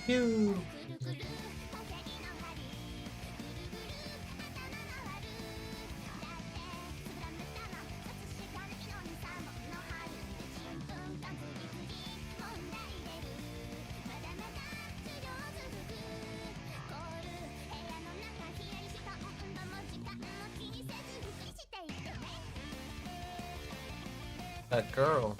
Phew. That girl.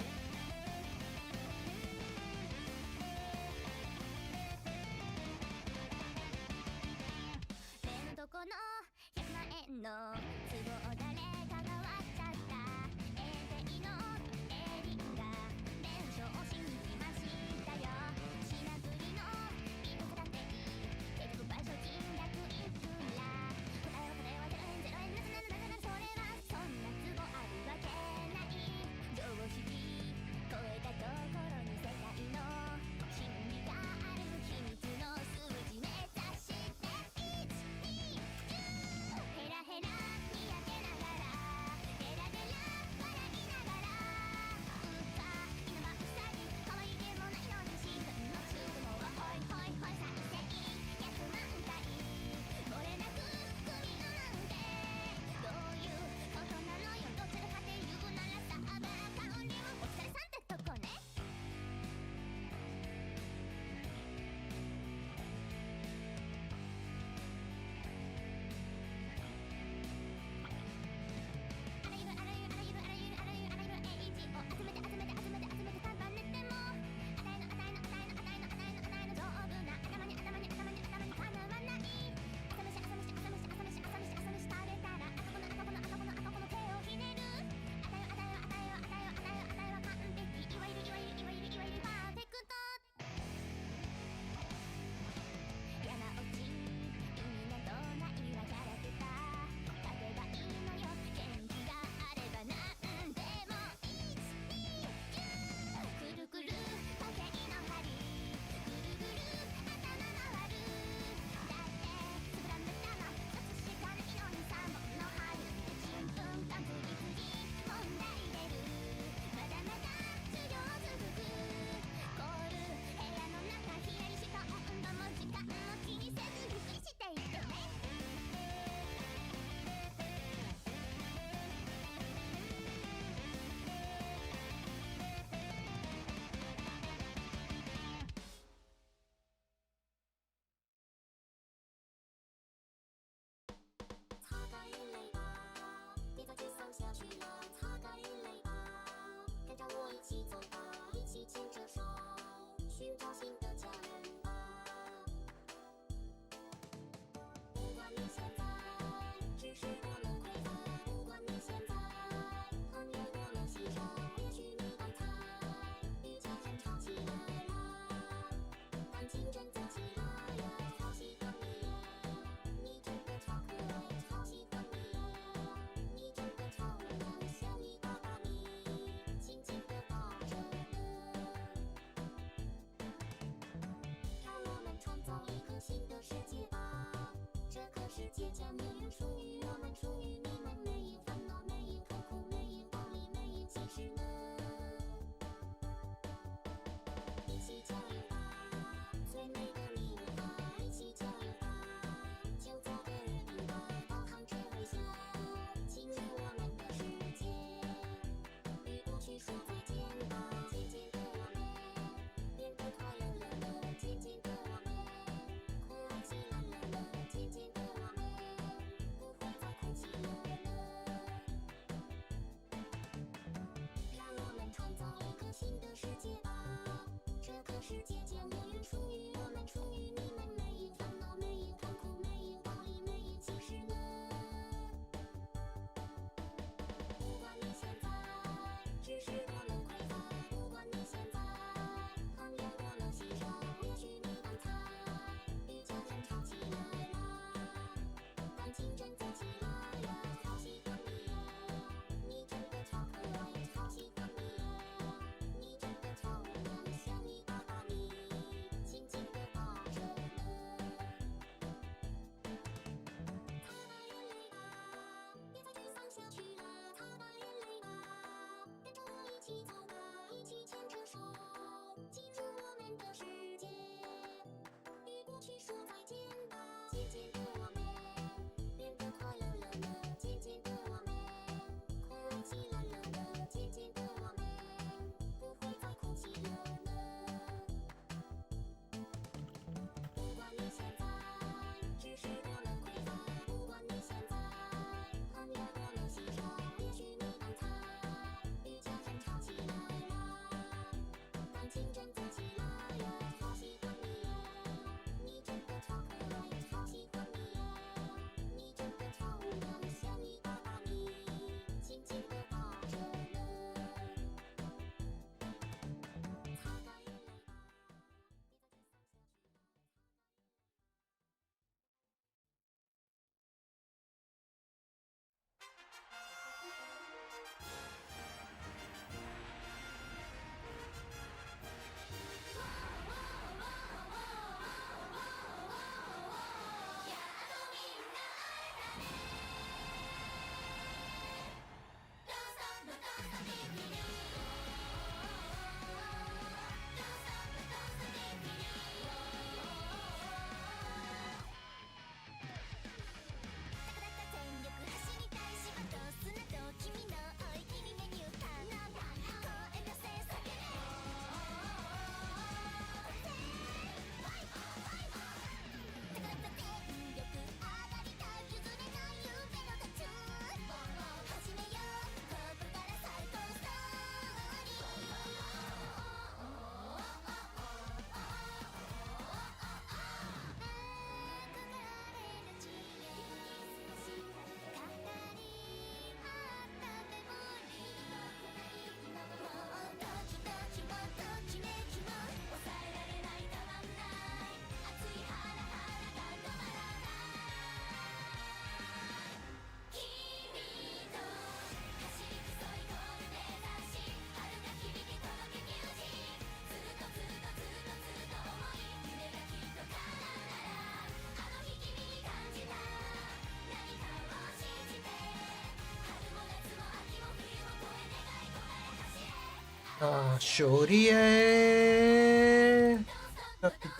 Shorty,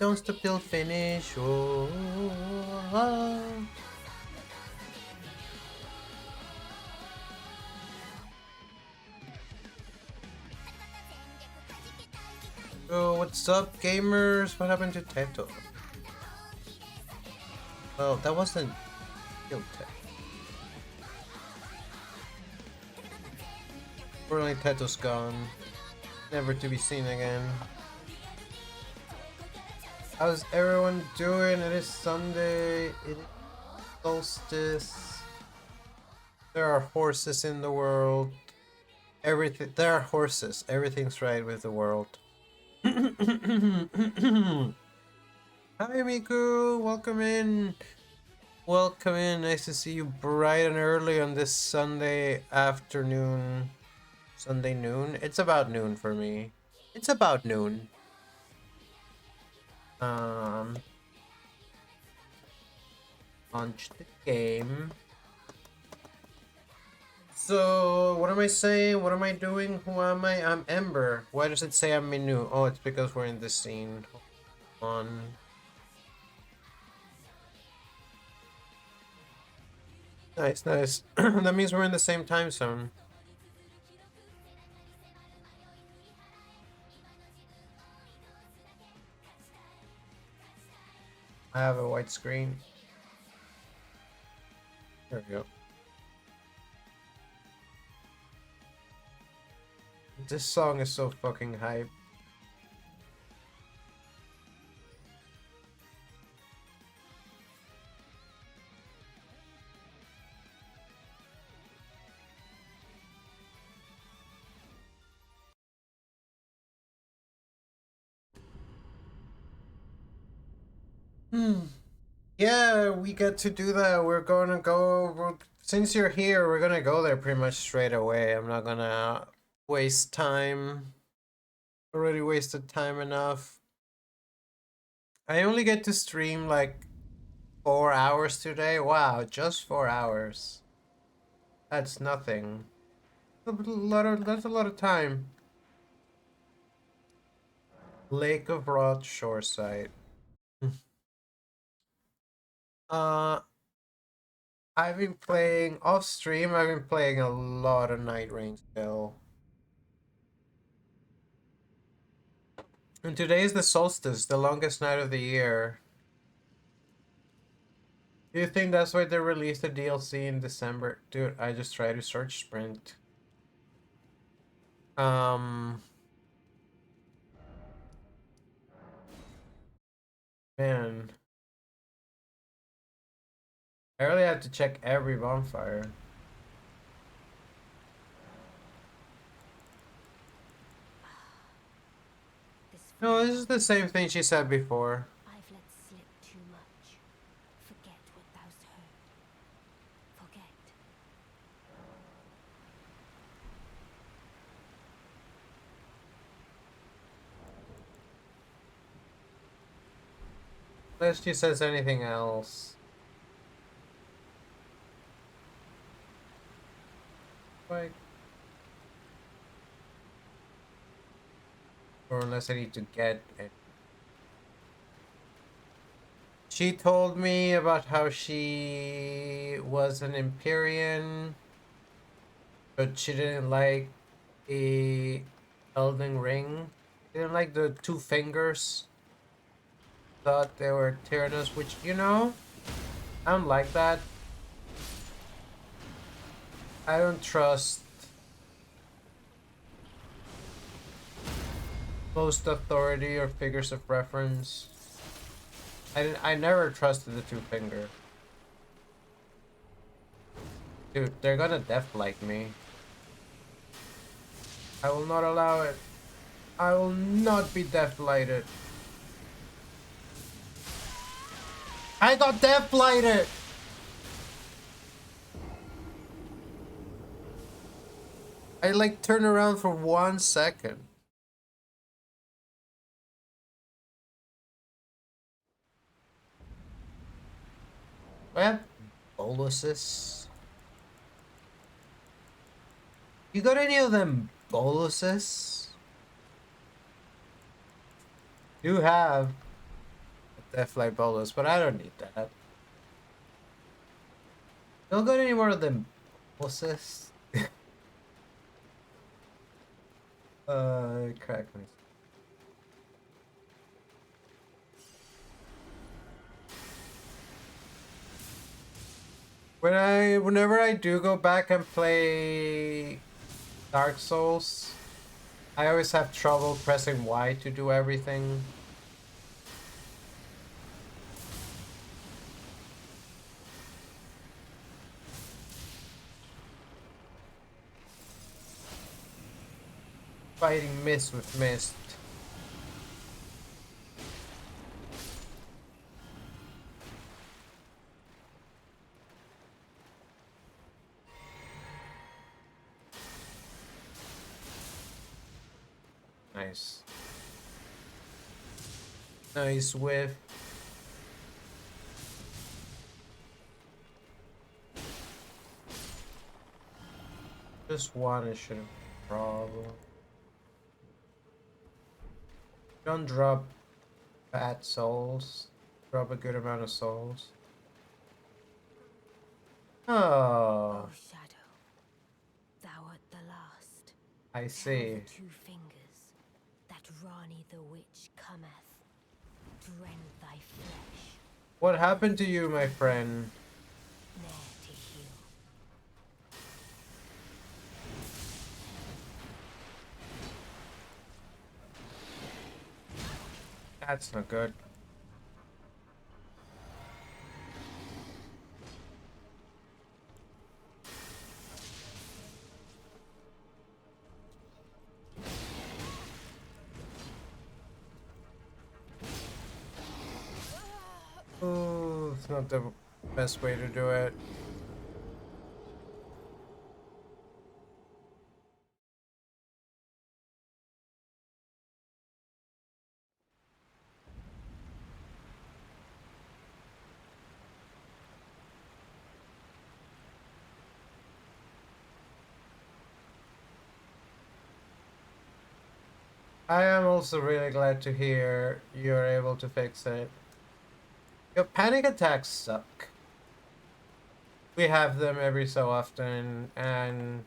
don't stop till finish. Oh, ah. Oh, what's up, gamers? What happened to Teto? Well, that wasn't Kill Tech. Apparently, Teto's gone, never to be seen again. How's everyone doing? It is Sunday. It is solstice. There are horses in the world. Everything. There are horses. Everything's right with the world. Hi, Miku. Welcome in. Welcome in. Nice to see you bright and early on this Sunday afternoon. Sunday noon? It's about noon for me. It's about noon. Um, launch the game. So, what am I saying? What am I doing? Who am I? I'm Ember. Why does it say I'm Minu? Oh, it's because we're in this scene. Hold on. Nice, nice. That means we're in the same time zone. I have a white screen. There we go. This song is so fucking hype. Yeah, we get to do that. We're gonna go. Since you're here, we're gonna go there pretty much straight away. I'm not gonna waste time. Already wasted time enough. I only get to stream like 4 hours today. Wow, just 4 hours. That's nothing. That's a lot of time. Lake of Rot Shoreside. uh, I've been playing off stream. I've been playing a lot of Night Rain still. And today is the solstice, the longest night of the year. Do you think that's why they released the DLC in December? Dude, I just tried to search Sprint. Um, man. I really have to check every bonfire. No, this is the same thing she said before. I've let slip too much. Forget what thou'st heard. Forget. Unless she says anything else. Like, or unless I need to get it. She told me about how she was an Empyrean, but she didn't like the Elden Ring. She didn't like the two fingers. Thought they were Tyrannus, which, you know, I don't like that. I don't trust most authority or figures of reference. I never trusted the two finger. Dude, they're gonna death like me. I will not allow it. I will not be death lighted. I got death lighted! I like turn around for 1 second. I have boluses. You got any of them boluses? Do have a Deathlight Bolus, but I don't need that. Don't got any more of them boluses. Crack me. Whenever I do go back and play Dark Souls, I always have trouble pressing Y to do everything. Fighting mist with mist. Nice. Nice whiff. Just one, it shouldn't be a problem. Don't drop bad souls. Drop a good amount of souls. Oh, Oh, Shadow, thou art the last. I Tell see. the two fingers that Rani the witch cometh to rend thy flesh, What happened to you, my friend? ne'er to heal. That's not good. Oh, it's not the best way to do it. I am also really glad to hear you're able to fix it. Your panic attacks suck. We have them every so often, and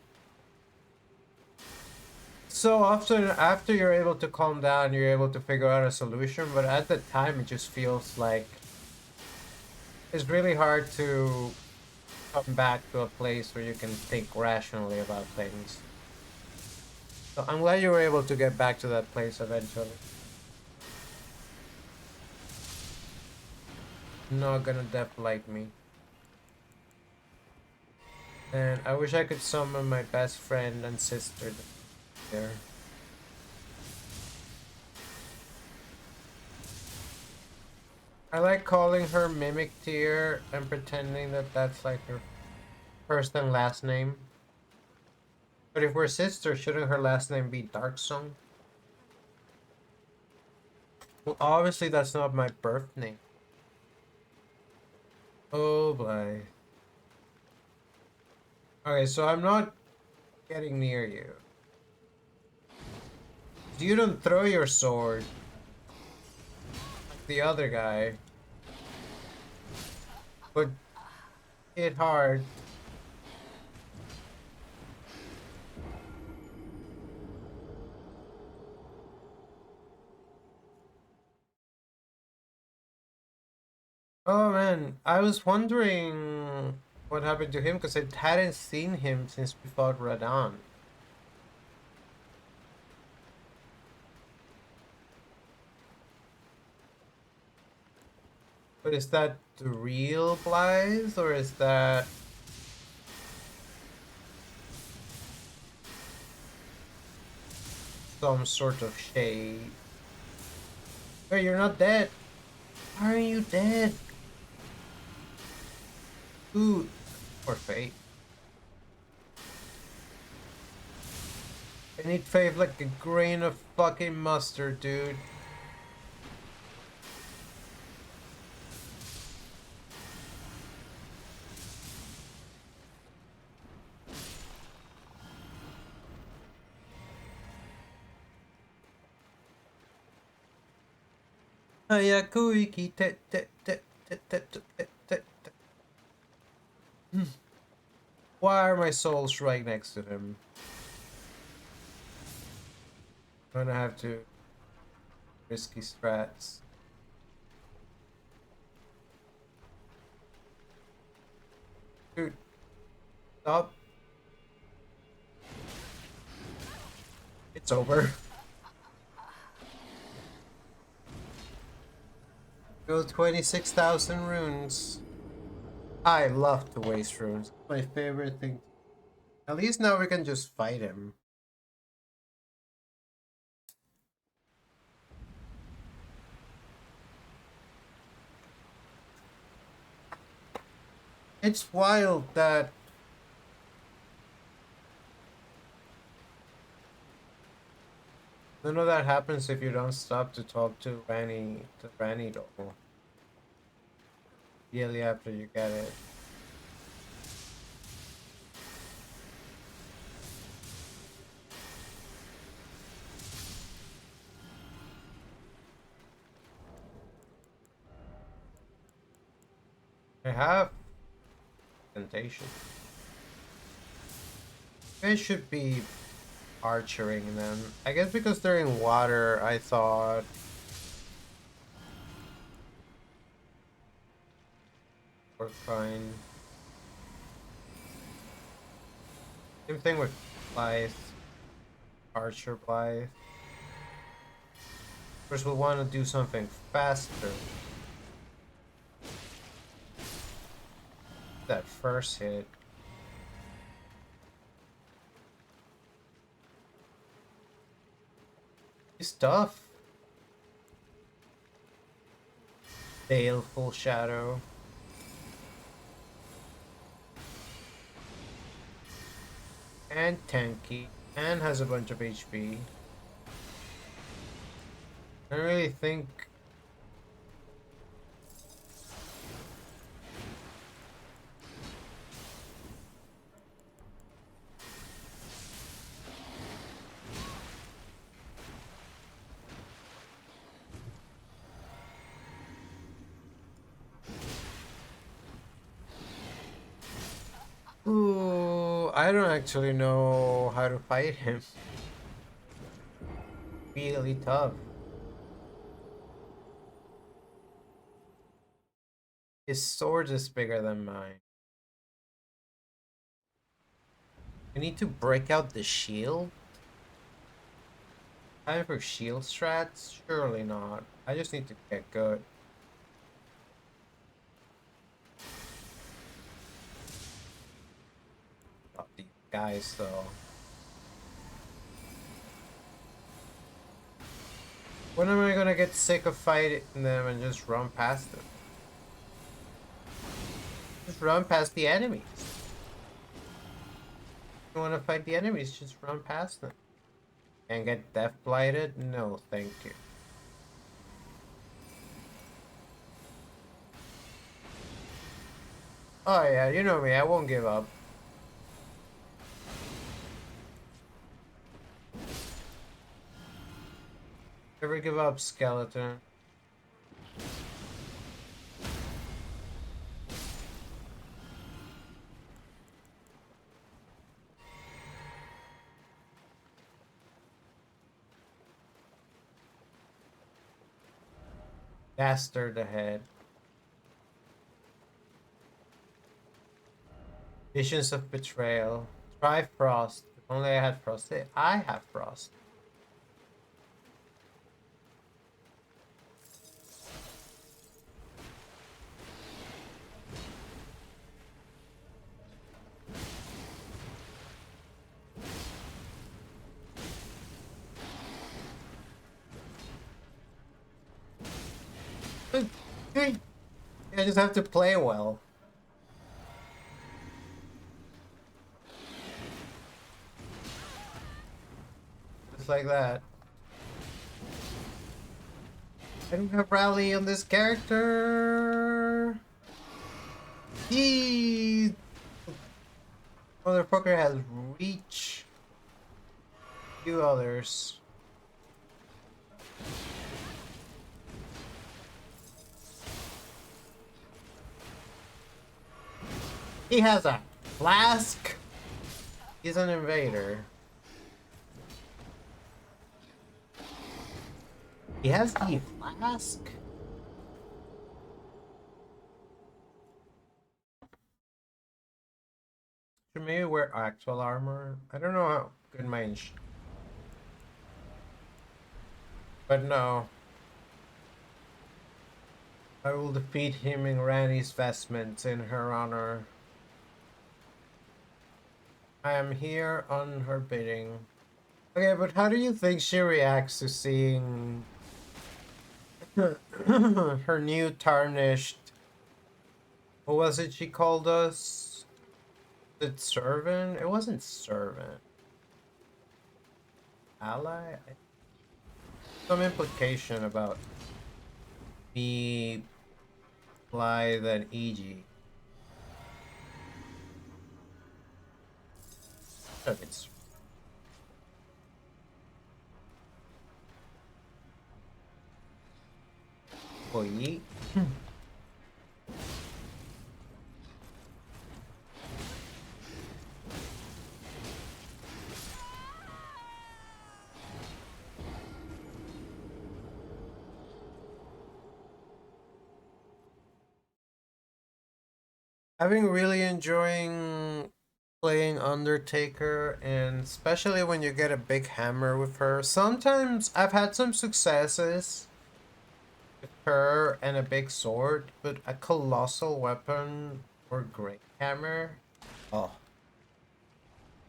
so often after you're able to calm down, you're able to figure out a solution, but at the time it just feels like it's really hard to come back to a place where you can think rationally about things. So I'm glad you were able to get back to that place eventually. Not gonna depth like me. And I wish I could summon my best friend and sister there. I like calling her Mimic Tier and pretending that that's like her first and last name. But if we're sisters, shouldn't her last name be Darksong? Well, obviously that's not my birth name. Oh boy. Okay, so I'm not getting near you. You don't throw your sword like the other guy, but hit hard. Oh man, I was wondering what happened to him because I hadn't seen him since we fought Radan. But is that the real Blythe or is that some sort of shade? Hey, you're not dead. Why are you dead? Ooh, or fate. I need faith like a grain of fucking mustard, dude. Hayakuiki te te te te te te te te. Why are my souls right next to him? I'm gonna have to risky strats. Dude, stop. It's over. Go 26,000 runes. I love to waste runes. My favorite thing. At least now we can just fight him. It's wild that none of that happens if you don't stop to talk to Ranny doll. Immediately after you get it. I have temptation. It should be archering them. I guess because they're in water, I thought we're fine. Same thing with Blythe. Archer Blythe. First we'll want to do something faster. That first hit. He's tough. Baleful Shadow. And tanky. And has a bunch of HP. I don't really think... Ooh, I don't actually know how to fight him. Really tough. His sword is bigger than mine. I need to break out the shield? Time for shield strats? Surely not. I just need to get good. Stop these guys though. When am I gonna get sick of fighting them and just run past them? Just run past the enemies. You wanna fight the enemies, just run past them. And get death blighted? No, thank you. Oh yeah, you know me, I won't give up. Never give up, skeleton. Bastard ahead. Visions of betrayal. Try frost. If only I had frost. Hey, I have frost. I just have to play well. Just like that. I don't have rally on this character. He motherfucker has reach. Few others. He has a flask. He's an invader. He has the flask. Should maybe wear actual armor. I don't know how good my but no. I will defeat him in Ranni's vestments in her honor. I am here on her bidding. Okay, but how do you think she reacts to seeing her new tarnished... What was it she called us? It servant? It wasn't servant. Ally? Some implication about me, Blythe, and E.G. It's employee. I've been really enjoying playing Undertaker, and especially when you get a big hammer with her. Sometimes I've had some successes with her and a big sword, but a colossal weapon or great hammer. Oh.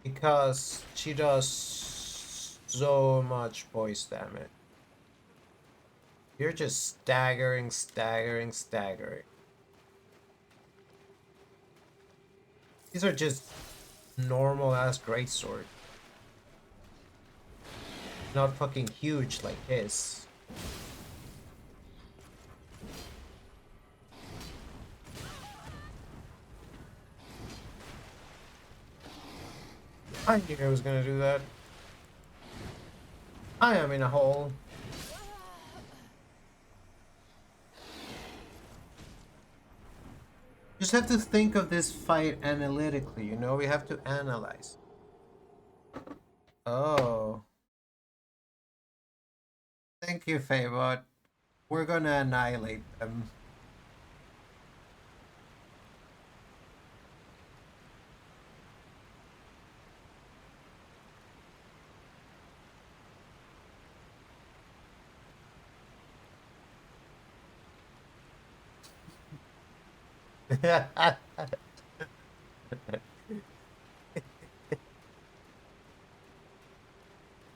Because she does so much voice damage. You're just staggering, staggering, staggering. These are just normal ass greatsword. Not fucking huge like this. I knew I was gonna do that. I am in a hole. Just have to think of this fight analytically, you know? We have to analyze. Oh. Thank you, Faebot. We're gonna annihilate them. I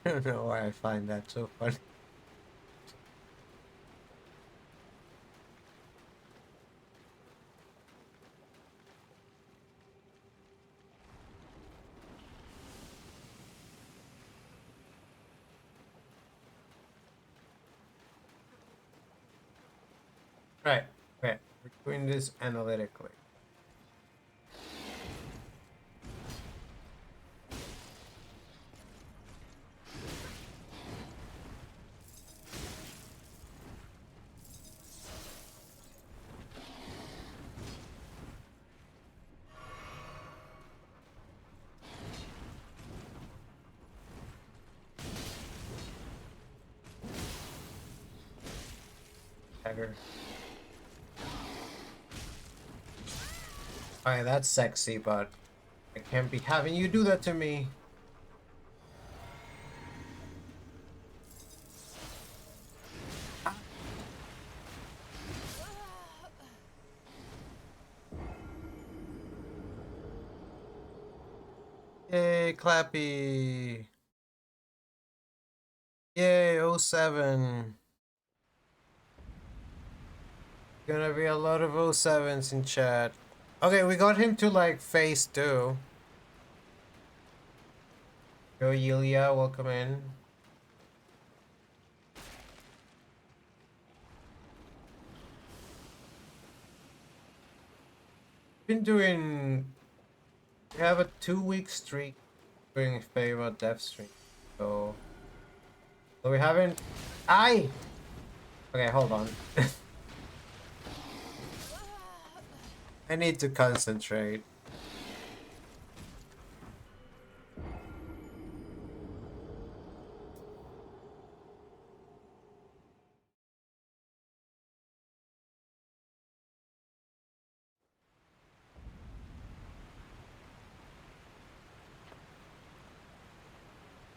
don't know why I find that so funny. Right, right. We're doing this analytically. Dagger. Alright, that's sexy, but I can't be having you do that to me. Yay, Clappy. Yay, '07. Gonna be a lot of '07s in chat. Okay, we got him to like phase 2. Yo, Yulia, welcome in. Been doing... We have a 2-week streak doing favor death stream. So we haven't... I. Okay, hold on. I need to concentrate.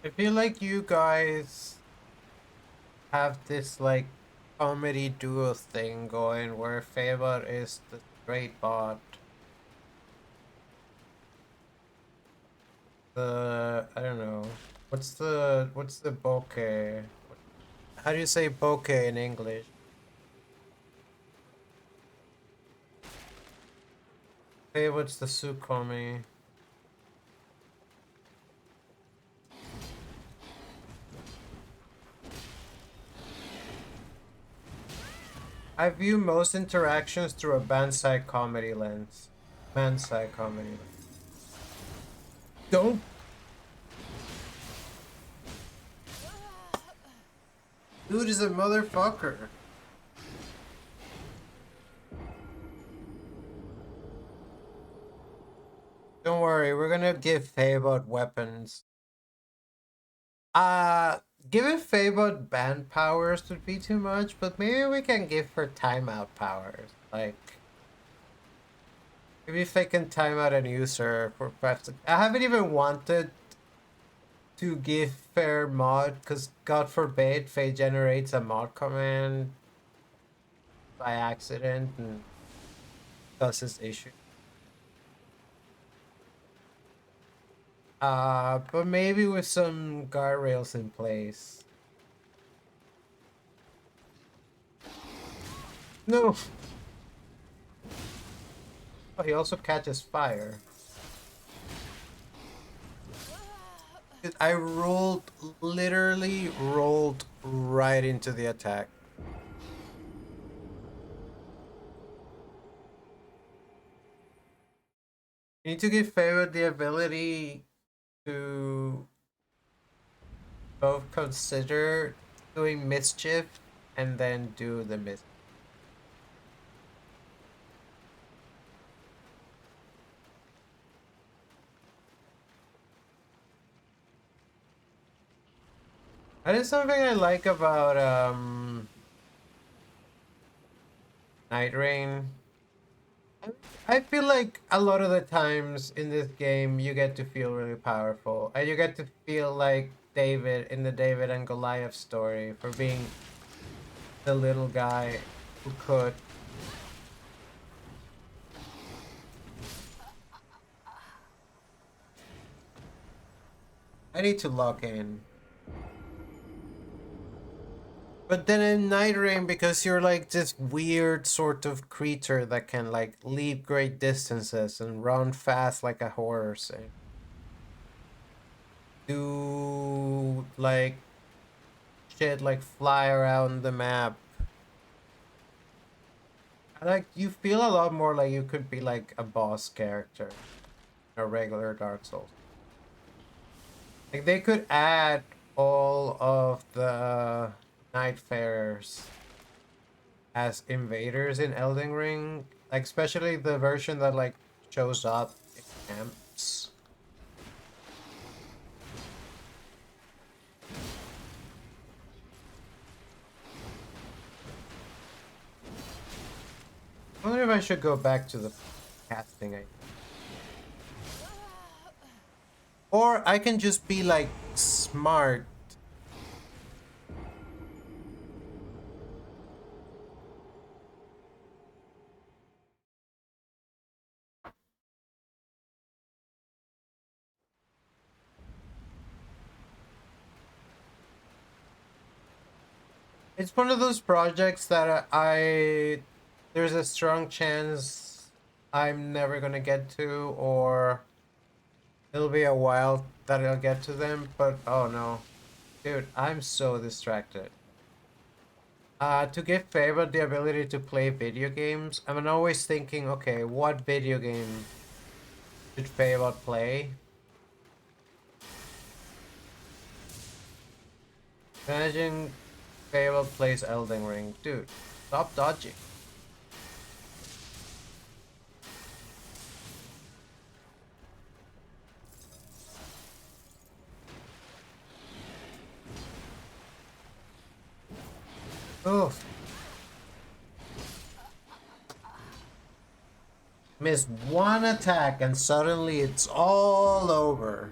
I feel like you guys have this like comedy duo thing going where Favor is the straight bot. I don't know. What's the bokeh? How do you say bokeh in English? Hey, what's the Sukomi? I view most interactions through a Bansai comedy lens. Bansai comedy lens. Don't. Dude is a motherfucker. Don't worry, we're gonna give Fabot weapons. Uh, giving Fabot band powers would be too much, but maybe we can give her timeout powers. Like, maybe if I can time out an user for perhaps. I haven't even wanted to give Fair mod, because God forbid Faye generates a mod command by accident and causes issue. But maybe with some guardrails in place. No! Oh, he also catches fire. Dude, I literally rolled right into the attack. You need to give Favor the ability to both consider doing mischief and then do the mischief. That is something I like about Night Rain. I feel like a lot of the times in this game you get to feel really powerful, and you get to feel like David in the David and Goliath story for being the little guy who could. I need to log in. But then in Night Rain, because you're like this weird sort of creature that can like leap great distances and run fast like a horse and do like shit like fly around the map. Like you feel a lot more like you could be like a boss character in a regular Dark Souls. Like they could add all of the Nightfarers as invaders in Elden Ring, like especially the version that like shows up in camps. I wonder if I should go back to the casting. Or I can just be like smart. It's one of those projects that there's a strong chance I'm never gonna get to, or it'll be a while that I'll get to them, but oh no. Dude, I'm so distracted. To give Favor the ability to play video games, I'm always thinking, okay, what video game should Favor play? Imagine Favor plays Elden Ring. Dude, stop dodging. Oof. Miss one attack and suddenly it's all over.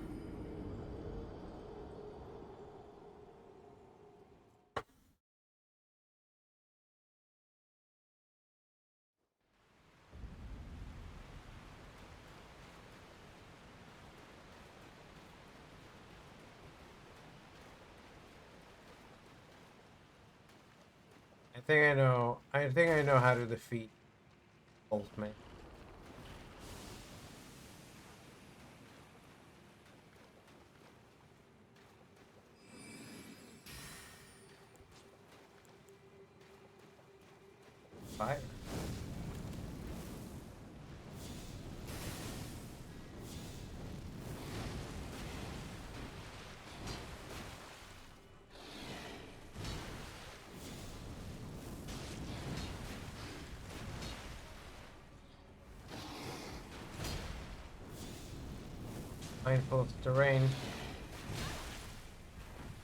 I think I know how to defeat Boltman. Fire. Mindful of the terrain.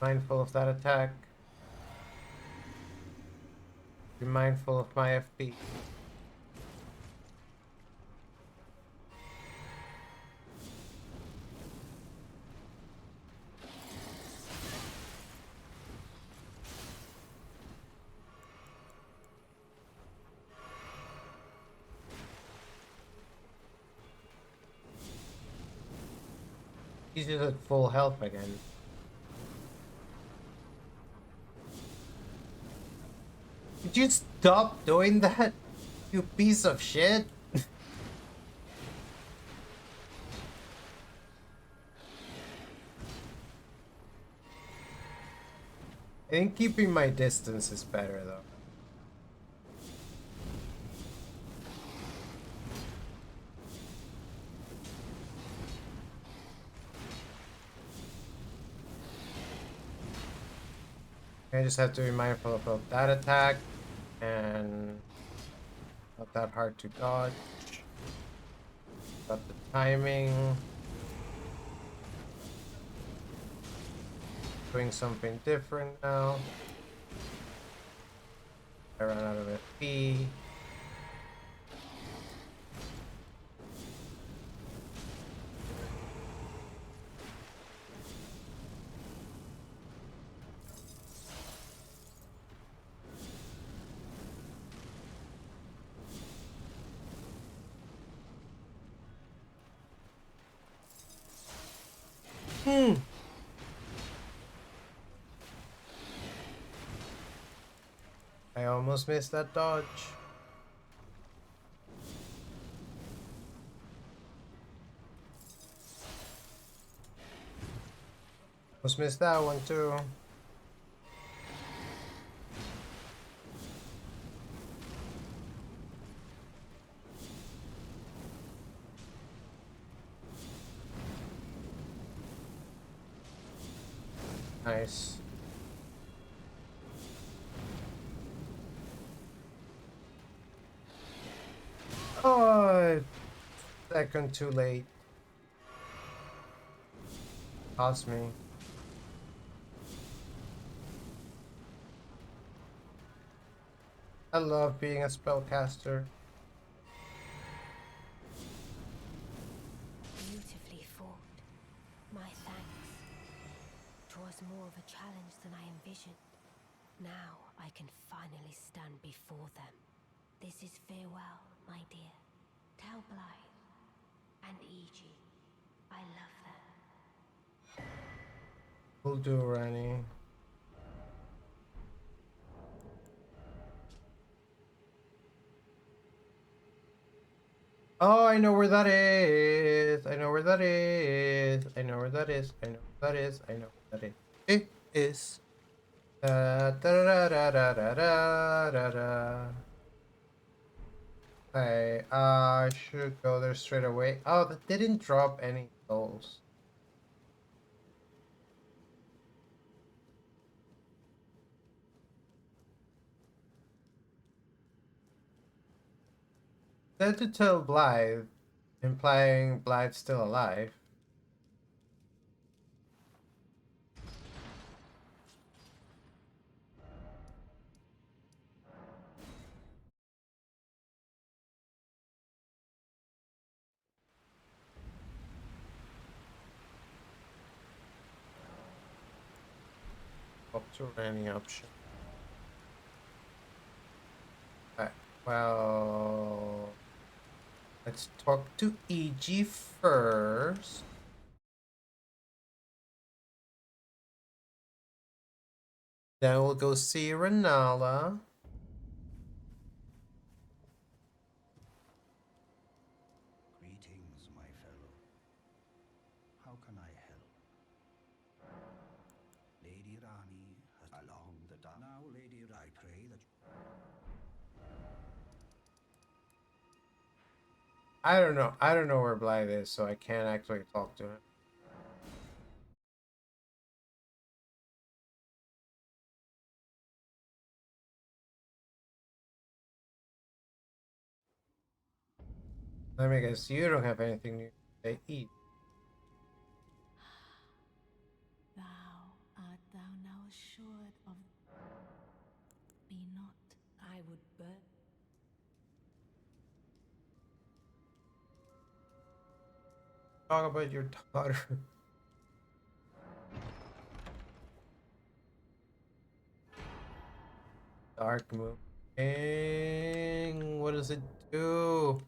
Mindful of that attack. Be mindful of my FP. He's just at full health again. Did you stop doing that? You piece of shit. I think keeping my distance is better though. I just have to be mindful of that attack and not that hard to dodge. Got the timing. Doing something different now. I ran out of FP. I almost missed that dodge. Almost missed that one too. Nice. Oh, second too late. Cost me. I love being a spellcaster. Beautifully fought. My thanks. 'Twas more of a challenge than I envisioned. Now I can finally stand before them. This is farewell, my dear. Tell Blythe and Iji I love them. Will do, Rani. Oh, I know where that is. I know where that is. I know where that is. I know where that is. I know where that is. It is. Da da da da da da da da. I should go there straight away. Oh, that didn't drop any souls. Then to tell Blythe, implying Blythe's still alive. Up to any option. Alright, well, let's talk to EG first. Then we'll go see Renala. can I help? Lady Rani has along the dark. Now, Lady, I pray that. I don't know. I don't know where Blythe is, so I can't actually talk to him. Let me guess, you don't have anything new to eat. Art thou now assured of me not? I would burn. Talk about your daughter. Dark moon. What does it do?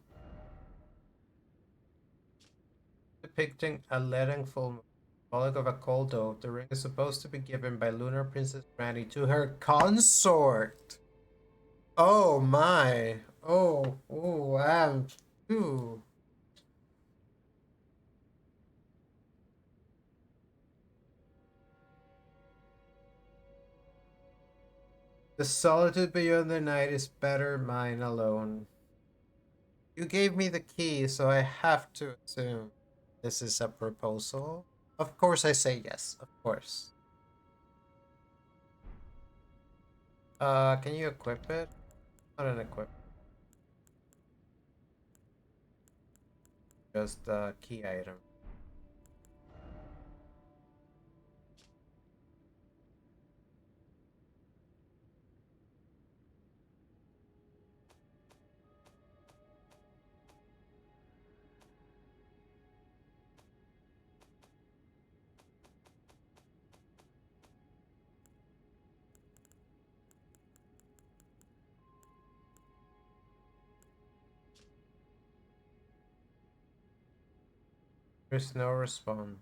Depicting a leaden full moon, symbolic of a cold dove. The ring is supposed to be given by Lunar Princess Granny to her consort. Oh my. Ooh. The solitude beyond the night is better mine alone. You gave me the key, so I have to assume this is a proposal. Of course I say yes, of course. Can you equip it? Not an equip, just the key item. There's no response.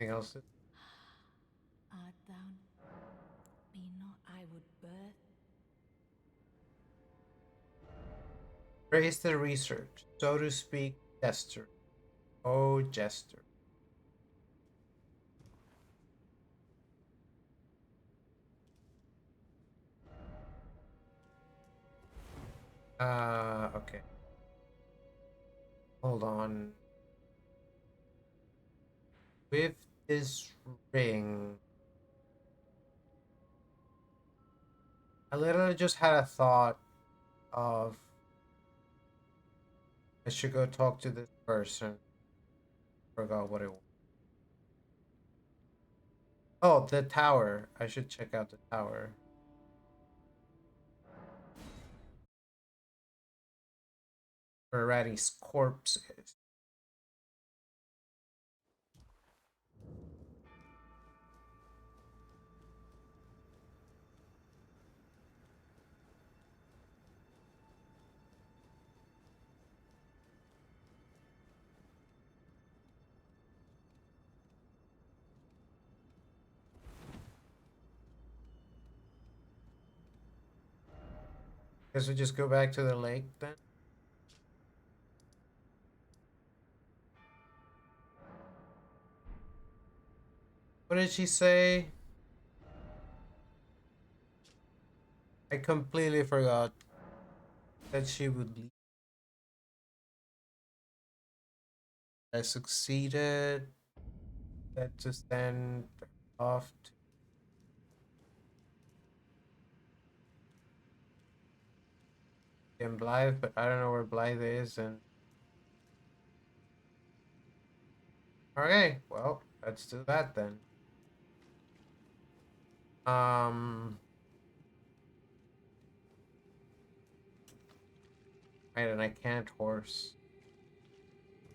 Anything else? Art thou me not? I would birth. Praise the research, so to speak, Jester. Oh, Jester. Okay. Hold on. With this ring, I literally just had a thought of I should go talk to this person. Forgot what it was. Oh, the tower. I should check out the tower. Where Ratty's corpse is. Guess we just go back to the lake then. What did she say? I completely forgot that she would leave. I succeeded. That to send off to Blythe, but I don't know where Blythe is. And okay, well, let's do that then. Um, right, and I can't horse.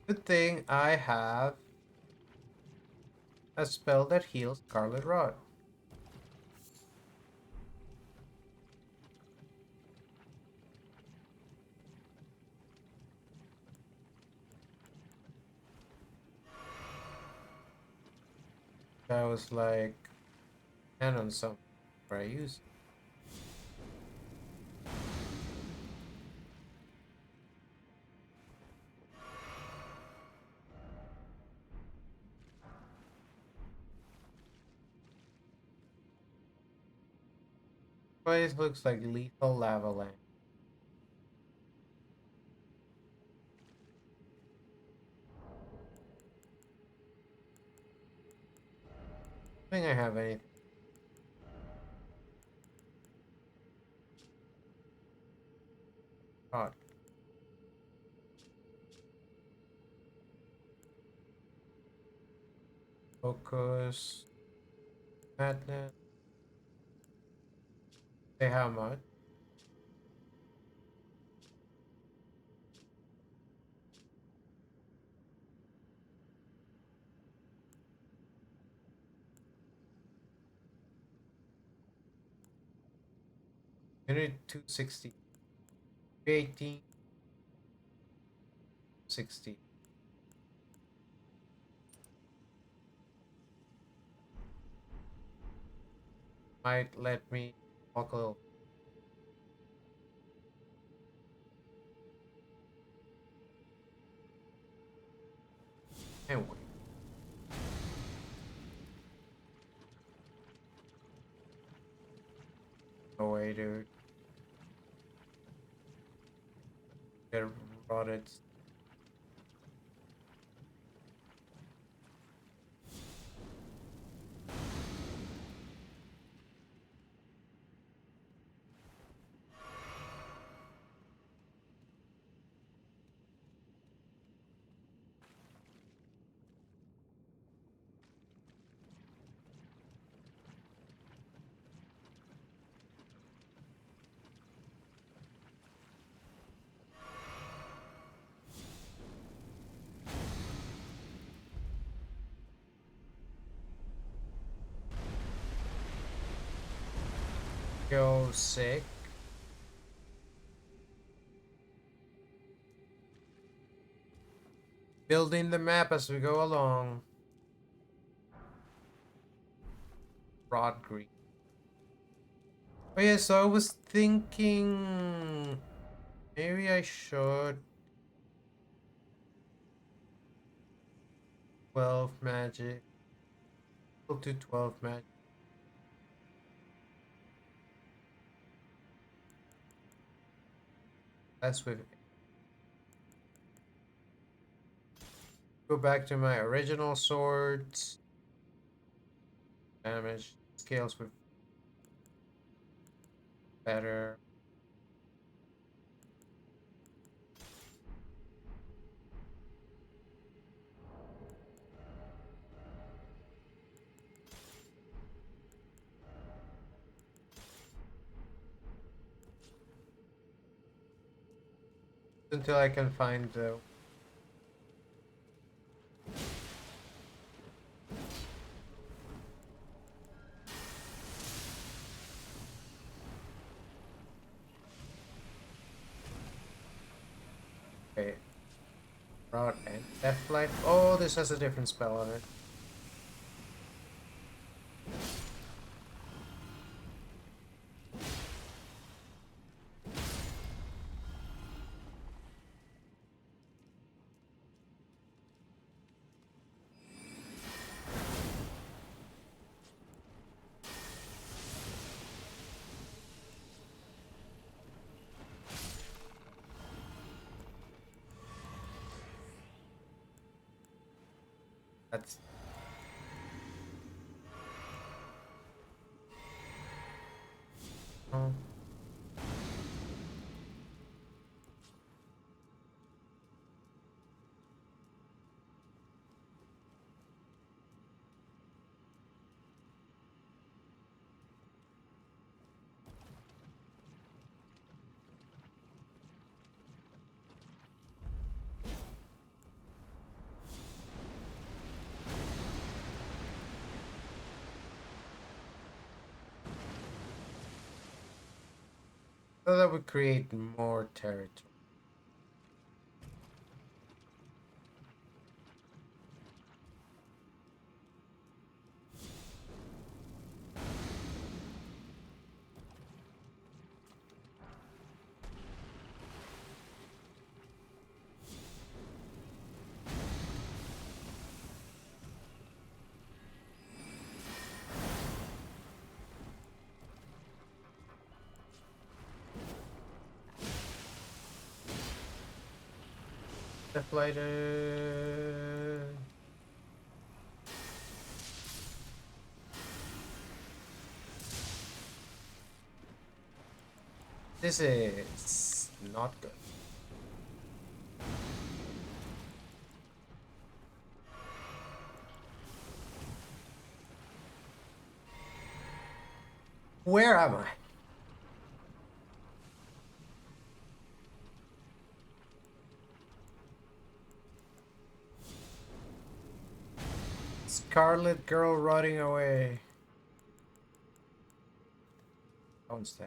Good thing I have A spell that heals Scarlet Rot. That was like 10 on something where I use. Place looks like lethal lava lamp. I think I have anything. Hot. Focus. Madness. Say how much? Unit 260. 18. 60. Might let me walk a little. Anyway. No way, dude. Get rotted. Go sick. Building the map as we go along. Rod green. Oh yeah, so I was thinking maybe I should 12 magic. We'll do 12 magic. That's with go back to my original swords. Damage scales with better. Until I can find the okay. Rod and Deathlight. Oh, this has a different spell on it. That's oh. So that would create more territory. The fighter. This is not good. Where am I? Scarlet girl rotting away. Don't stay.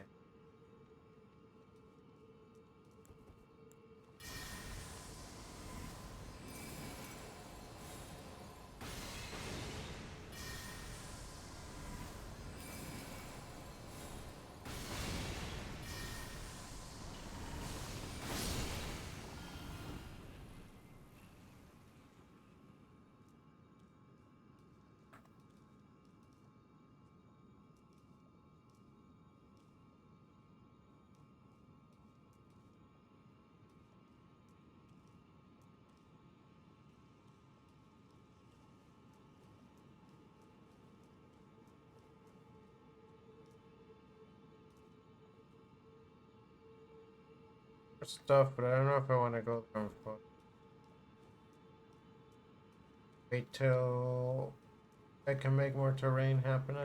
Stuff, but I don't know if I want to go there on foot. Wait till I can make more terrain happen.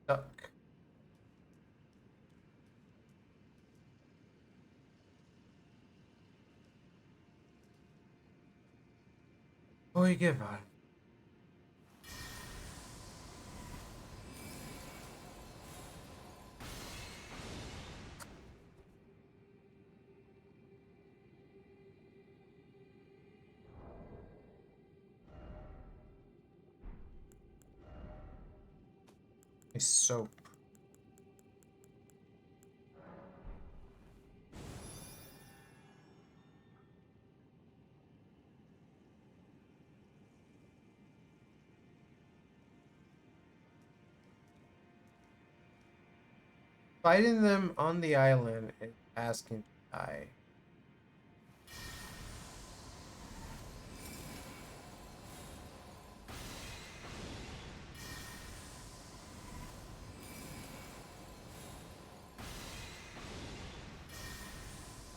Stuck. Boy, give up. Soap. Fighting them on the island is asking to die.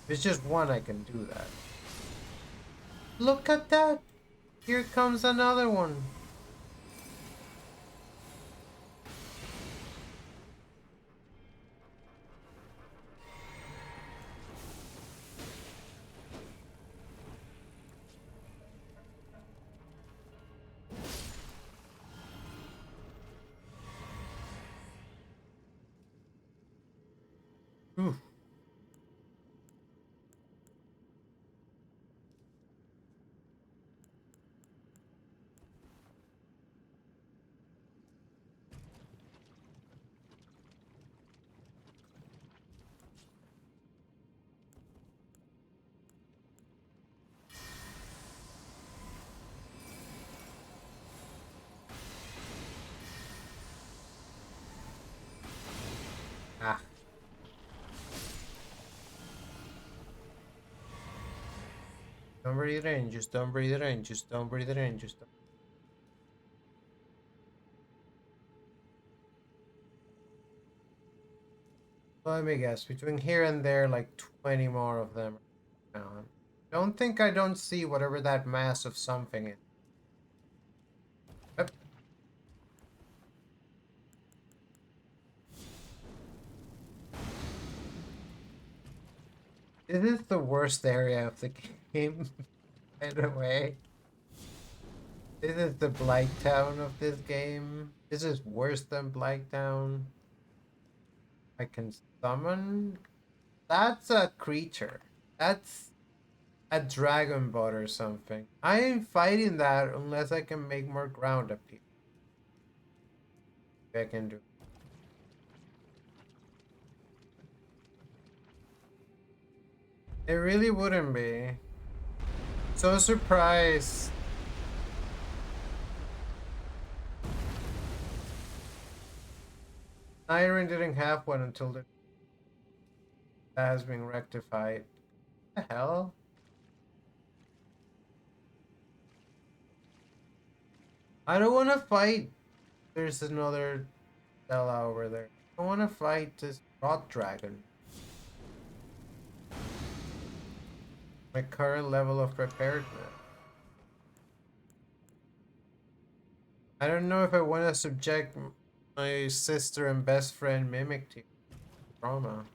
If it's just one, I can do that. Look at that! Here comes another one. Oof. Ah. Don't breathe it in, just don't breathe it in, just don't breathe it in, just don't. Let me guess, between here and there, like 20 more of them. now. Don't think I don't see whatever that mass of something is. Yep. This is the worst area of the game, by the way. This is the Blight Town of this game. This is worse than Blight Town. I can summon. That's a creature. That's a dragon bot or something. I ain't fighting that unless I can make more ground appear. I can do. It really wouldn't be. So surprised. Iron didn't have one until that has been rectified. What the hell? I don't want to fight. There's another Stella over there. I want to fight this rot dragon. My current level of preparedness. I don't know if I want to subject my sister and best friend Mimic to trauma.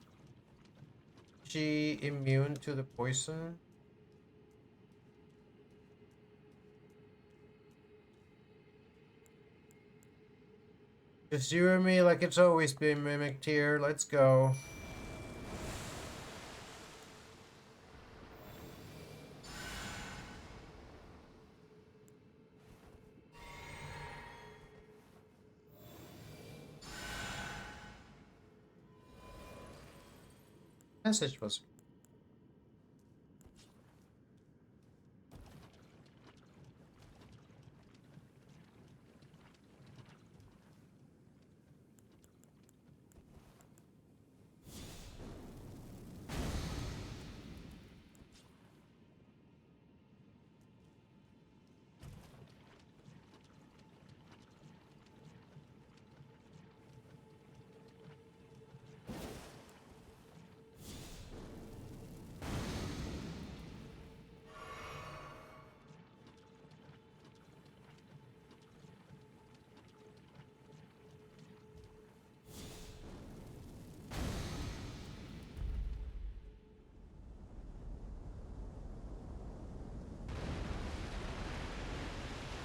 She immune to the poison? Just you and me like it's always been mimicked here. Let's go. Message was.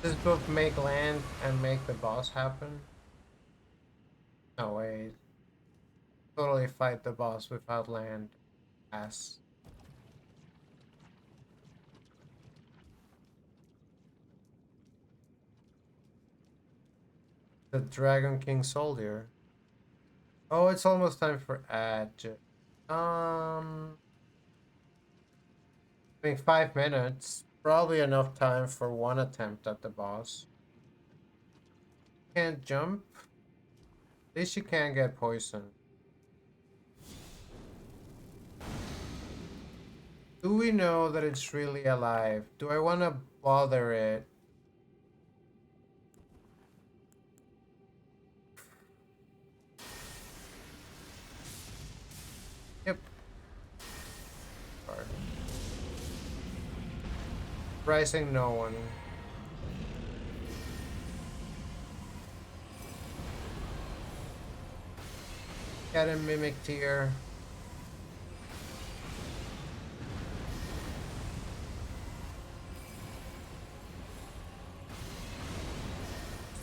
Does both make land and make the boss happen? No way. Totally fight the boss without land. Ass. The Dragon King Soldier. Oh, it's almost time for Edge. I mean, 5 minutes. Probably enough time for one attempt at the boss. Can't jump. At least you can't get poisoned. Do we know that it's really alive? Do I want to bother it? Yep. Rising no one. Got a mimic tier.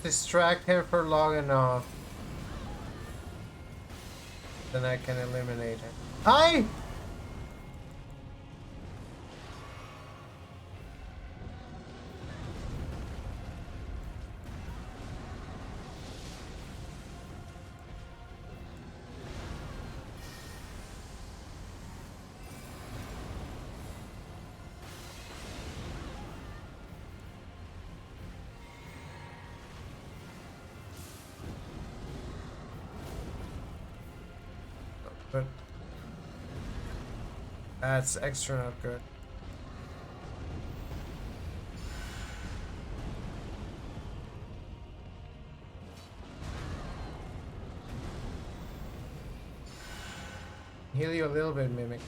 Distract him for long enough. Then I can eliminate him. Hi! But that's extra not good. Heal you a little bit, Mimic.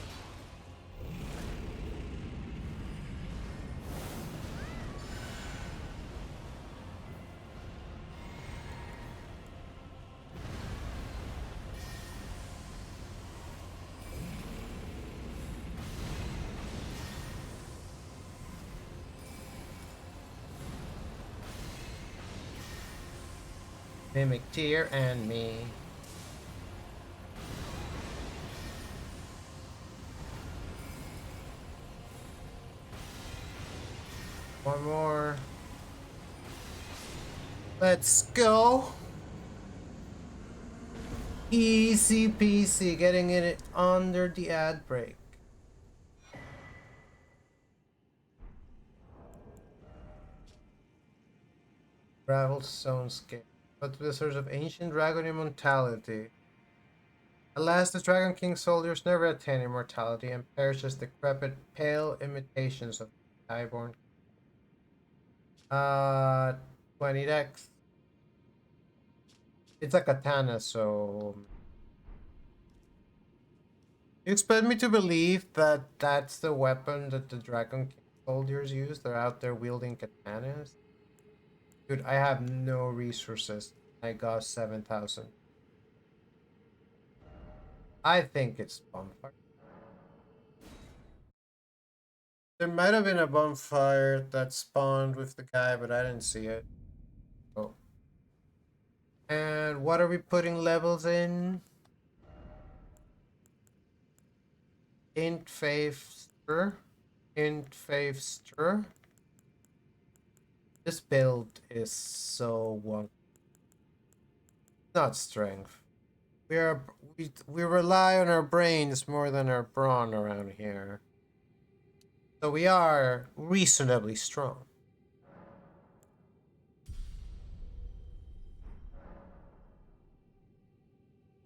Mimic Tear and me. One more. Let's go. Easy peasy, getting it under the ad break. Gravel Stone Scale. But the source of ancient dragon immortality. Alas, the Dragon King's soldiers never attain immortality and perish as decrepit, pale imitations of the highborn. 20 dex. It's a katana, so you expect me to believe that that's the weapon that the Dragon King soldiers use? They're out there wielding katanas? Dude, I have no resources. I got 7,000. I think it's bonfire. There might have been a bonfire that spawned with the guy, but I didn't see it. Oh. And what are we putting levels in? Int faith stir. Int faith stir. This build is so wonky. Not strength. We rely on our brains more than our brawn around here. So we are reasonably strong.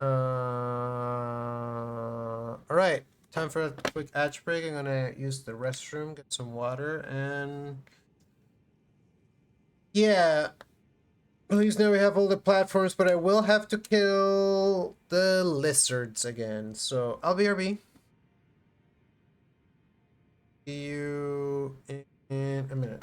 All right, time for a quick edge break. I'm gonna use the restroom, get some water, and yeah. At least now we have all the platforms, but I will have to kill the lizards again. So I'll be RB. See you in a minute.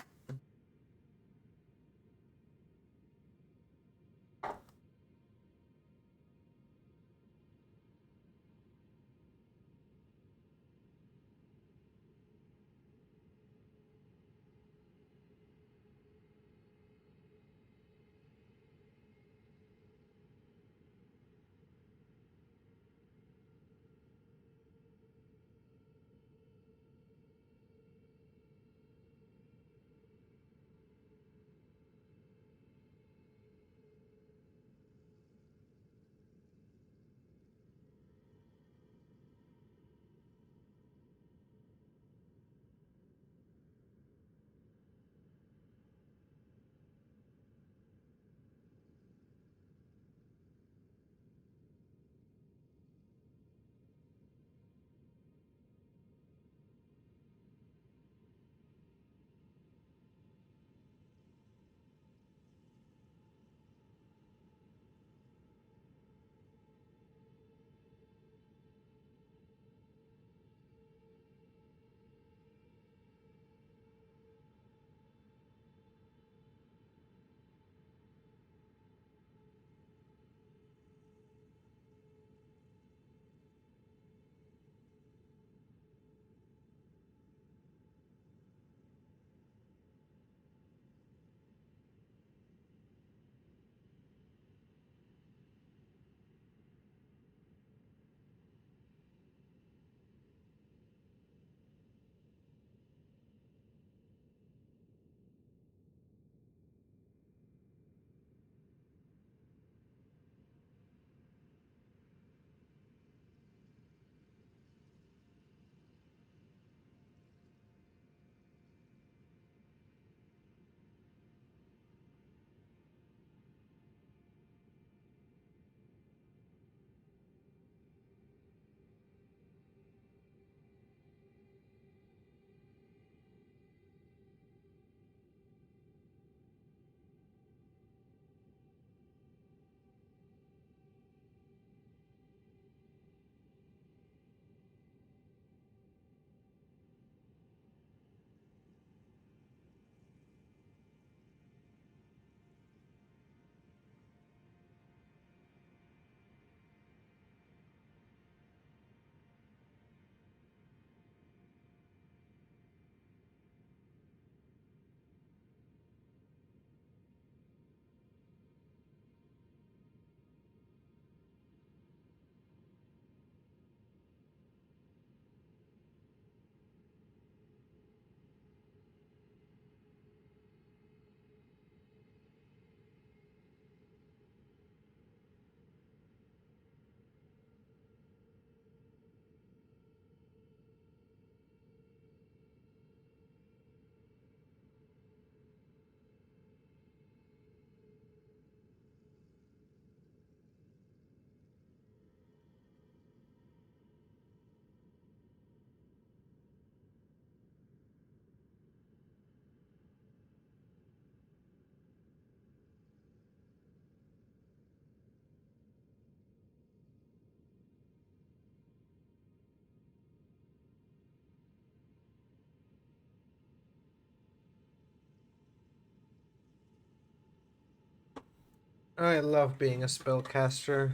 I love being a spellcaster.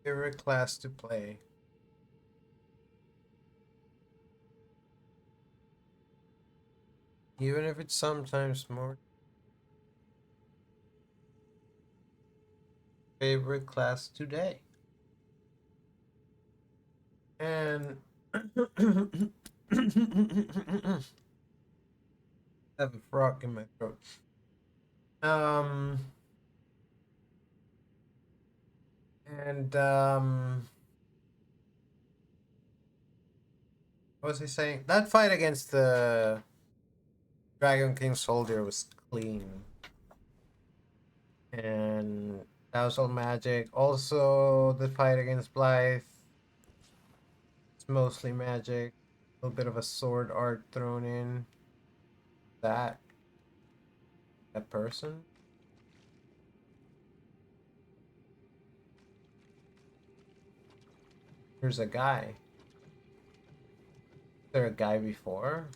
Favorite class to play. Even if it's sometimes more. Favorite class today. And I have a frog in my throat. Um and what was he saying? That fight against the Dragon King soldier was clean. And that was all magic. Also the fight against Blythe, it's mostly magic. A little bit of a sword art thrown in. That person? There's a guy. Is there a guy before?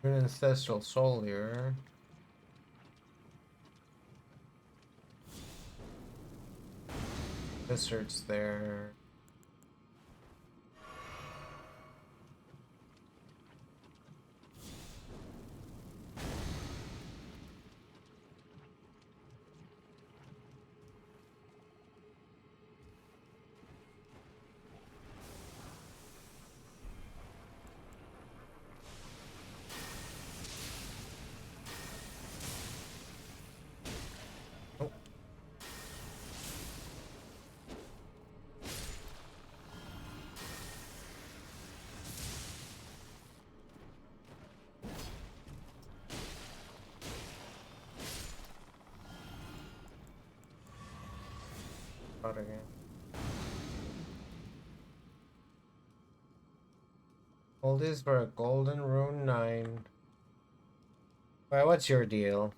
An ancestral soul here. Wizards there. Oh, out again. All this for a golden rune 9. Well, what's your deal?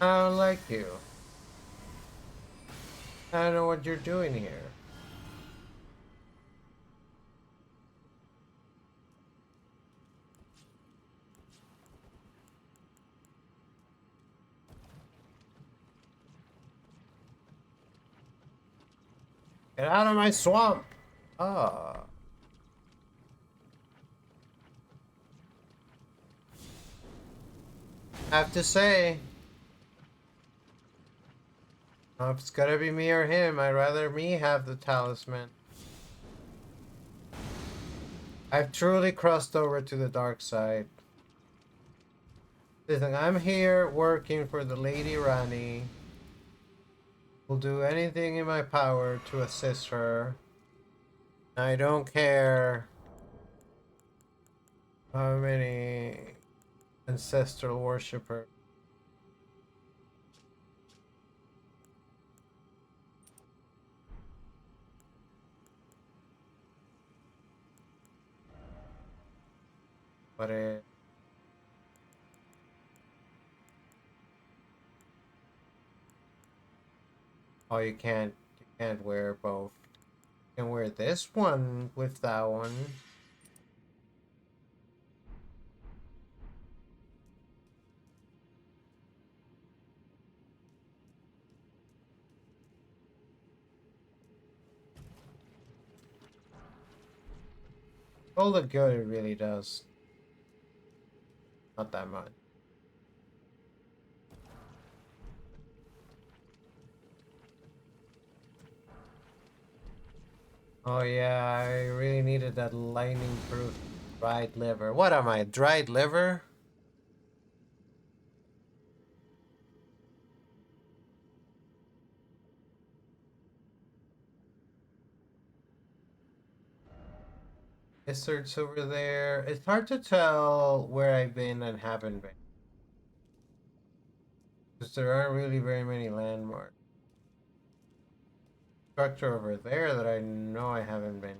I don't like you. I don't know what you're doing here. Get out of my swamp! Ah. I have to say, if it's gonna be me or him, I'd rather me have the talisman. I've truly crossed over to the dark side. Listen, I'm here working for the Lady Rani. Will do anything in my power to assist her. I don't care how many ancestral worshippers. But oh, you can't wear both. You can wear this one with that one. All the good it really does. Not that much. Oh yeah, I really needed that lightning proof dried liver. What am I, dried liver? Lizards over there. It's hard to tell where I've been and haven't been. Because there aren't really very many landmarks. Structure over there that I know I haven't been.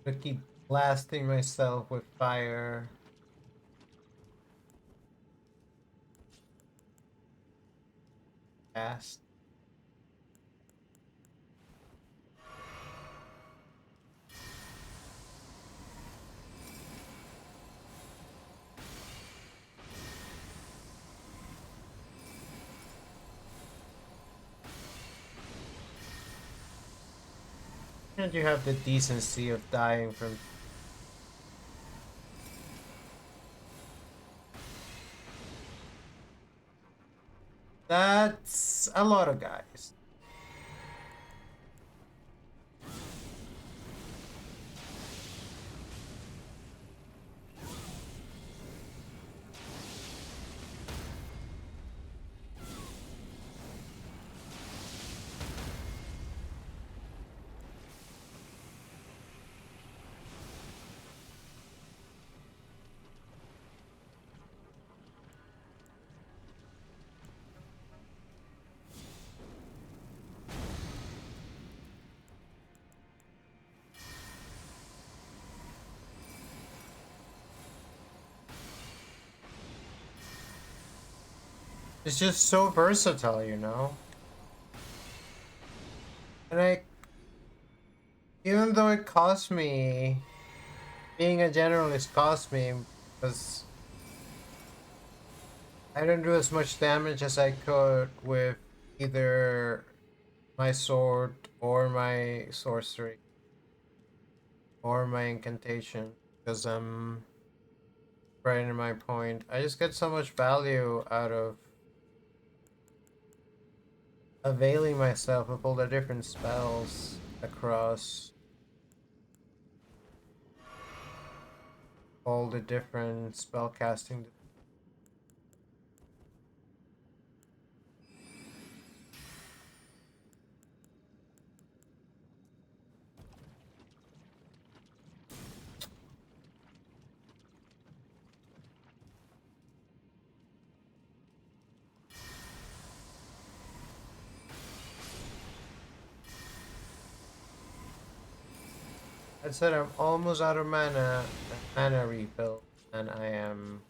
I keep blasting myself with fire. Fast. And you have the decency of dying from. That's a lot of guys. It's just so versatile, you know? And even though it cost me, being a generalist cost me, because I didn't do as much damage as I could with either my sword or my sorcery or my incantation, because I'm right in my point. I just get so much value out of availing myself of all the different spells across all the different spell casting. I said I'm almost out of mana refill, and I am.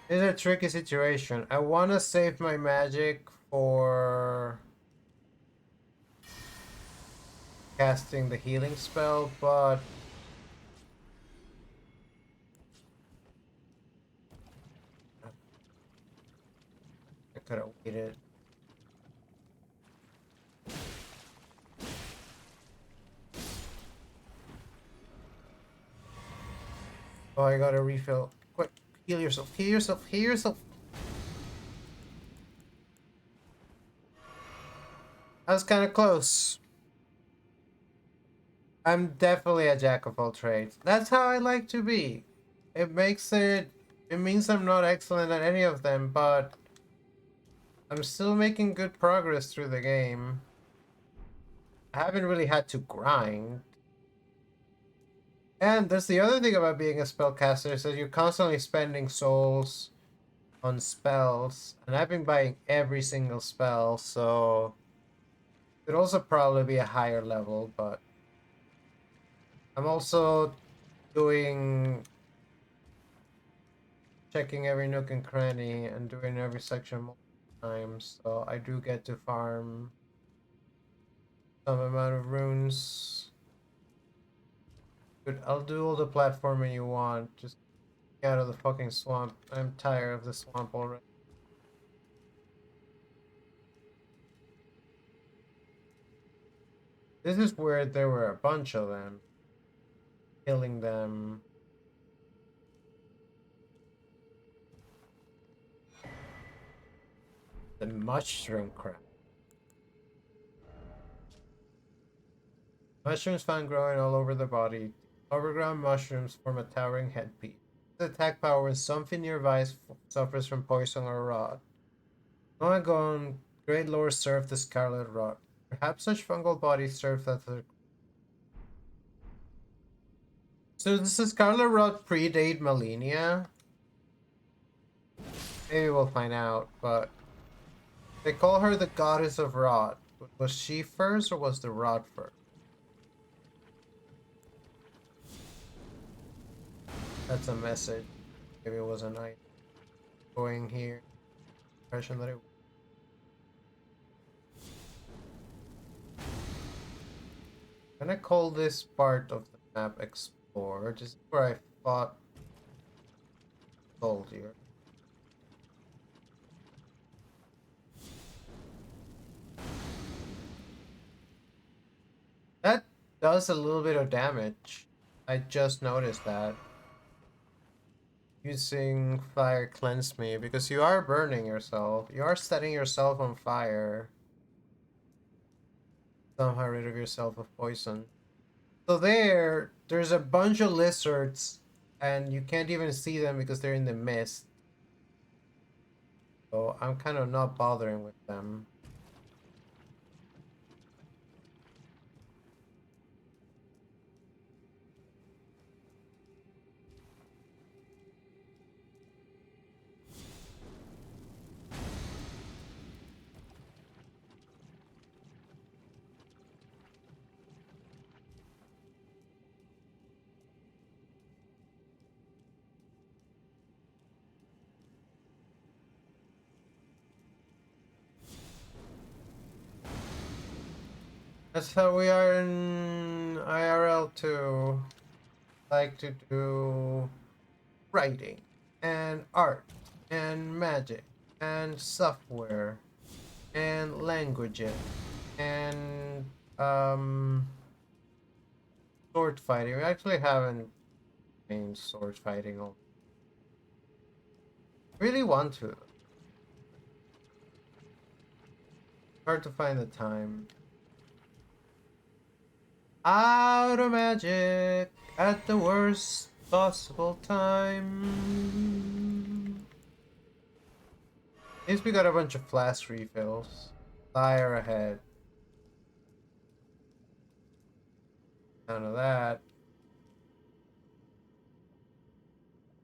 It's a tricky situation. I want to save my magic for casting the healing spell, but I could have waited. Oh, I gotta refill. Quick, heal yourself, heal yourself, heal yourself. I was kind of close. I'm definitely a jack of all trades. That's how I like to be. It makes it. It means I'm not excellent at any of them, but I'm still making good progress through the game. I haven't really had to grind. And there's the other thing about being a spellcaster is that you're constantly spending souls on spells. And I've been buying every single spell, so it could also probably be a higher level, but I'm also doing checking every nook and cranny and doing every section multiple times, so I do get to farm some amount of runes. But I'll do all the platforming you want. Just get out of the fucking swamp. I'm tired of the swamp already. This is where there were a bunch of them. Killing them. The mushroom crab. Mushrooms found growing all over the body. Overground mushrooms form a towering headpiece. The attack power when something nearby suffers from poison or rot. Long ago, great lore served the scarlet rot. Perhaps such fungal bodies served as a... So does the scarlet rot predate Malenia? Maybe we'll find out, but they call her the goddess of rot. Was she first or was the rot first? That's a message. Maybe it was a night going here. Impression that it. I'm gonna call this part of the map Explore. This is where I fought Soldier. That does a little bit of damage. I just noticed that. Using fire cleanse me because you are burning yourself. You are setting yourself on fire. Somehow rid of yourself of poison. So there's a bunch of lizards and you can't even see them because they're in the mist. So I'm kind of not bothering with them. That's how we are in IRL too. Like to do writing and art and magic and software and languages and sword fighting. We actually haven't main sword fighting. Really want to. Hard to find the time. Out of magic at the worst possible time. At least we got a bunch of flask refills. Fire ahead. None of that.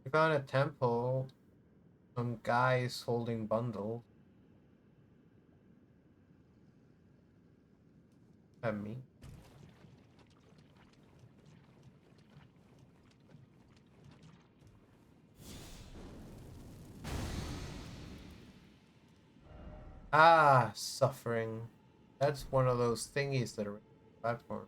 We found a temple. Some guys holding bundles. At me. Ah, suffering. That's one of those thingies that are in the platform.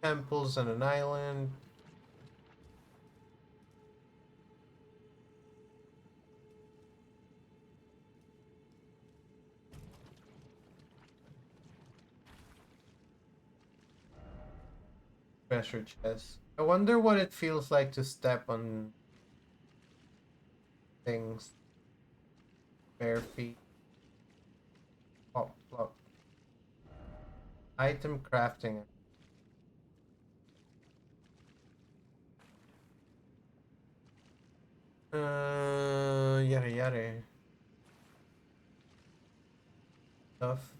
Temples and an island. Treasure chest. I wonder what it feels like to step on things. Bare feet. Plop, plop. Item crafting. Yada yada. Stuff.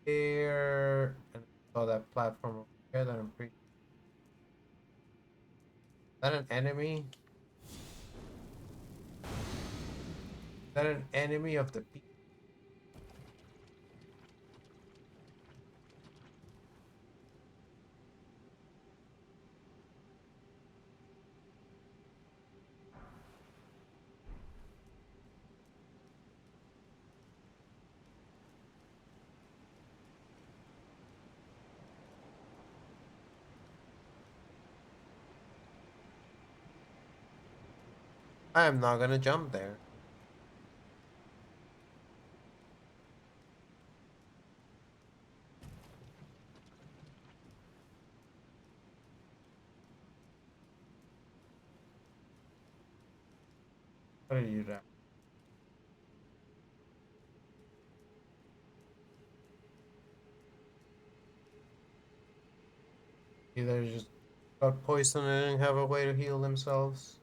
Here. And saw that platform over here that I'm pretty. Is that an enemy? Is that an enemy of the people? I am not gonna jump there. What are you doing? Either just got poisoned and didn't have a way to heal themselves.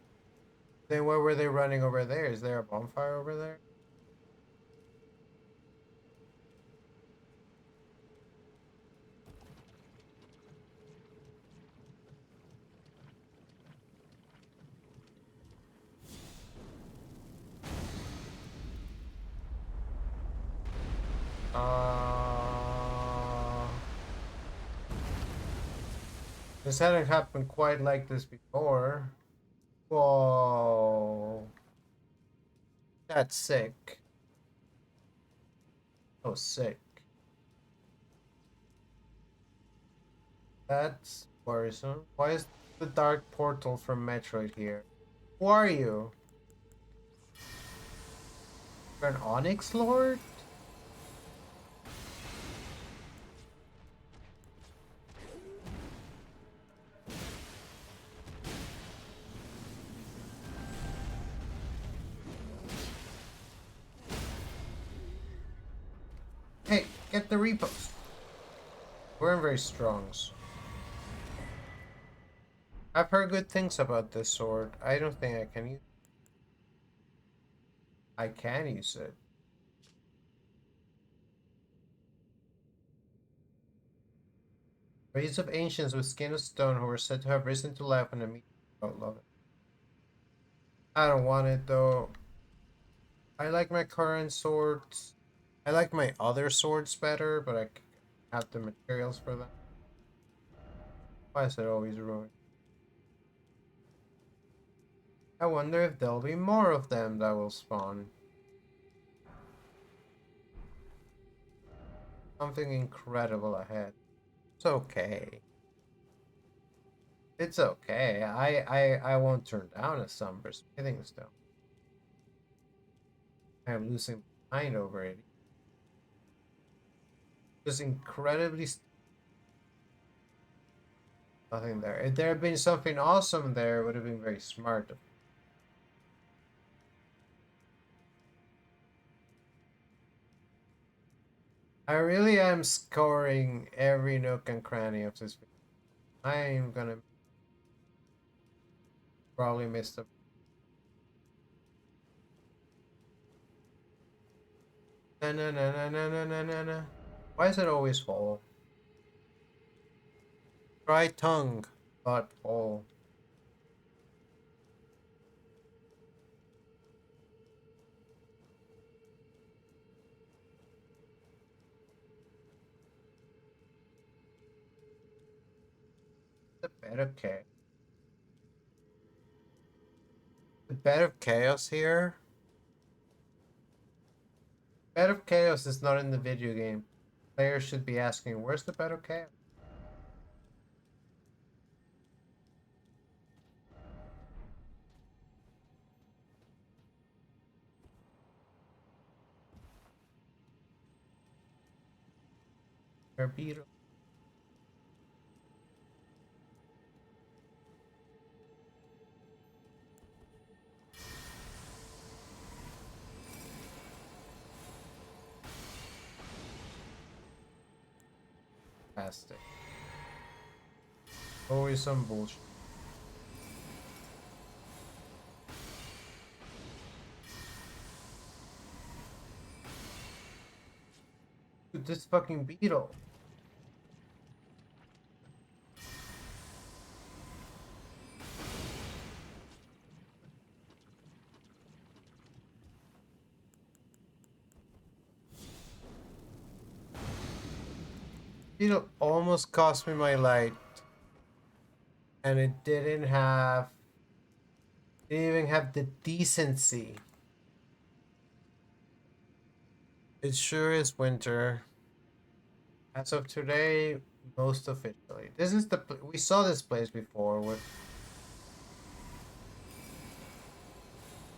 Then where were they running over there? Is there a bonfire over there? Uh, this hadn't happened quite like this before. Whoa. That's sick. Oh, sick. That's worrisome. Why is the dark portal from Metroid here? Who are you? You're an Onyx Lord? Hey, get the repos. We're very strong. I've heard good things about this sword. I don't think I can use I can use it. Race of ancients with skin of stone who were said to have risen to life on a meteor. Oh, love it. I don't want it though. I like my current swords. I like my other swords better, but I have the materials for them. Why is it always ruined? I wonder if there'll be more of them that will spawn. Something incredible ahead. It's okay. It's okay. I won't turn down a Somber Smithing Stone. I'm losing my mind over it. Just incredibly nothing there. If there had been something awesome there, it would have been very smart. I really am scoring every nook and cranny of this video. I'm gonna probably miss the. Na na na na na na na na na. Why is it always fall? Dry tongue, but fall. The bed of chaos. The bed of chaos here. Bed of chaos is not in the video game. Players should be asking, "Where's the bed of chaos?" Beetle. Fantastic. Always some bullshit. Dude, this fucking beetle. Beetle almost cost me my light. And it didn't even have the decency. It sure is winter. As of today, most officially. This is we saw this place before with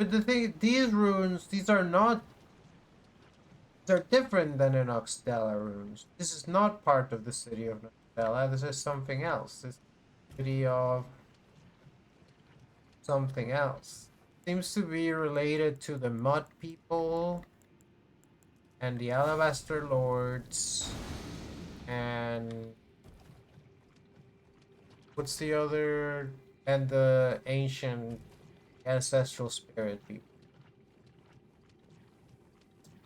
But the thing, these runes, they're different than the Noxtella runes. This is not part of the city of Noxtella. This is something else. This is the city of something else. Seems to be related to the Mud People and the Alabaster Lords and what's the other, and the ancient ancestral spirit people.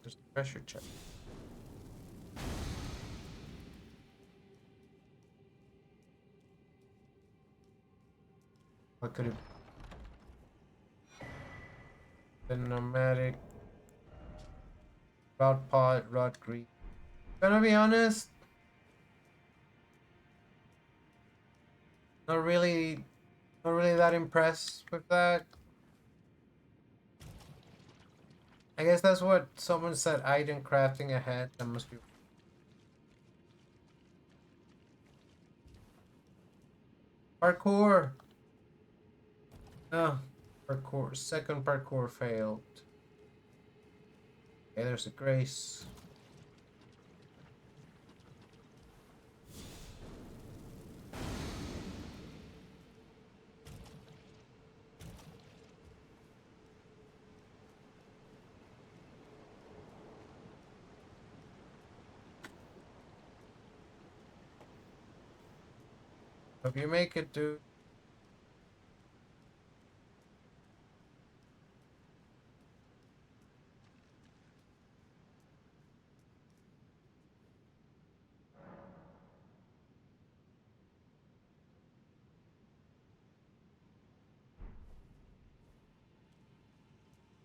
There's a treasure chest. What could it be? The nomadic rot pot, rot greed. Gonna be honest, not really, not really that impressed with that. I guess that's what someone said. Item crafting ahead. That must be parkour. No, parkour. Second parkour failed. Okay, there's a grace. Hope you make it, dude.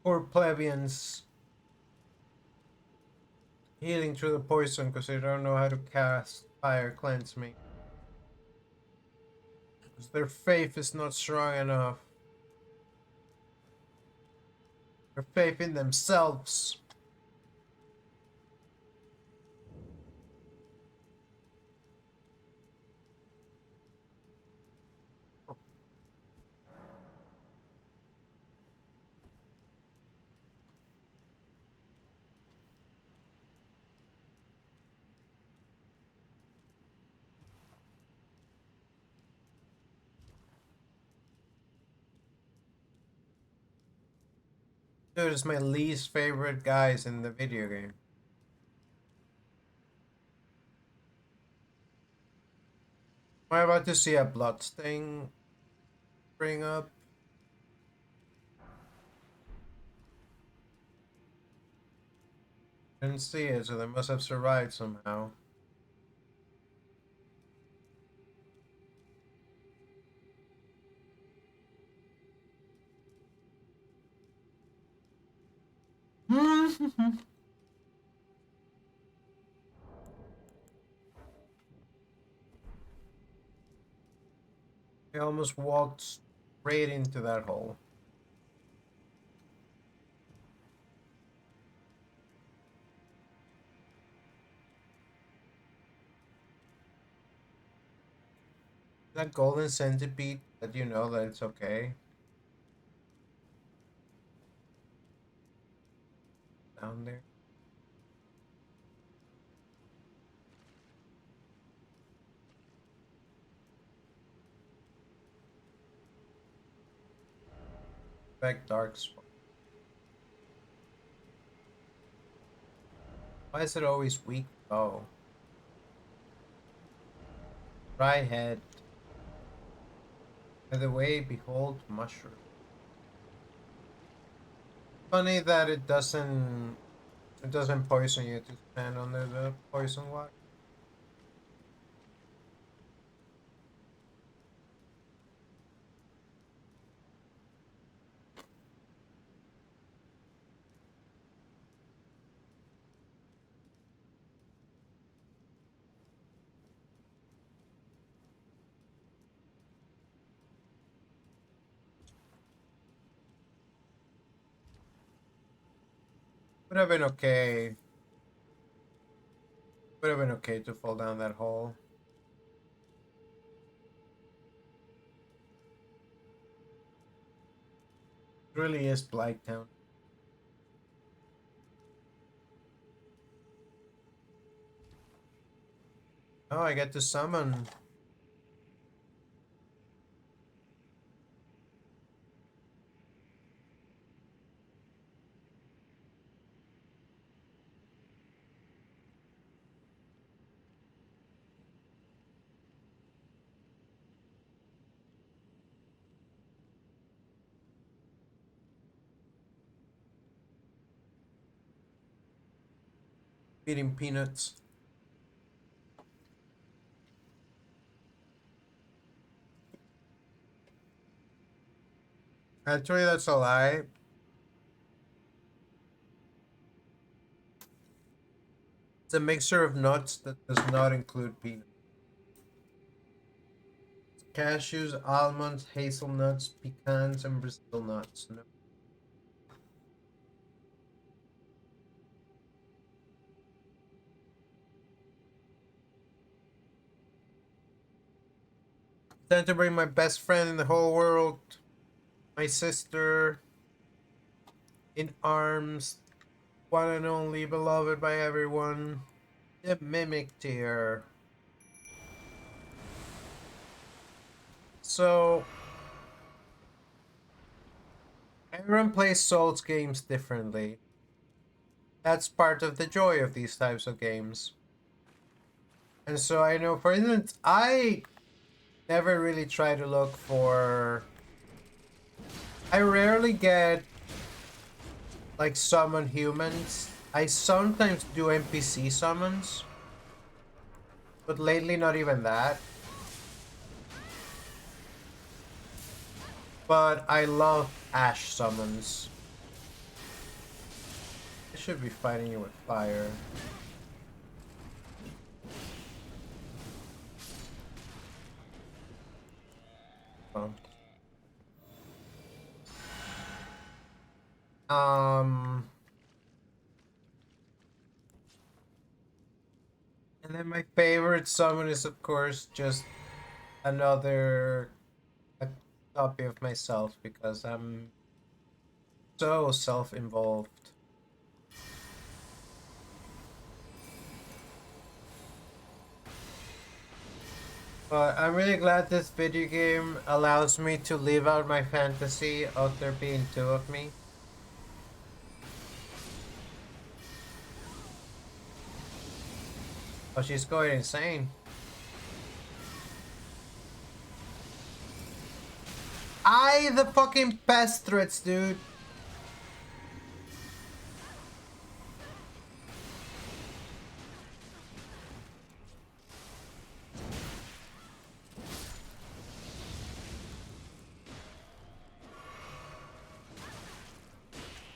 Poor plebeians. Healing through the poison because they don't know how to cast fire cleanse me. Because their faith is not strong enough. Their faith in themselves. Dude, it's my least favorite guys in the video game. Am I about to see a bloodstain bring up? Didn't see it, so they must have survived somehow. I almost walked straight into that hole. That golden centipede that you know that it's okay. Down there. Back dark spot. Why is it always weak? Oh. Dry head. By the way, behold mushroom. Funny that it doesn't poison you to stand under the poison water. Would have been okay. Would have been okay to fall down that hole. really is Blighttown. Oh, I get to summon. Eating peanuts. Actually, that's a lie. It's a mixture of nuts that does not include peanuts. Cashews, almonds, hazelnuts, pecans, and Brazil nuts. No. Time to bring my best friend in the whole world, my sister, in arms, one and only, beloved by everyone, the Mimic Deer. So, everyone plays Souls games differently. That's part of the joy of these types of games. And so I know, for instance, I never really try to look for. I rarely get like summon humans. I sometimes do NPC summons, but lately not even that. But I love Ash summons. I should be fighting you with fire. Oh. Um, and then my favorite summon is of course just another a copy of myself because I'm so self-involved. But I'm really glad this video game allows me to live out my fantasy of there being two of me. Oh, she's going insane. The fucking pest threats, dude.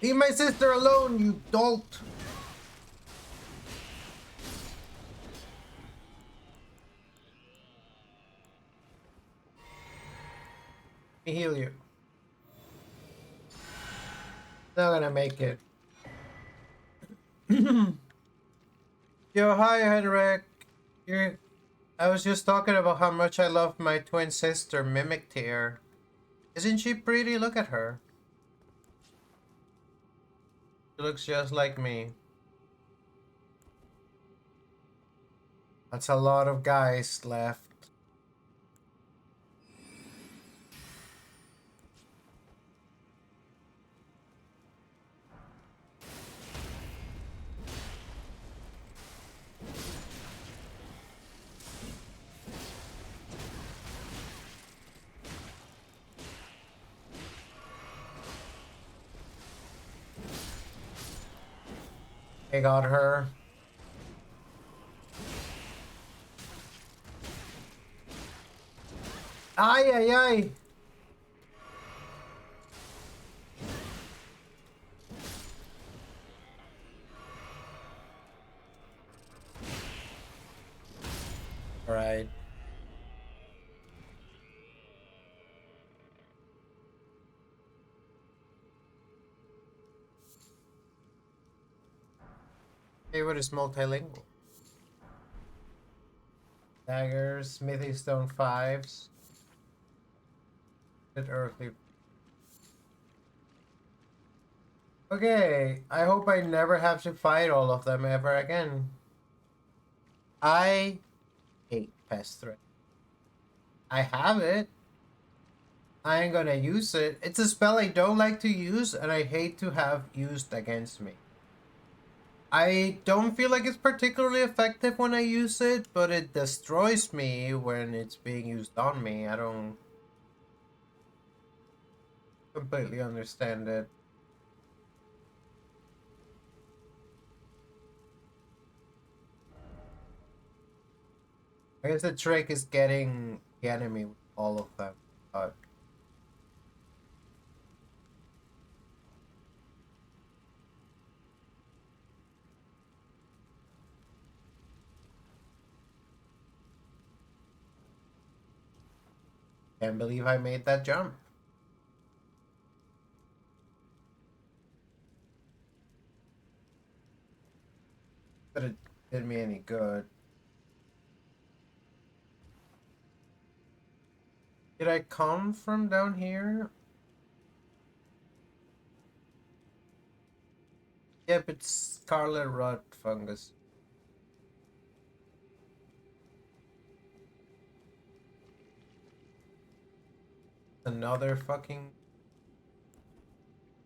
Leave my sister alone, you dolt. Let me heal you. Not gonna make it. Yo, hi, Henrik. You're. I was just talking about how much I love my twin sister, Mimic Tear. Isn't she pretty? Look at her. She looks just like me. That's a lot of guys left. I got her. Ay, ay, ay. Alright. Favorite is multilingual. Daggers, Smithy Stone 5s. Good earthly. Okay, I hope I never have to fight all of them ever again. I hate pest threat. I have it. I ain't gonna use it. It's a spell I don't like to use and I hate to have used against me. I don't feel like it's particularly effective when I use it, but it destroys me when it's being used on me. I don't completely understand it. I guess the trick is getting the enemy with all of them. But can't believe I made that jump. But it did me any good. Did I come from down here? Yep, it's scarlet rot fungus. Another fucking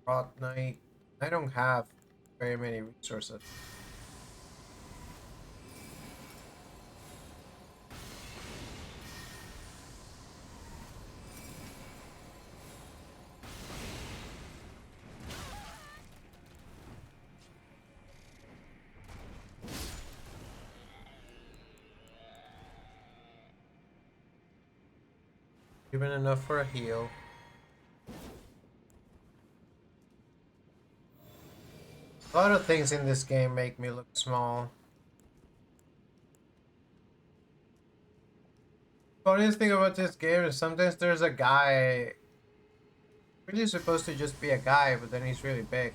rot knight. I don't have very many resources. Even enough for a heal. A lot of things in this game make me look small. Funniest thing about this game is sometimes there's a guy really supposed to just be a guy, but then he's really big.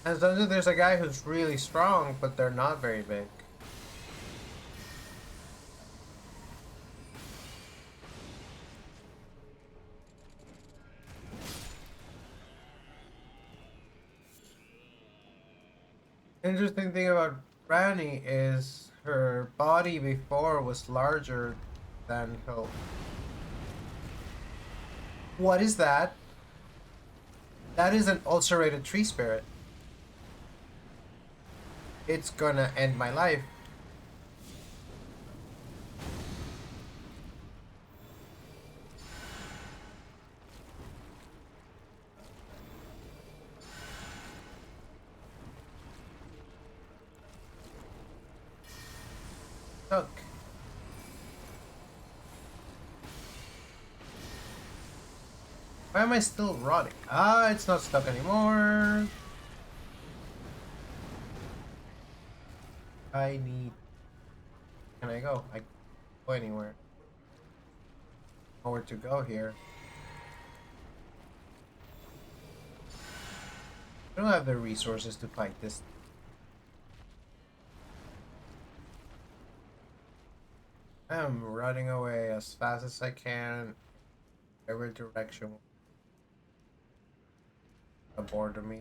And sometimes there's a guy who's really strong, but they're not very big. Interesting thing about Granny is her body before was larger than her. What is that? That is an ulcerated tree spirit. It's gonna end my life. Look. Why am I still rotting? Ah, it's not stuck anymore. I need... Can I go? I can't go anywhere. Nowhere to go here. I don't have the resources to fight this. I'm running away as fast as I can. Every direction. Aboard of me.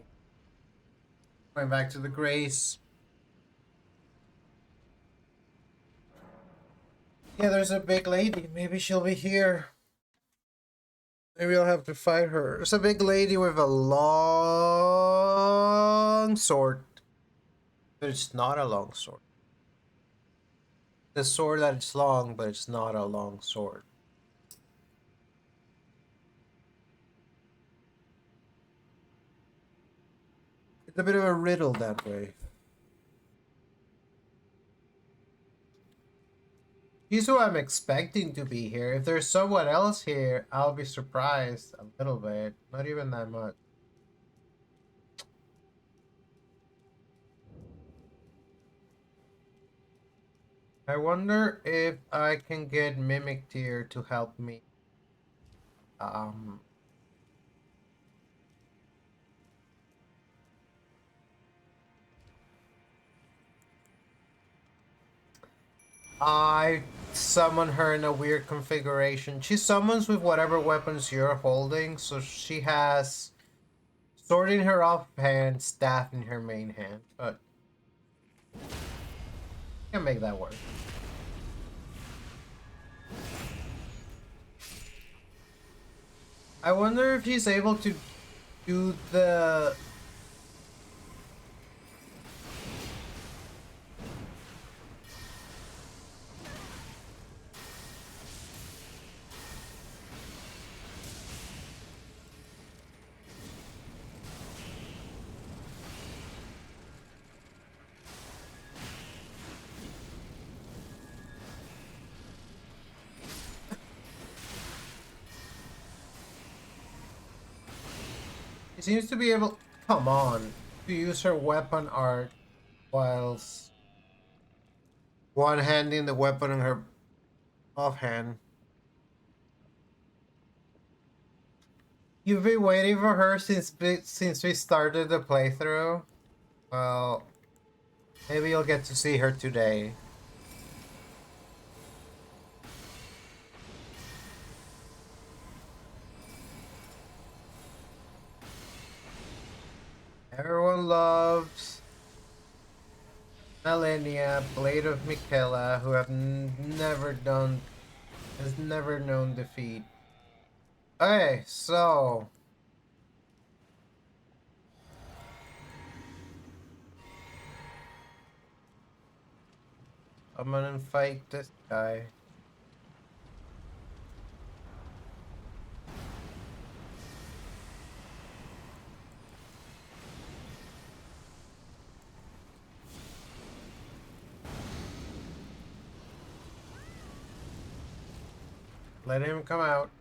Going back to the Grace. Yeah, there's a big lady. Maybe she'll be here. Maybe I'll have to fight her. There's a big lady with a long sword. But it's not a long sword. The sword that it's long, but it's not a long sword. It's a bit of a riddle that way. He's who I'm expecting to be here. If there's someone else here, I'll be surprised a little bit. Not even that much. I wonder if I can get Mimic Tear to help me. Um, I summon her in a weird configuration. She summons with whatever weapons you're holding, so she has sword in her offhand, staff in her main hand, but can make that work. I wonder if he's able to do the... He seems to be able, come on, to use her weapon art whilst one-handing the weapon in her offhand. You've been waiting for her since we started the playthrough? Well, maybe you'll get to see her today. Everyone loves Melania, Blade of Michaela, who have has never known defeat. Okay, so I'm gonna fight this guy. Let him come out.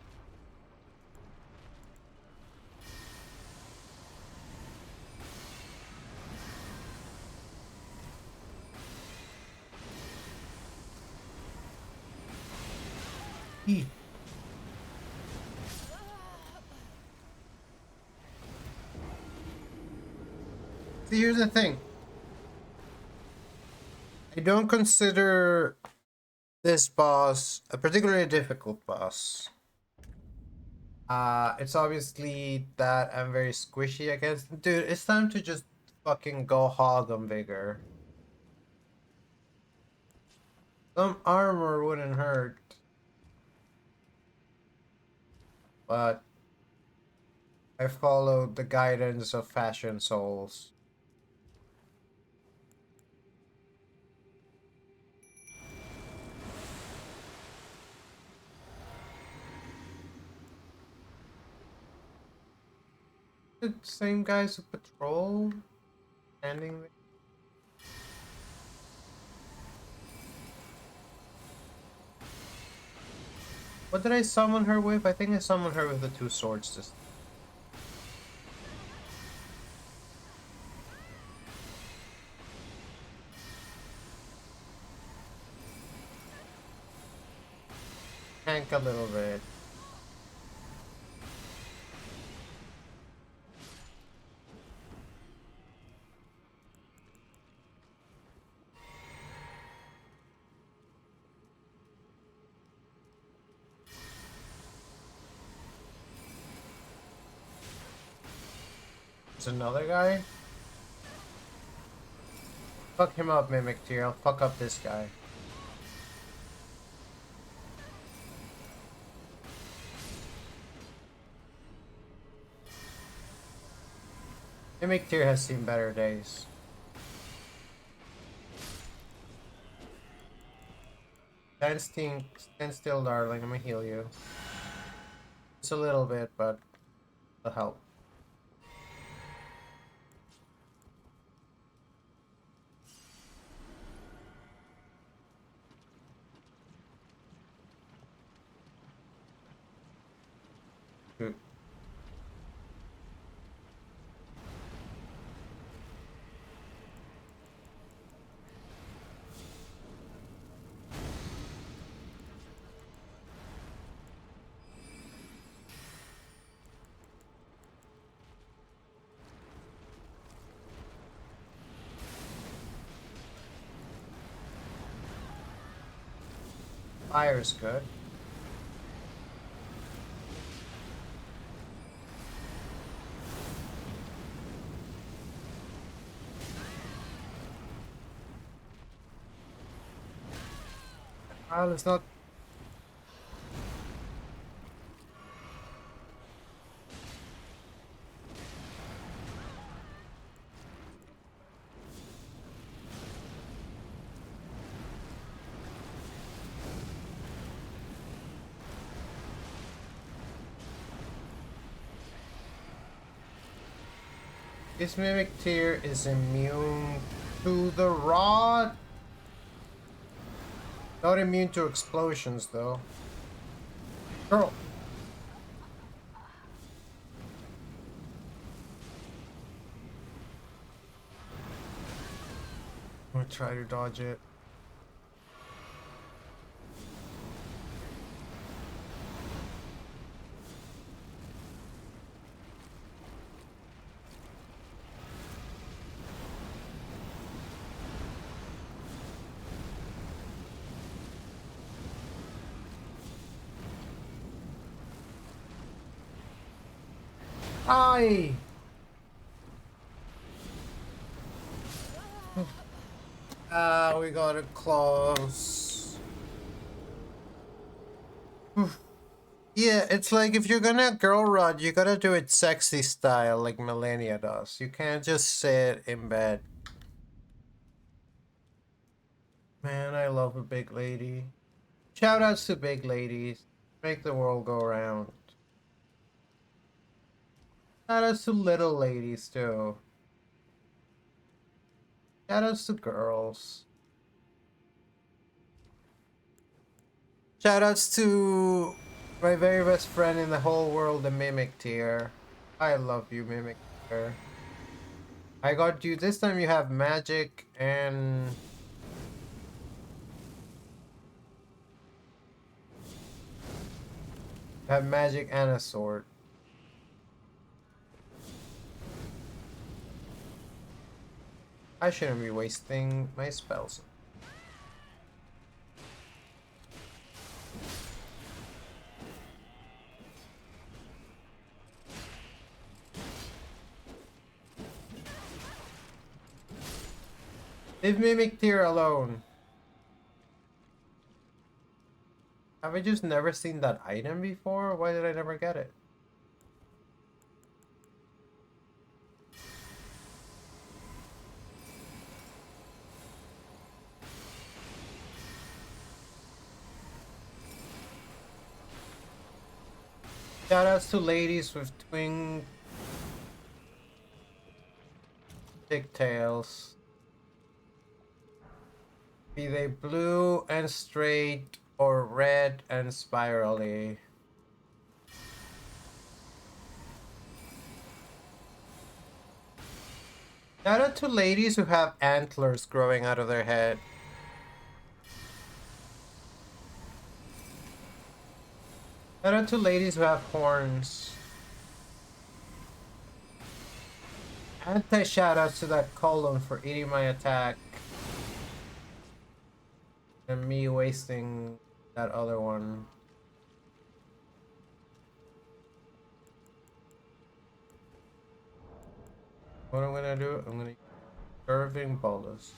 Eek. See, here's the thing. I don't consider this boss a particularly difficult boss. It's obviously that I'm very squishy against. Dude, it's time to just fucking go hog on Vigor. Some armor wouldn't hurt. But I followed the guidance of Fashion Souls. The same guys who patrol standing there. What did I summon her with? I think I summoned her with the two swords this. Tank a little bit. There's another guy. Fuck him up, Mimic Tier. I'll fuck up this guy. Mimic Tier has seen better days. Stand still, darling. I'm gonna heal you. Just a little bit, but it'll help. Good. Fire's good. Well, it's not. This mimic tier is immune to the rod. Not immune to explosions though. Girl. I'm gonna try to dodge it. Aye! Ah, we got it close. Yeah, it's like if you're gonna girl rod, you gotta do it sexy style like Melania does. You can't just sit in bed. Man, I love a big lady. Shout outs to big ladies. Make the world go round. Shout outs to little ladies too. Shout outs to girls. Shout outs to my very best friend in the whole world, the Mimic tier. I love you, Mimic tier. I got you. This time you have magic and... have magic and a sword. I shouldn't be wasting my spells. Leave Mimic tier alone. Have I just never seen that item before? Why did I never get it? Shoutouts to ladies with twin pigtails. Be they blue and straight or red and spirally. Shout out to ladies who have antlers growing out of their head. Shout out to ladies who have horns. Anti-shout outs to that colon for eating my attack. And me wasting that other one. What I'm gonna do, I'm gonna use curving bolus.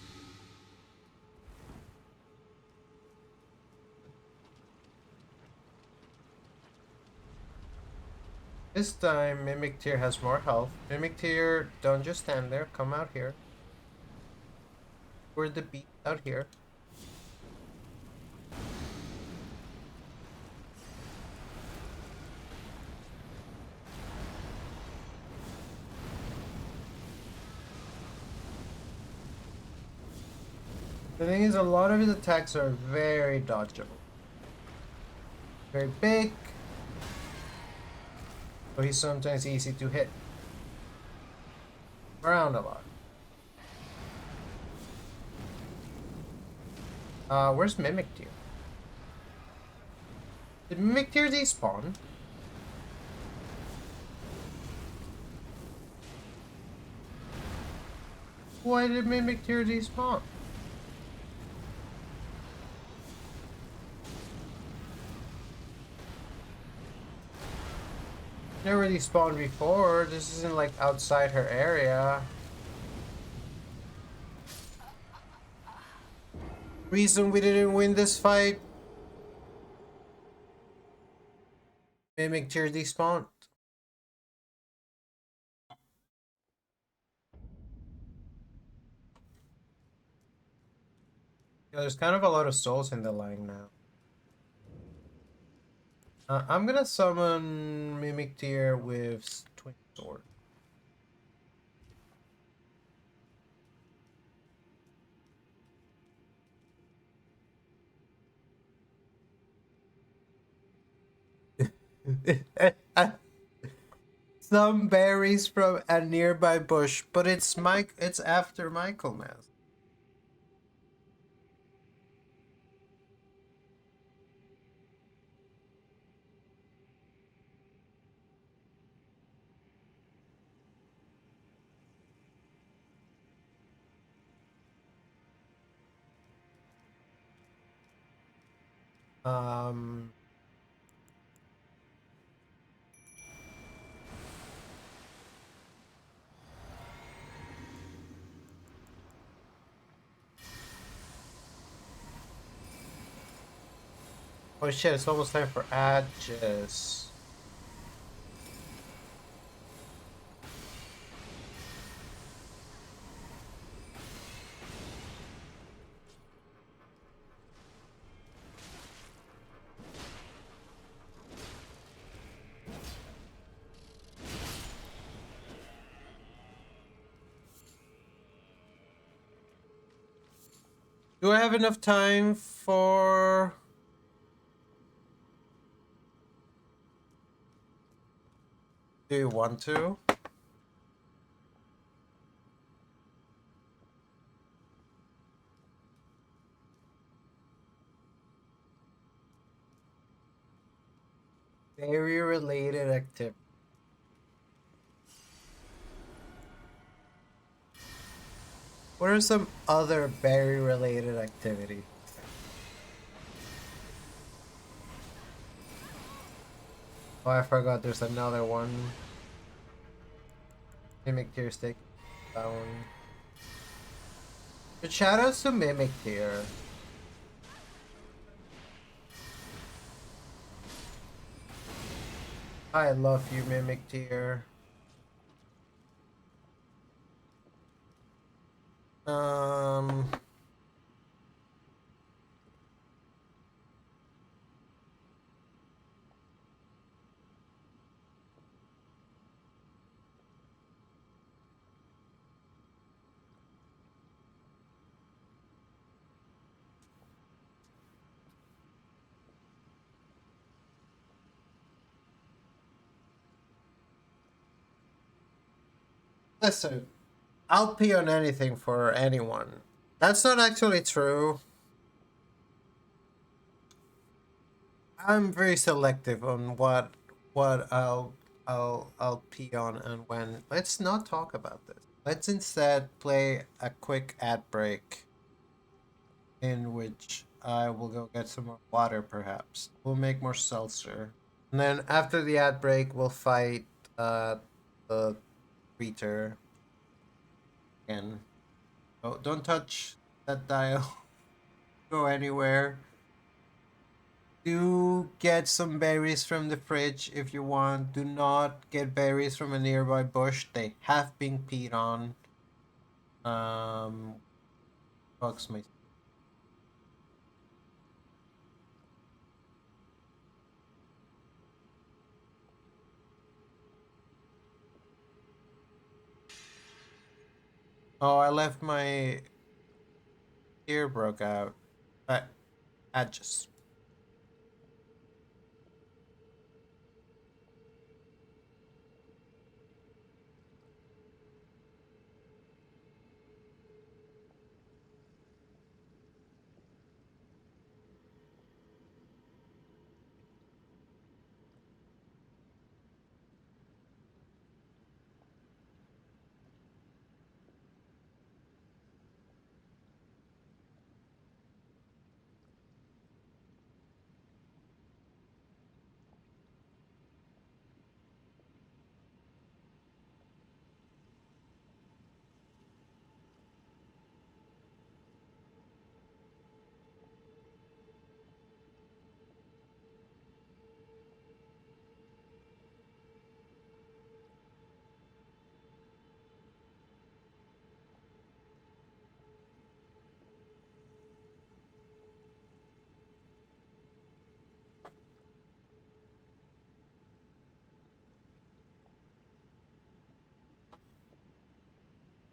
This time, Mimic Tier has more health. Mimic Tier, don't just stand there, come out here. We're the beat out here. The thing is, a lot of his attacks are very dodgeable. Very big. So he's sometimes easy to hit. Around a lot. Where's Mimic Tier? Did Mimic Tier despawn? Why did Mimic Tier despawn? Never really spawned before. This isn't like outside her area. Reason we didn't win this fight? Mimic tier despawned. Yeah, there's kind of a lot of souls in the line now. I'm gonna summon Mimic tier with Twin Sword. Some berries from a nearby bush, but it's Mike. It's after Michaelmas. Um. Oh shit! It's almost time for Adges. Do I have enough time for? Do you want to? Berry related activity. What are some other berry related activity? Oh, I forgot. There's another one. Mimic tier stick. That one. But shout outs to Mimic tier. I love you, Mimic tier. Um. Listen, I'll pee on anything for anyone. That's not actually true. I'm very selective on what I'll pee on and when. Let's not talk about this. Let's instead play a quick ad break in which I will go get some more water perhaps. We'll make more seltzer. And then after the ad break we'll fight the creature again. Oh, don't touch that dial. Go anywhere. Do get some berries from the fridge if you want. Do not get berries from a nearby bush. They have been peed on. Bugs my. Oh, I left my ear broke out. I just.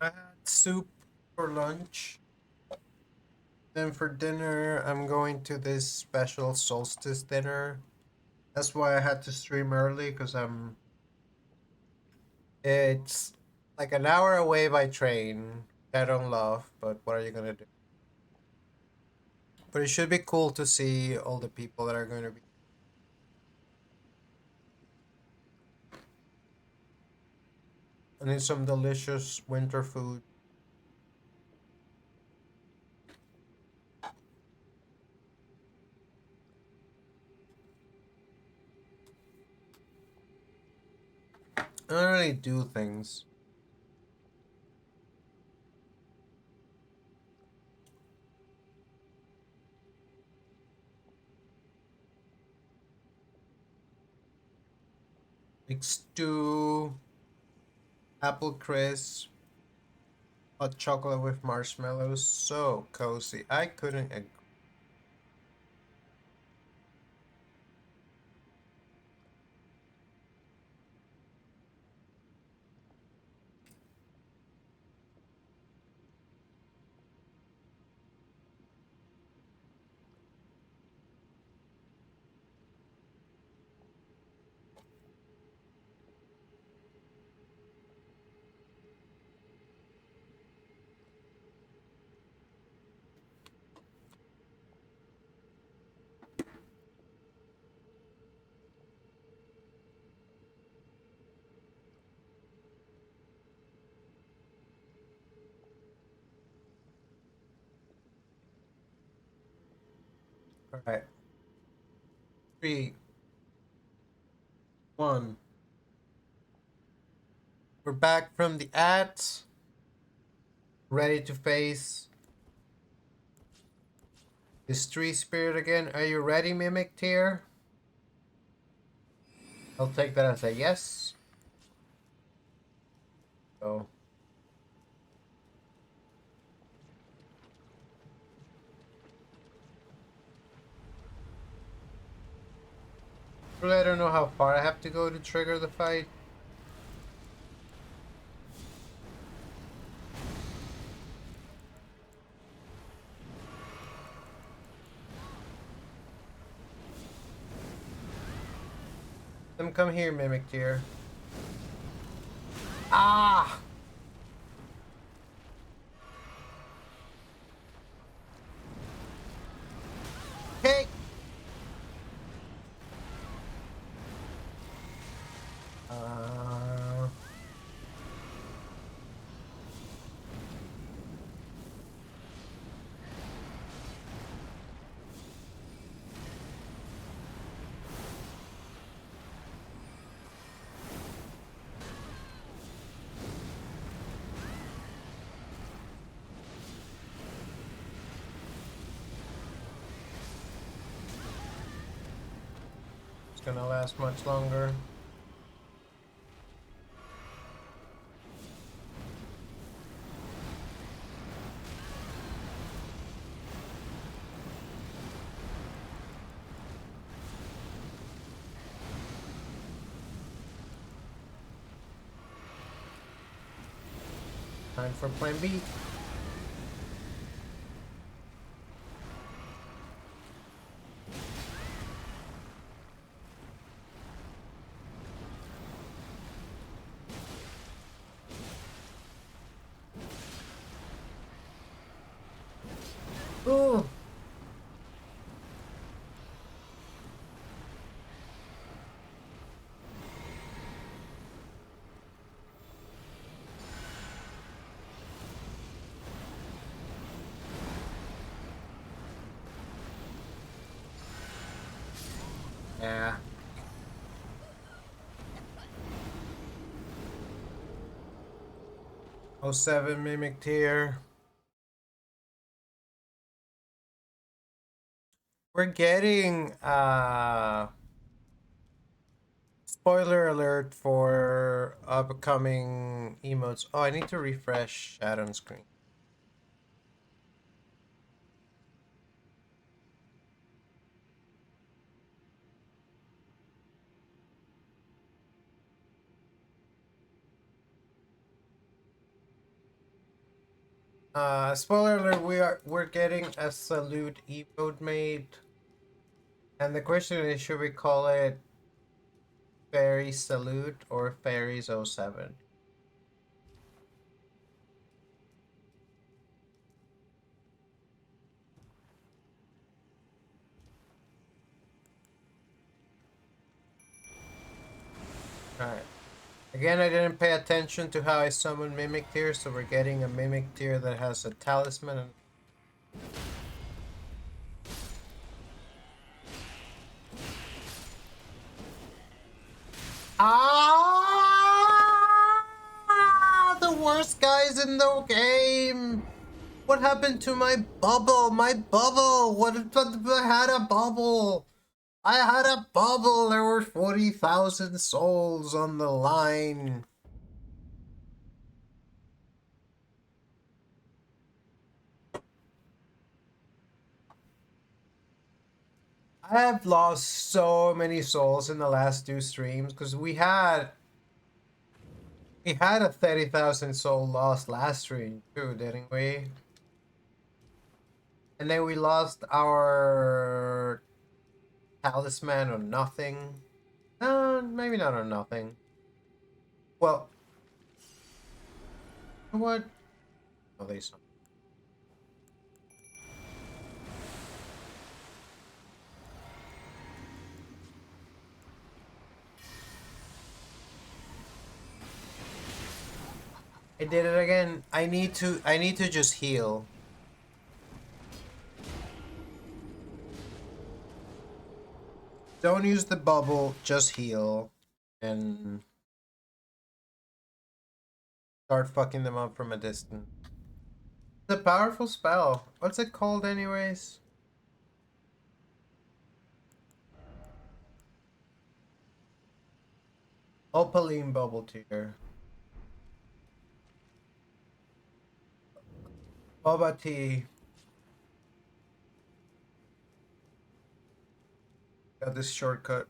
I had soup for lunch. Then for dinner, I'm going to this special solstice dinner. That's why I had to stream early because it's like an hour away by train. I don't love, but what are you gonna do? But it should be cool to see all the people that are going to be. I need some delicious winter food. I don't really do things. Like stew, apple crisp, hot chocolate with marshmallows. So cozy. I couldn't agree. All right. 3, 1. We're back from the ads. Ready to face this tree spirit again. Are you ready, Mimic Tier? I'll take that as a yes. So really, I don't know how far I have to go to trigger the fight. Then come here, Mimic Tier. Ah! Hey! Uh, it's gonna last much longer. Time for plan B. Ooh! Yeah. Oh, 07 Mimic Tier. We're getting spoiler alert for upcoming emotes. Oh, I need to refresh Shadow screen. Spoiler alert, we're getting a salute emote made. And the question is, should we call it Fairy Salute or Fairies 07? Alright. Again, I didn't pay attention to how I summoned Mimic Tear, so we're getting a Mimic Tear that has a talisman. And the worst guys in the game! What happened to my bubble? My bubble! What I had a bubble! I had a bubble! There were 40,000 souls on the line. I have lost so many souls in the last two streams because we had a 30,000 soul loss last stream too, didn't we? And then we lost our talisman on nothing. Maybe not on nothing. Well, what? Oh, they saw. I did it again. I need to just heal. Don't use the bubble, just heal. And start fucking them up from a distance. It's a powerful spell. What's it called anyways? Opaline bubble tier. Boba tea. Got this shortcut.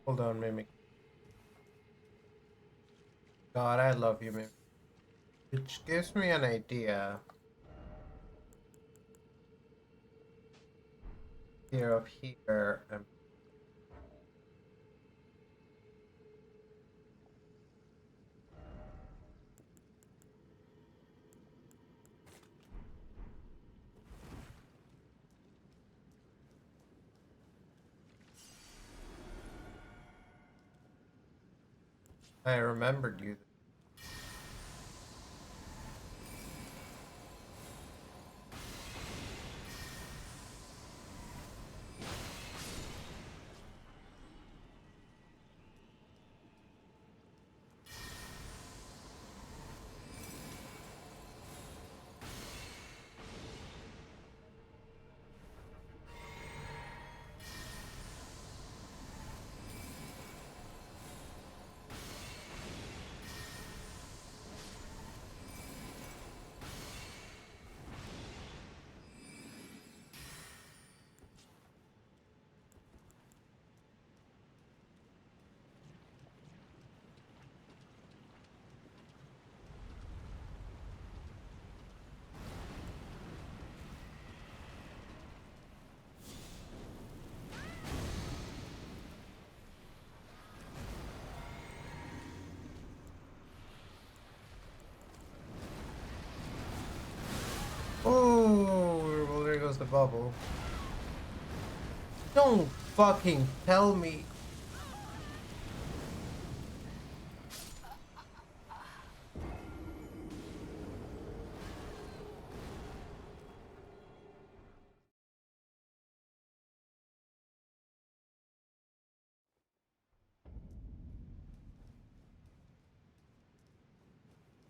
Hold on, Mimic. God, I love you, Mimic. Which gives me an idea. Here of here and I remembered you. Oh, well, there goes the bubble. Don't fucking tell me.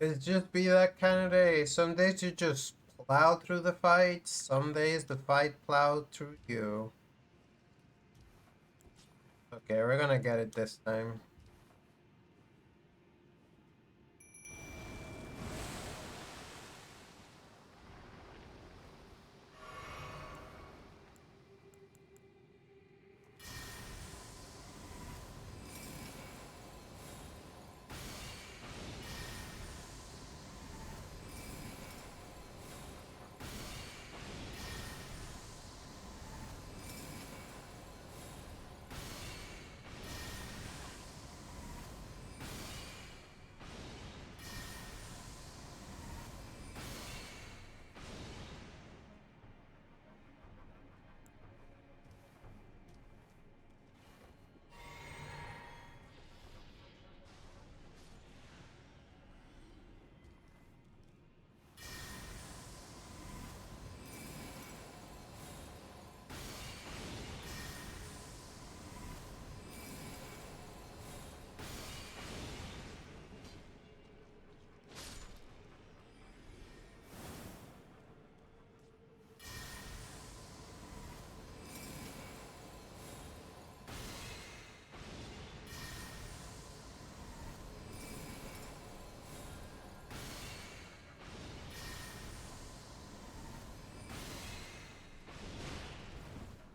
It's just be that kind of day. Some days you just plow through the fight. Some days the fight plowed through you. Okay, we're gonna get it this time.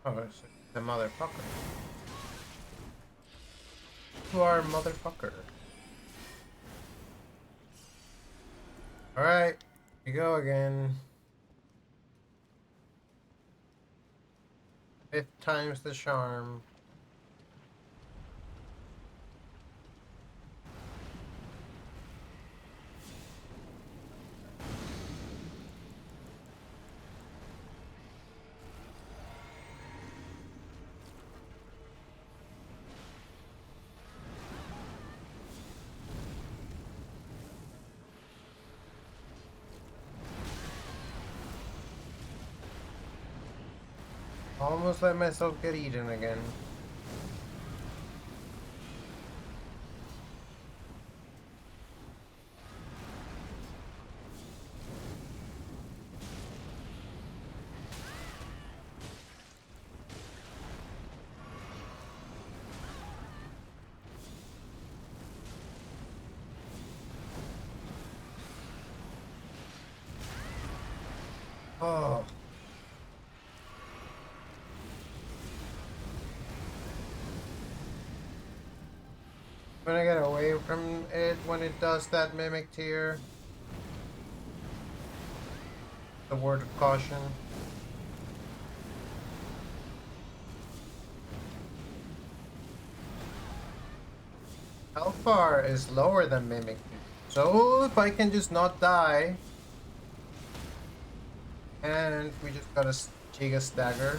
Oh, it's the motherfucker. You are a motherfucker. Alright, we go again. 5th time's the charm. Almost let myself get eaten again. Oh. I'm gonna get away from it when it does that mimic tier. The word of caution. Hellfire is lower than mimic. So if I can just not die. And we just got a Giga Stagger.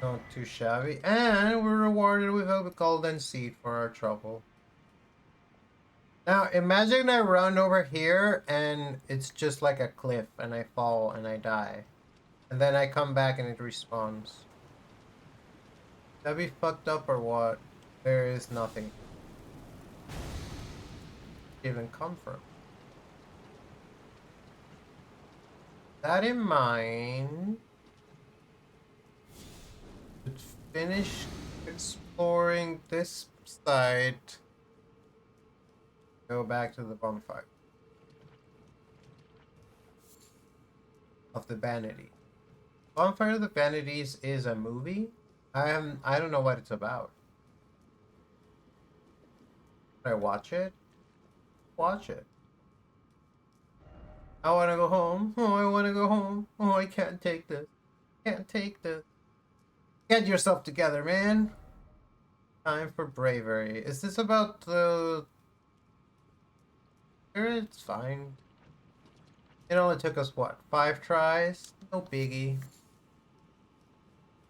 Not too shabby. And we're rewarded with a golden seed for our trouble. Now imagine I run over here and it's just like a cliff and I fall and I die. And then I come back and it respawns. That'd be fucked up or what? There is nothing to even come from. That in mind, let's finish exploring this site. Go back to the bonfire of the Vanity. Bonfire of the Vanities is a movie. I don't know what it's about. Should I watch it? Watch it. I want to go home. Oh, I want to go home. Oh, I can't take this. Can't take this. Get yourself together, man. Time for bravery. Is this about the... It's fine. It only took us, what, 5 tries? No biggie.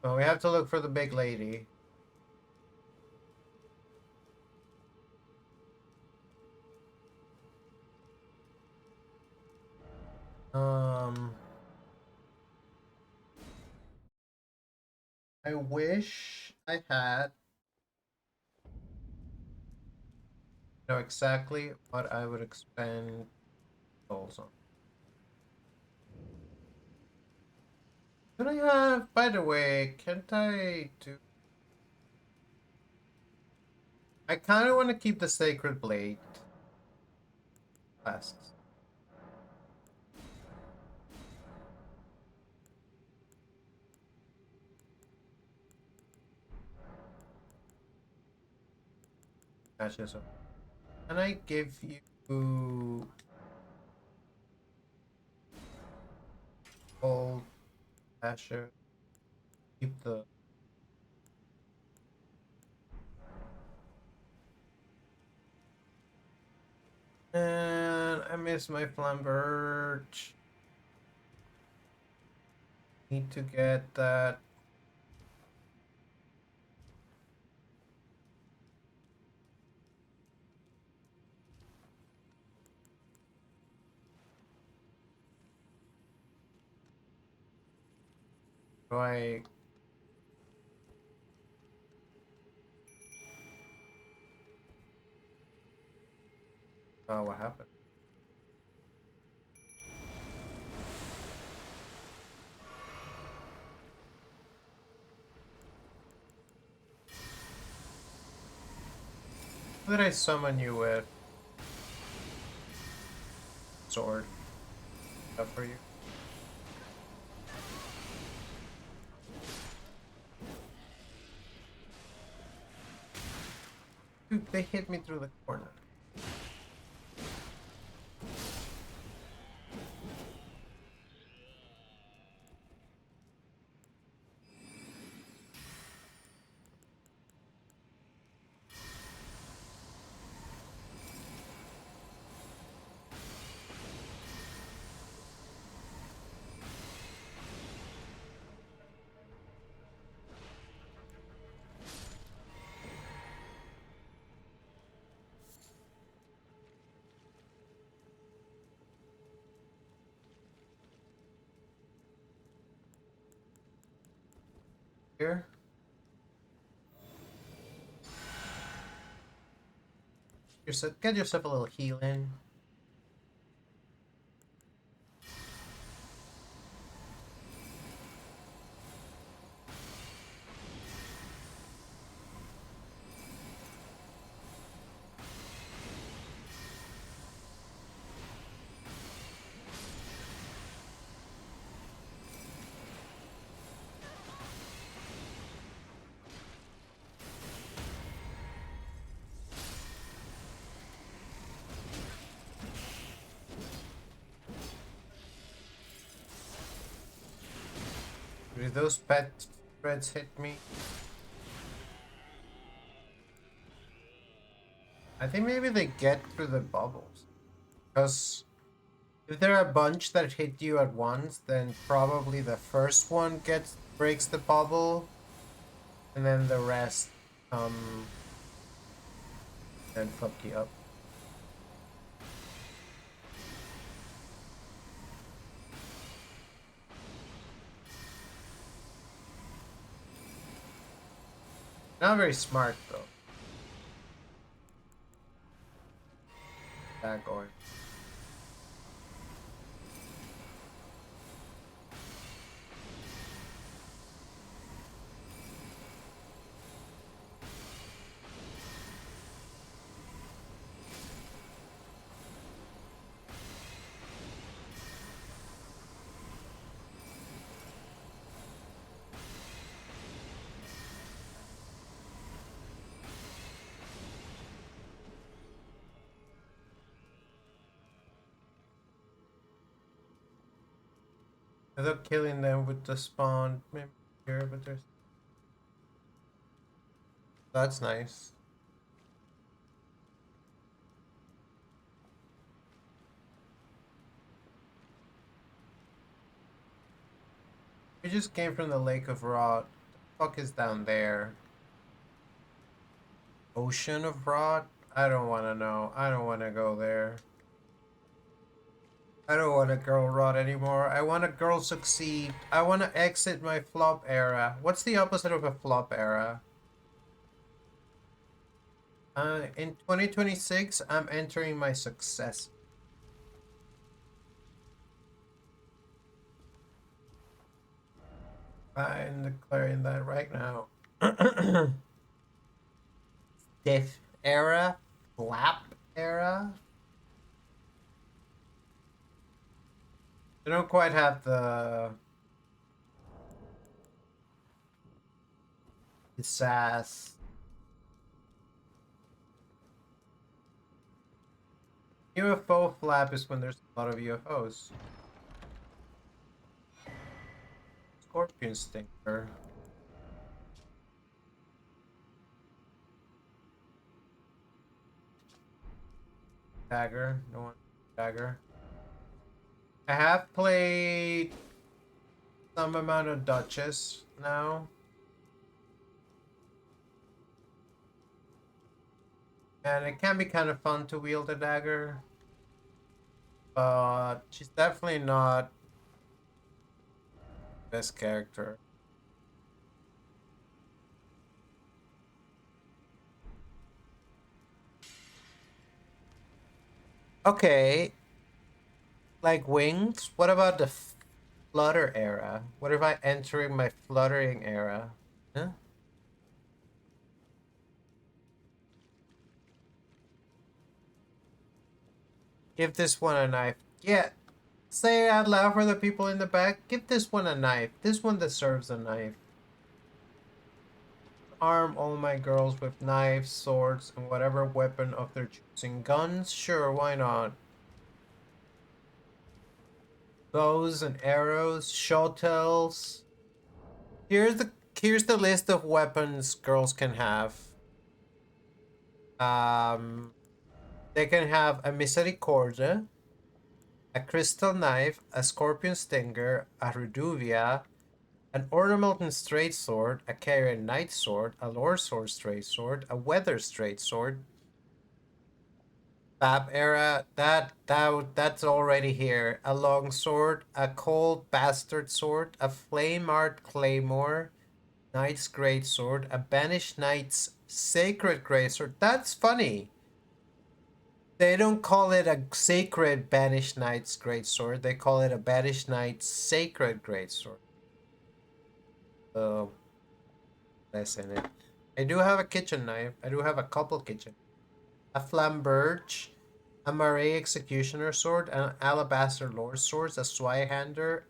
Well, we have to look for the big lady. I wish I had know exactly what I would expend souls on. Can I have, by the way, can't I do... I kind of want to keep the Sacred Blade flasks. Matches up. Can I give you old Asher? Keep the... And I miss my Flamberge. Need to get that. Do I... Oh, what happened? What did I summon you with? Sword. Up for you. Dude, they hit me through the corner. Here. Get yourself a little healing. Did those pet threads hit me? I think maybe they get through the bubbles. Because if there are a bunch that hit you at once, then probably the first one breaks the bubble, and then the rest and fuck you up. Not very smart though. That going. I thought killing them with the spawn maybe here, but there's... That's nice. We just came from the Lake of Rot. The fuck is down there? Ocean of Rot? I don't want to know. I don't want to go there. I don't want a girl rot anymore. I want a girl succeed. I want to exit my flop era. What's the opposite of a flop era? In 2026, I'm entering my success. I'm declaring that right now. Death era, flap era. I don't quite have the sass. UFO flap is when there's a lot of UFOs. Scorpion stinger. Dagger. No one. Dagger. I have played some amount of Duchess now. And it can be kind of fun to wield a dagger. But she's definitely not best character. Okay. Like wings? What about the flutter era? What if I entering my fluttering era? Huh? Give this one a knife. Yeah. Say it out loud for the people in the back. Give this one a knife. This one deserves a knife. Arm all my girls with knives, swords, and whatever weapon of their choosing. Guns? Sure, why not? Bows and arrows, shotels. Here's the list of weapons girls can have. They can have a misericordia, a crystal knife, a scorpion stinger, a reduvia, an ornamental straight sword, a carrion knight sword, a lore sword straight sword, a weather straight sword. Fab era, that's already here. A long sword, a cold bastard sword, a flame art claymore, knight's great sword, a banished knight's sacred great sword. That's funny. They don't call it a sacred banished knight's great sword. They call it a banished knight's sacred great sword. So that's in it. I do have a kitchen knife. I do have a couple kitchen. A flamberge, a Marais executioner sword, an alabaster lord swords, a Zweihander,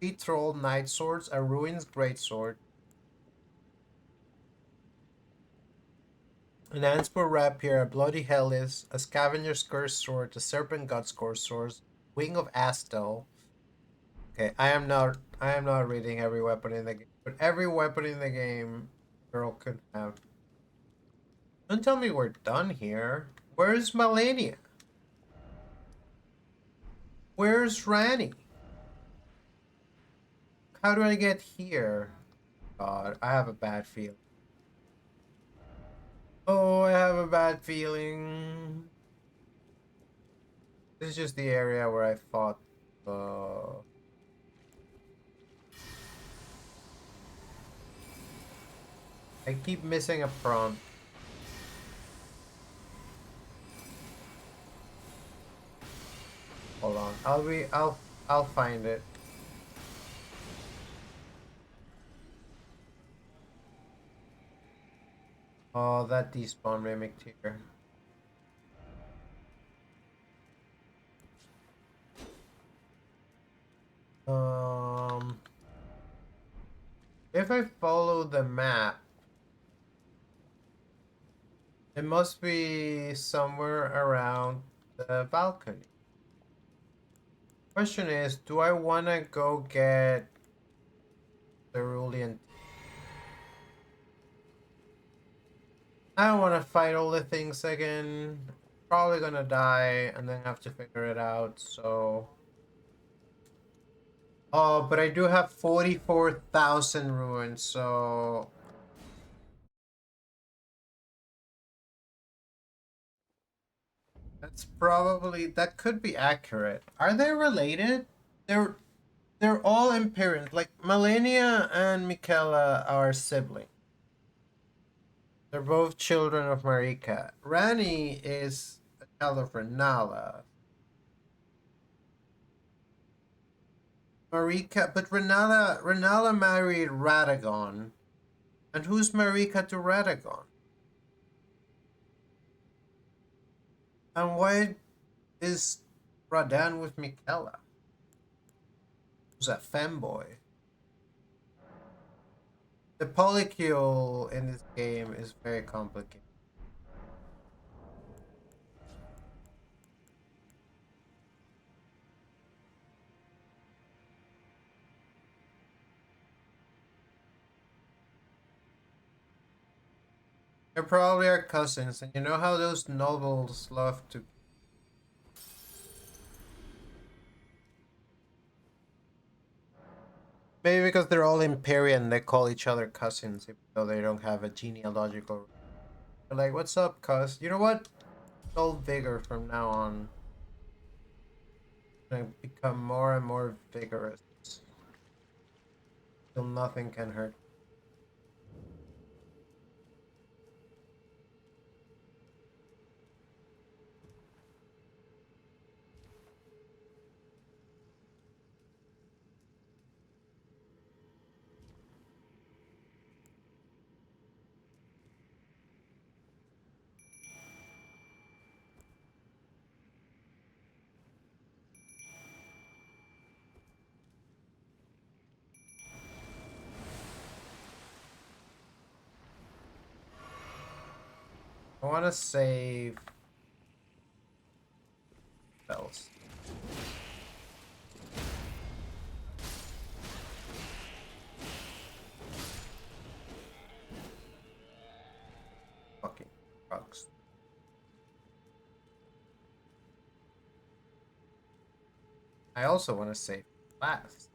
3 troll knight swords, a ruins great sword, an Anspor rapier, a bloody hellis, a scavenger's curse sword, a serpent god's curse sword, wing of Astel. Okay, I am not reading every weapon in the game, but every weapon in the game girl could have. Don't tell me we're done here. Where's Melania? Where's Rani? How do I get here? God, I have a bad feeling. Oh, I have a bad feeling. This is just the area where I fought. I keep missing a prompt. Hold on. I'll find it. Oh, that despawn mimicked here. Um, if I follow the map, it must be somewhere around the balcony. Question is, do I want to go get cerulean? I don't want to fight all the things again. Probably gonna die and then have to figure it out, so... Oh, but I do have 44,000 ruins, so... that could be accurate. Are they related? They're they're all Imperials. Like Melania and Michaela are siblings. They're both children of Marika. Rani is a child of Renala. Marika, but Renala married Radagon. And who's Marika to Radagon? And why is Radan with Mikela? Who's a femboy? The polycule in this game is very complicated. They probably are cousins, and you know how those nobles love to. Maybe because they're all Empyrean, they call each other cousins, even though they don't have a genealogical. They're like, "What's up, cuz? You know what? Soul vigor from now on. Gonna become more and more vigorous, till nothing can hurt." I want to save spells. Fucking bugs. I also want to save fast.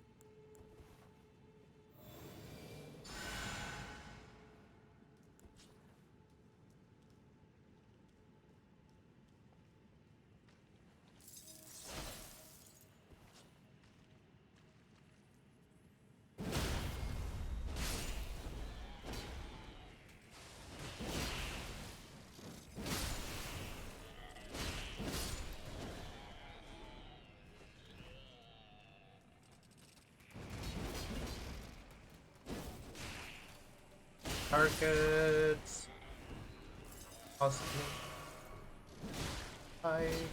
Targets. Possibly. Five.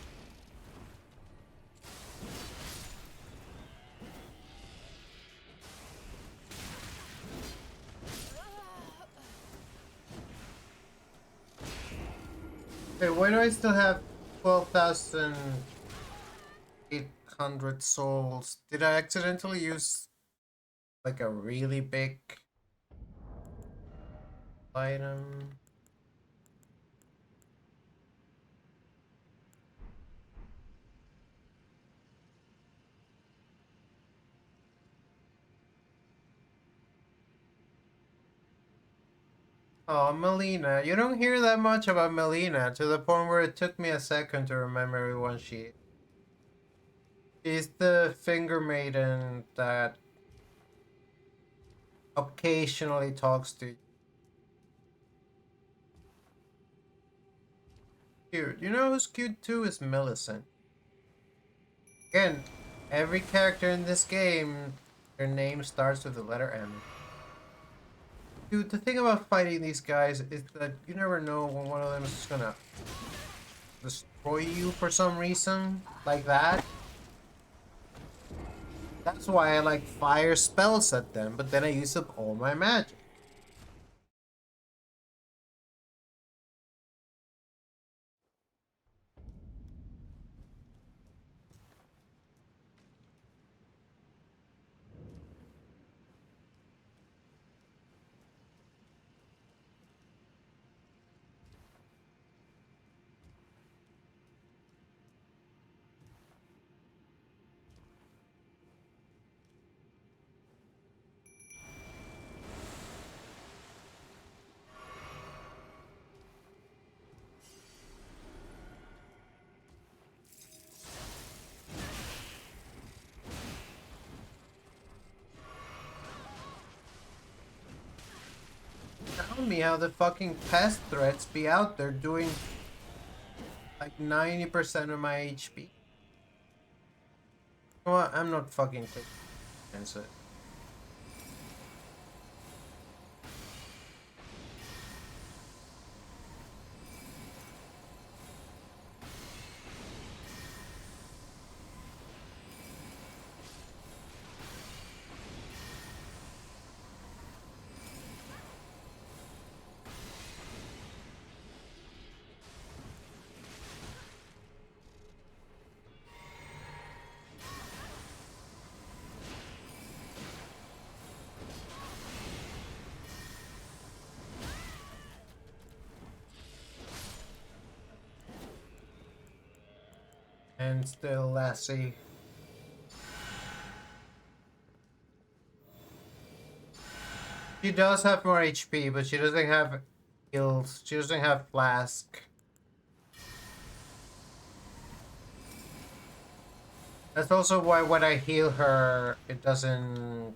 Wait, why do I still have 12,800 souls? Did I accidentally use like a really big item? Oh, Melina. You don't hear that much about Melina to the point where it took me a second to remember everyone she is. She's the finger maiden that occasionally talks to you. Cute. You know who's cute too is Millicent. Again, every character in this game, their name starts with the letter M. Dude, the thing about fighting these guys is that you never know when one of them is just gonna destroy you for some reason, like that. That's why I like fire spells at them, but then I use up all my magic. Tell me how the fucking pest threats be out there doing like 90% of my HP. You know what? I'm not fucking taking against it. And still Lassie. She does have more HP, but she doesn't have heals. She doesn't have flask. That's also why when I heal her, it doesn't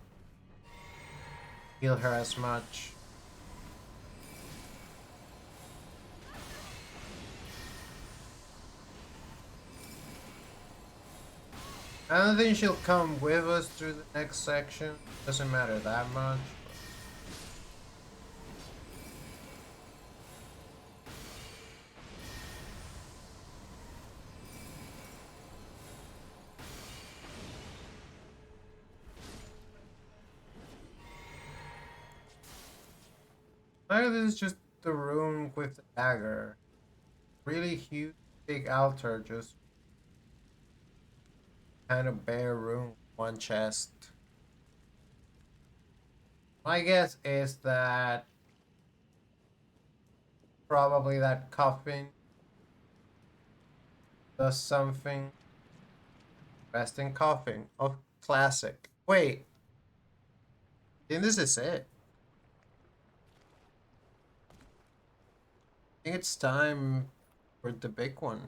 heal her as much. I don't think she'll come with us through the next section. Doesn't matter that much. This is just the room with the dagger. Really huge, big altar, just kind of bare room, one chest. My guess is that probably that coffin does something. Best in coughing. Oh, classic. Wait, I think this is it. I think it's time for the big one.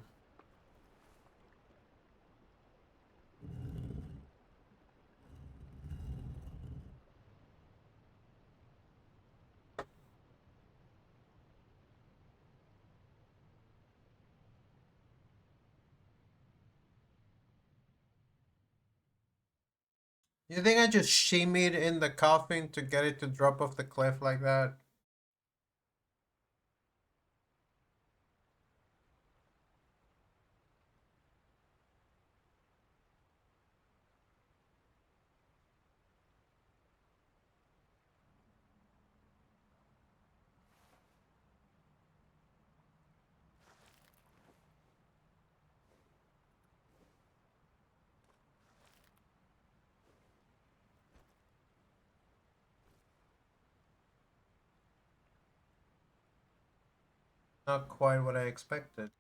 You think I just shimmied in the coffin to get it to drop off the cliff like that? Not quite what I expected.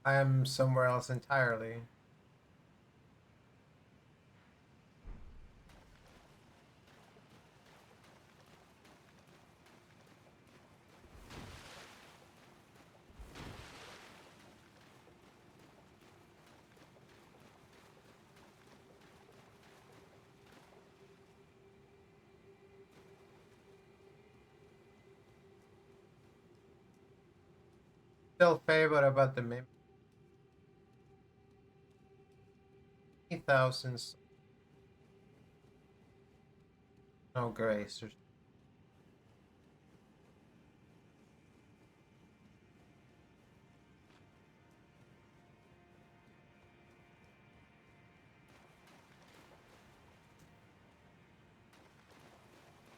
I am somewhere else entirely. Still favored about the many thousands. No grace.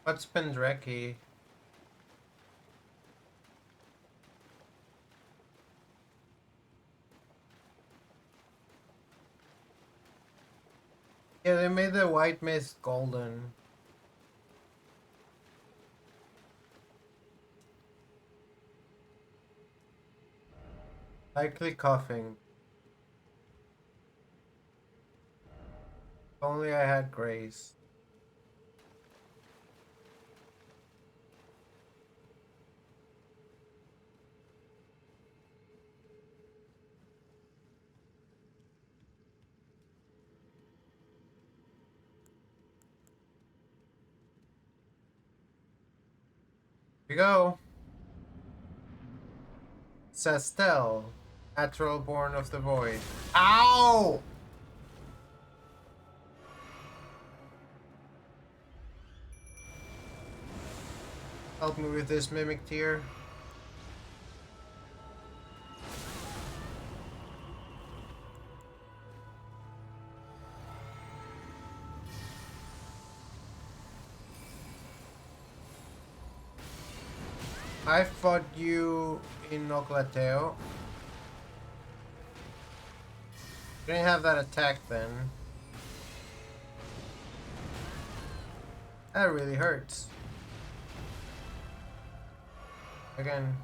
What's Pendreki? Yeah, they made the white mist golden. Likely coughing. If only I had grace. we go. Sestel, natural born of the void. Ow! Help me with this mimic tier. I fought you in Noclateo. Didn't have that attack then. That really hurts. Again.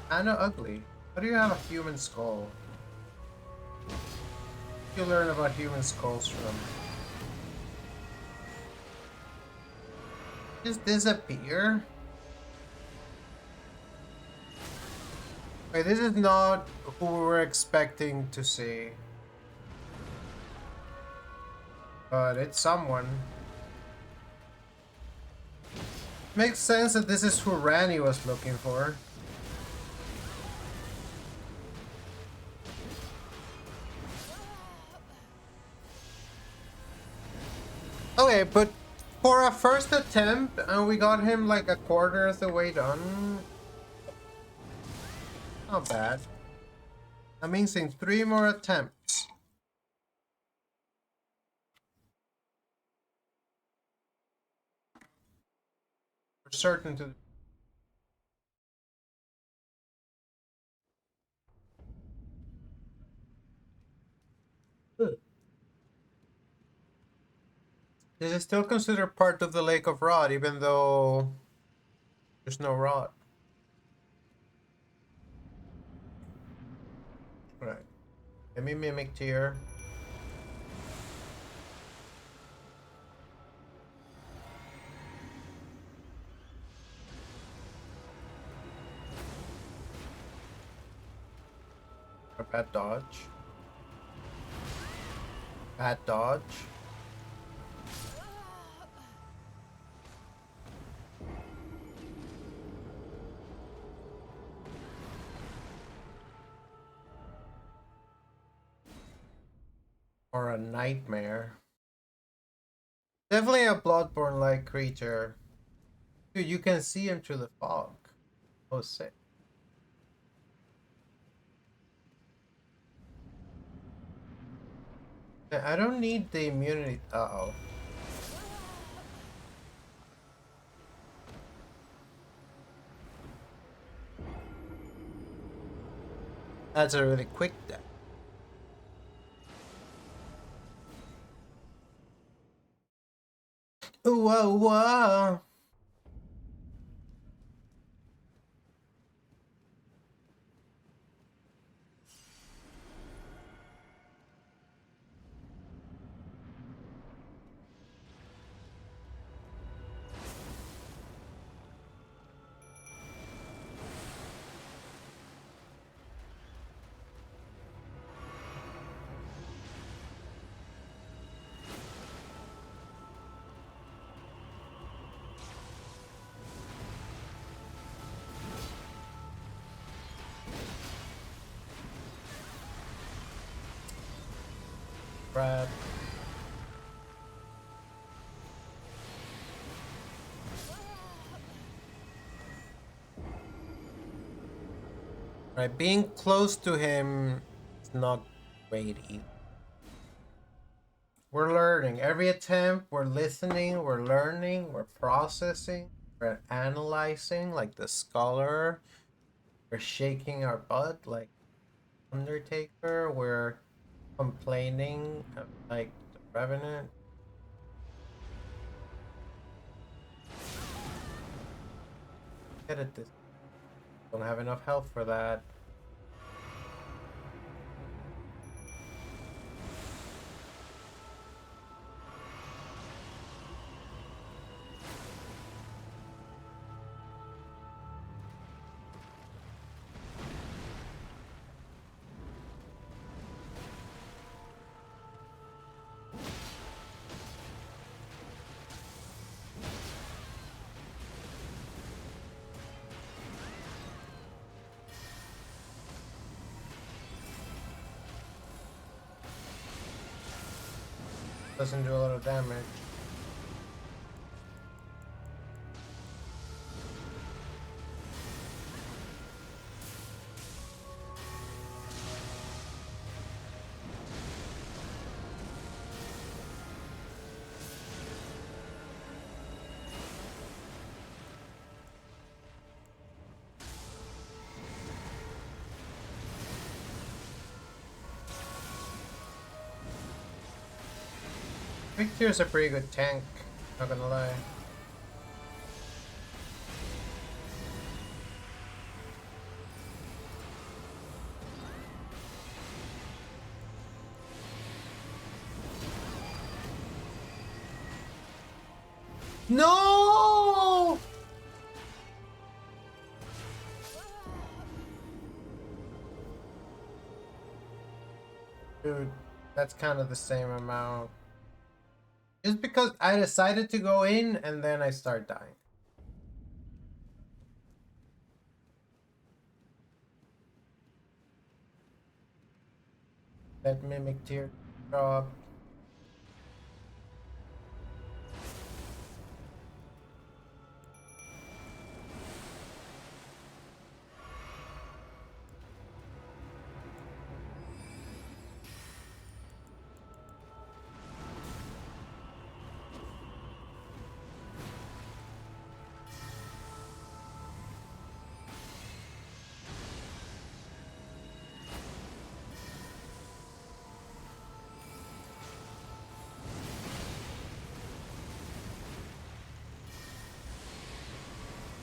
Kinda ugly. How do you have a human skull? You learn about human skulls from. Just disappear? Wait, this is not who we were expecting to see. But it's someone. Makes sense that this is who Ranny was looking for. Okay, but for a first attempt, and we got him like a quarter of the way done. Not bad. That means in 3 more attempts. We're certain to. This is still considered part of the Lake of Rot, even though there's no rot. Right. Let me mimic tier. A bad dodge. Bad dodge. Or a nightmare. Definitely a Bloodborne-like creature. Dude, you can see him through the fog. Oh, sick. I don't need the immunity. Uh-oh. That's a really quick death. Ooh, whoa, whoa. Brad. Right, being close to him is not great either. We're learning. Every attempt, we're listening, we're learning, we're processing, we're analyzing like the scholar. We're shaking our butt like Undertaker. We're complaining like the Revenant. Get it, this don't have enough health for that. Doesn't do a lot of damage. Victor's a pretty good tank, not gonna lie. No! Dude, that's kind of the same amount. Just because I decided to go in and then I start dying. That mimic tear drop.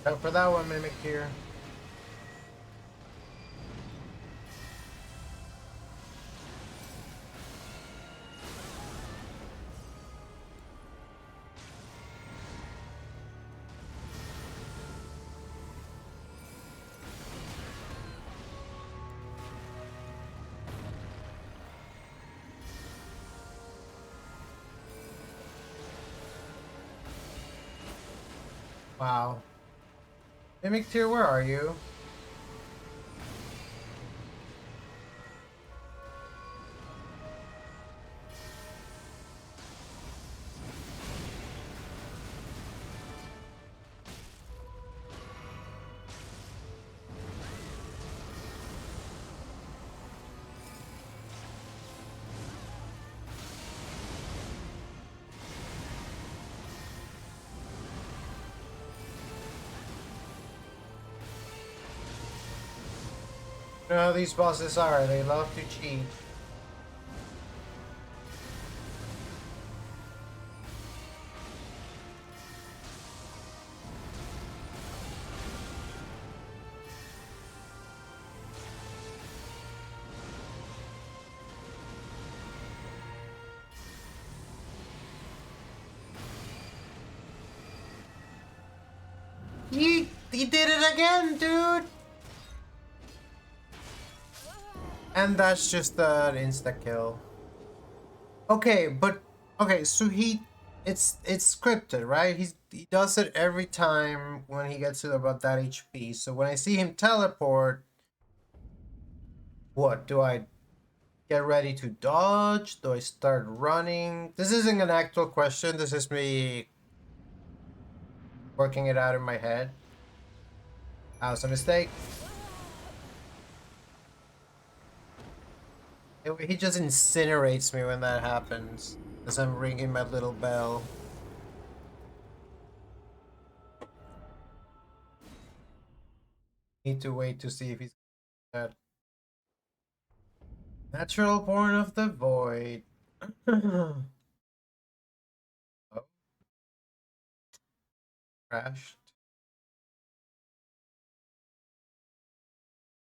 Oh, for that one, mimic tear. Wow. Mimic tear, where are you? You know how these bosses are, they love to cheat. He did it again, dude! And that's just an insta kill. Okay, but okay, so it's scripted, right? He does it every time when he gets to about that HP. So when I see him teleport, what do I get ready to dodge? Do I start running? This isn't an actual question. This is me working it out in my head. That was a mistake. He just incinerates me when that happens, as I'm ringing my little bell. Need to wait to see if he's dead. Natural born of the void. Oh, crashed.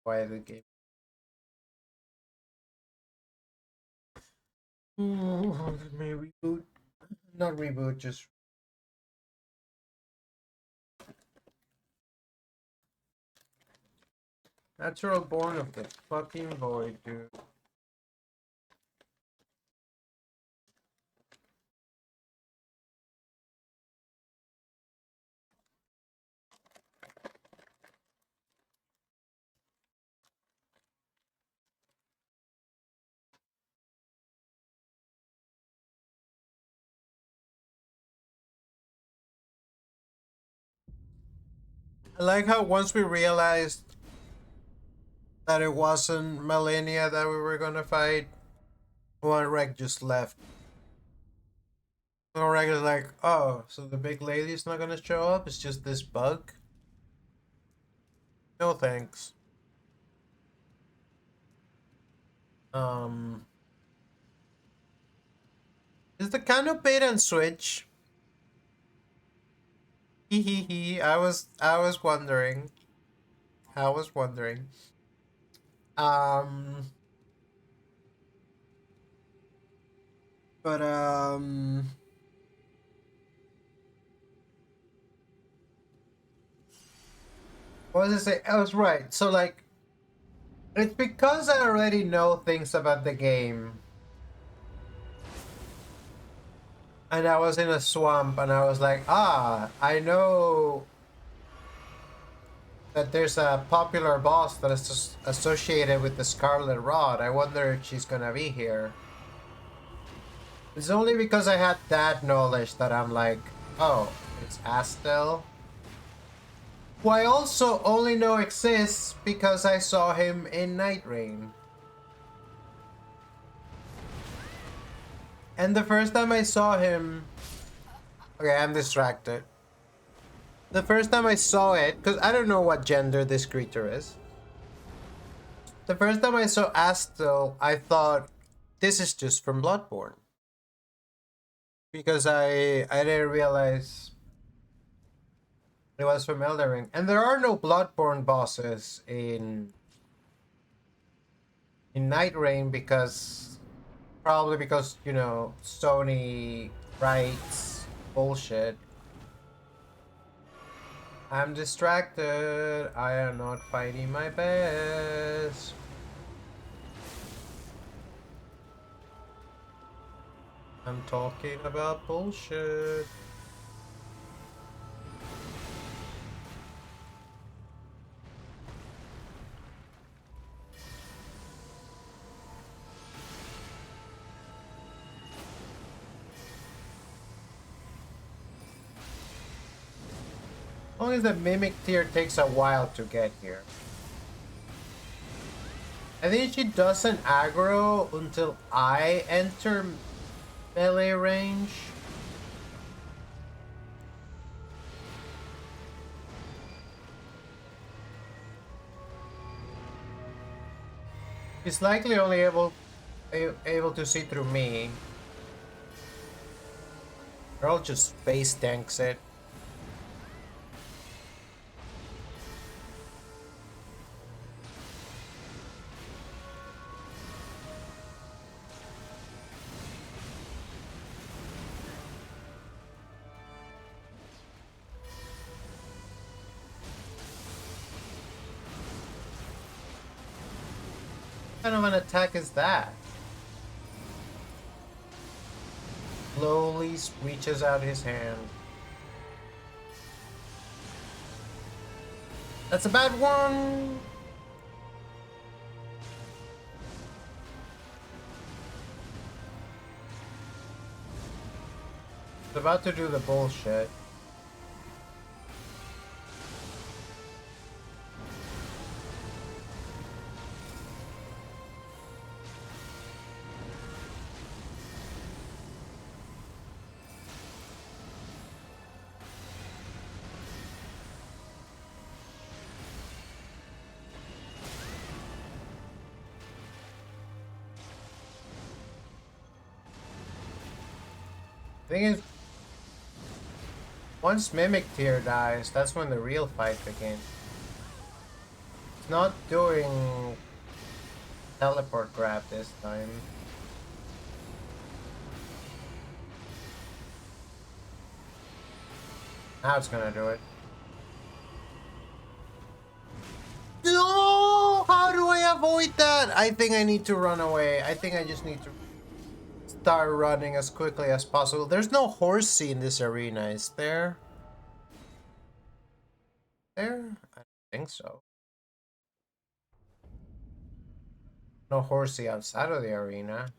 Why the game? Let me reboot. Not reboot, just natural born of the fucking void, dude. I like how once we realized that it wasn't Millennia that we were gonna fight, one Reg just left. One Reg is like, oh, so the big lady's not gonna show up? It's just this bug? No thanks. Um, is the kind of bait and switch? Hee hee hee. I was wondering. I was wondering. Um, but what was I say? I was right. So like, it's because I already know things about the game. And I was in a swamp and I was like, ah, I know that there's a popular boss that is associated with the Scarlet Rod. I wonder if she's gonna be here. It's only because I had that knowledge that I'm like, oh, it's Astel. Who I also only know exists because I saw him in Night Rain. And the first time I saw him... Okay, I'm distracted. The first time I saw it, because I don't know what gender this creature is. The first time I saw Astel, I thought, this is just from Bloodborne. Because I didn't realize it was from Elden Ring. And there are no Bloodborne bosses in Night Rain because... Probably because, you know, Sony writes bullshit. I'm distracted. I am not fighting my best. I'm talking about bullshit. As long as the Mimic tier takes a while to get here. I think she doesn't aggro until I enter melee range. She's likely only able to see through me. Girl just space tanks it. What kind of an attack is that? Slowly reaches out his hand. That's a bad one! It's about to do the bullshit. Thing is, once Mimic tier dies, that's when the real fight begins. It's not doing teleport grab this time. Now it's gonna do it. No! How do I avoid that? I think I need to run away. I think I just need to start running as quickly as possible. There's no horsey in this arena, is there? There? I don't think so. No horsey outside of the arena.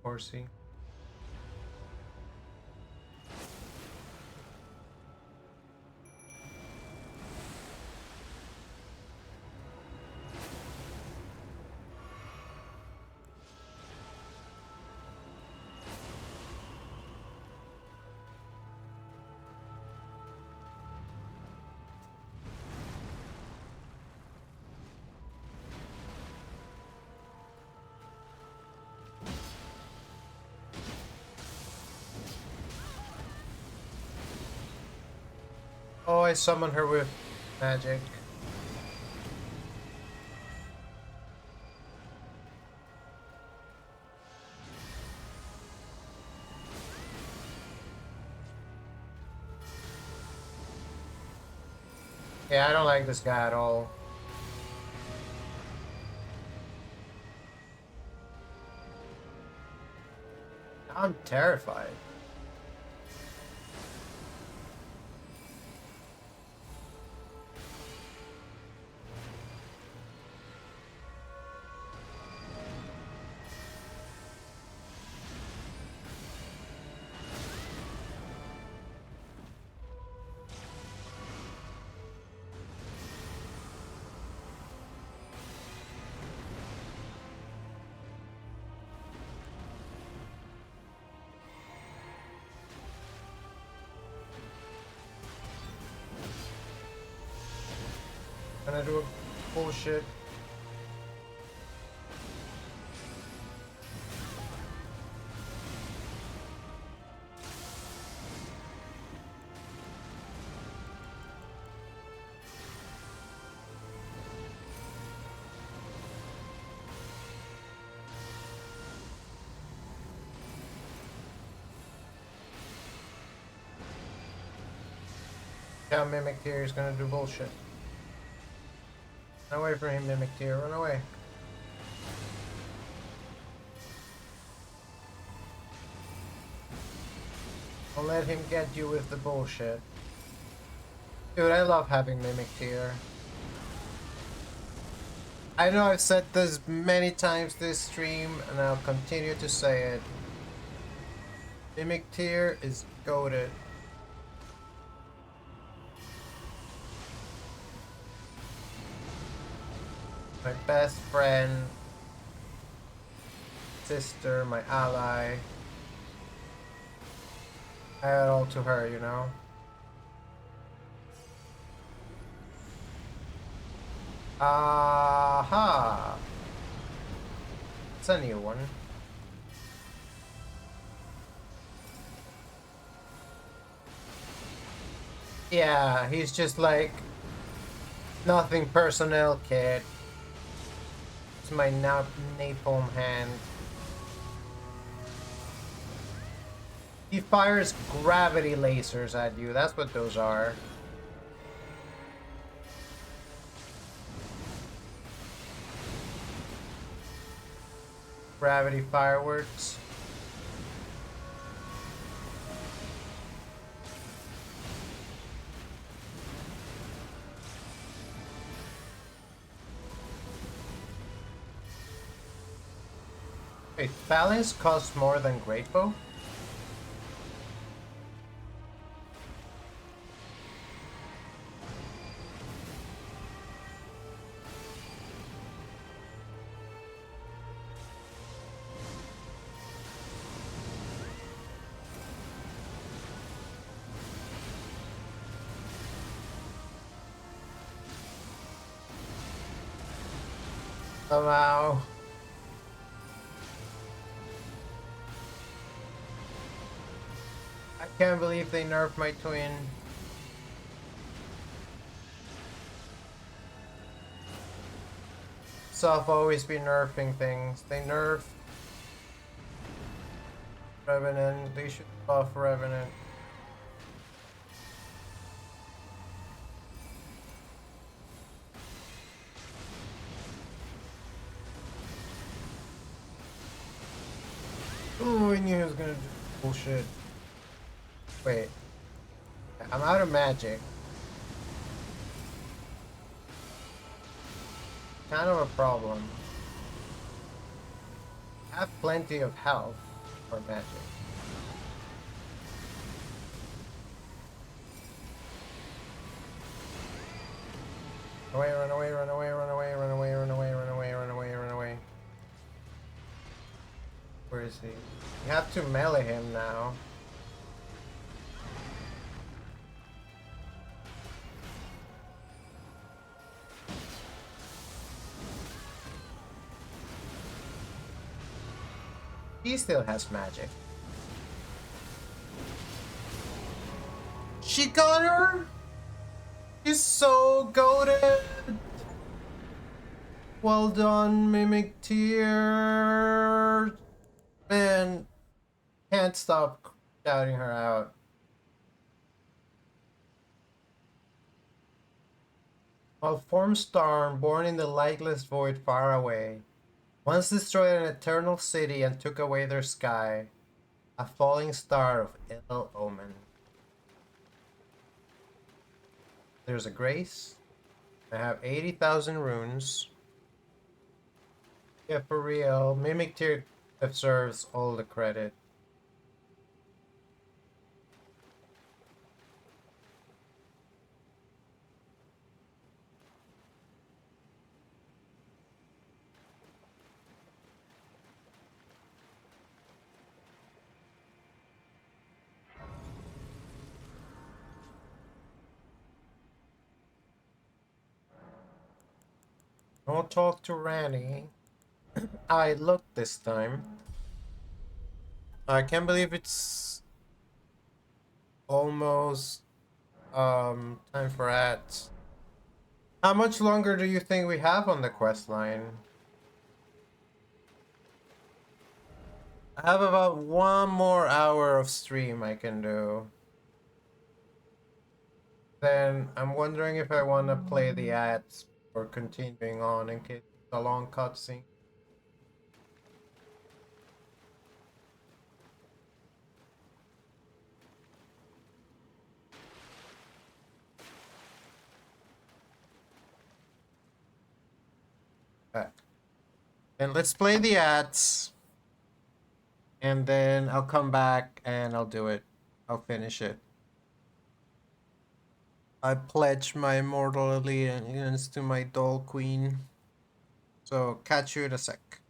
Horsey. Oh, I summon her with magic. Yeah, I don't like this guy at all. I'm terrified. Gonna do a bullshit. Yeah, Mimic Tier is gonna do bullshit. Run away from him, Mimic Tier, run away. Don't let him get you with the bullshit. Dude, I love having Mimic Tier. I know I've said this many times this stream, and I'll continue to say it. Mimic Tier is goated. My best friend, sister, my ally. I owe it all to her, you know? Aha! It's a new one. Yeah, he's just like, nothing personnel, kid. It's my napalm hand. He fires gravity lasers at you, that's what those are. Gravity fireworks. Wait, balance costs more than Great Bow? Somehow. I can't believe they nerfed my twin. Soft always be nerfing things. They nerf Revenant. They should buff Revenant. Ooh, I knew he was gonna do bullshit. Wait. I'm out of magic. Kind of a problem. I have plenty of health. or magic. Away, run away, run away, run away, run away, run away, run away, run away, run away. Where is he? You have to melee him now. He still has magic. She got her! She's so goated! Well done, Mimic Tear! Man, can't stop shouting her out. A form storm born in the lightless void far away, once destroyed an eternal city and took away their sky, a falling star of ill omen. There's a grace. I have 80,000 runes. Yeah, for real. Mimic Tear deserves all the credit. Don't talk to Ranny. I looked this time. I can't believe it's almost time for ads. How much longer do you think we have on the quest line? I have about 1 more hour of stream I can do. Then I'm wondering if I want to play the ads or continuing on in case it's a long cutscene. Okay. Then let's play the ads. And then I'll come back and I'll do it. I'll finish it. I pledge my immortal allegiance to my doll queen. So catch you in a sec.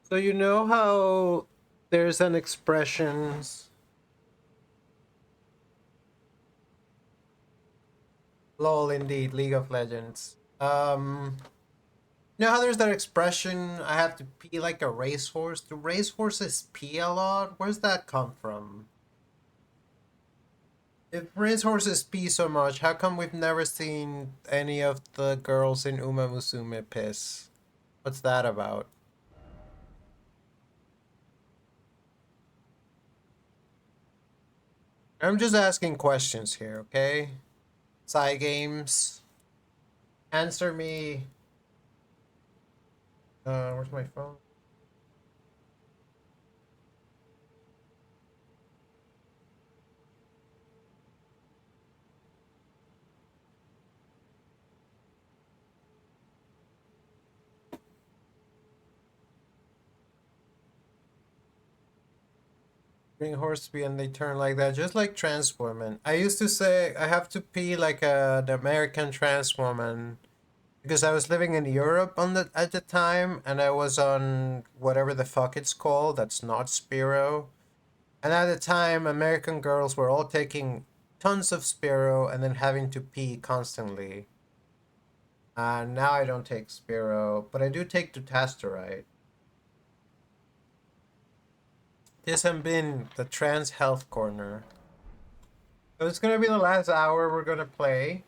So you know how there's an expressions lol indeed League of Legends. You know how there's that expression, I have to pee like a racehorse? Do racehorses pee a lot? Where's that come from? If racehorses pee so much, how come we've never seen any of the girls in Uma Musume piss? What's that about? I'm just asking questions here, okay? Side games. Answer me. Where's my phone? Bring horse pee and they turn like that, just like trans women. I used to say I have to pee like the American trans woman because I was living in Europe at the time, and I was on whatever the fuck it's called. That's not Spiro. And at the time, American girls were all taking tons of Spiro and then having to pee constantly. Now I don't take Spiro, but I do take dutasteride. This has been the Trans Health Corner. So it's gonna be the last hour we're gonna play.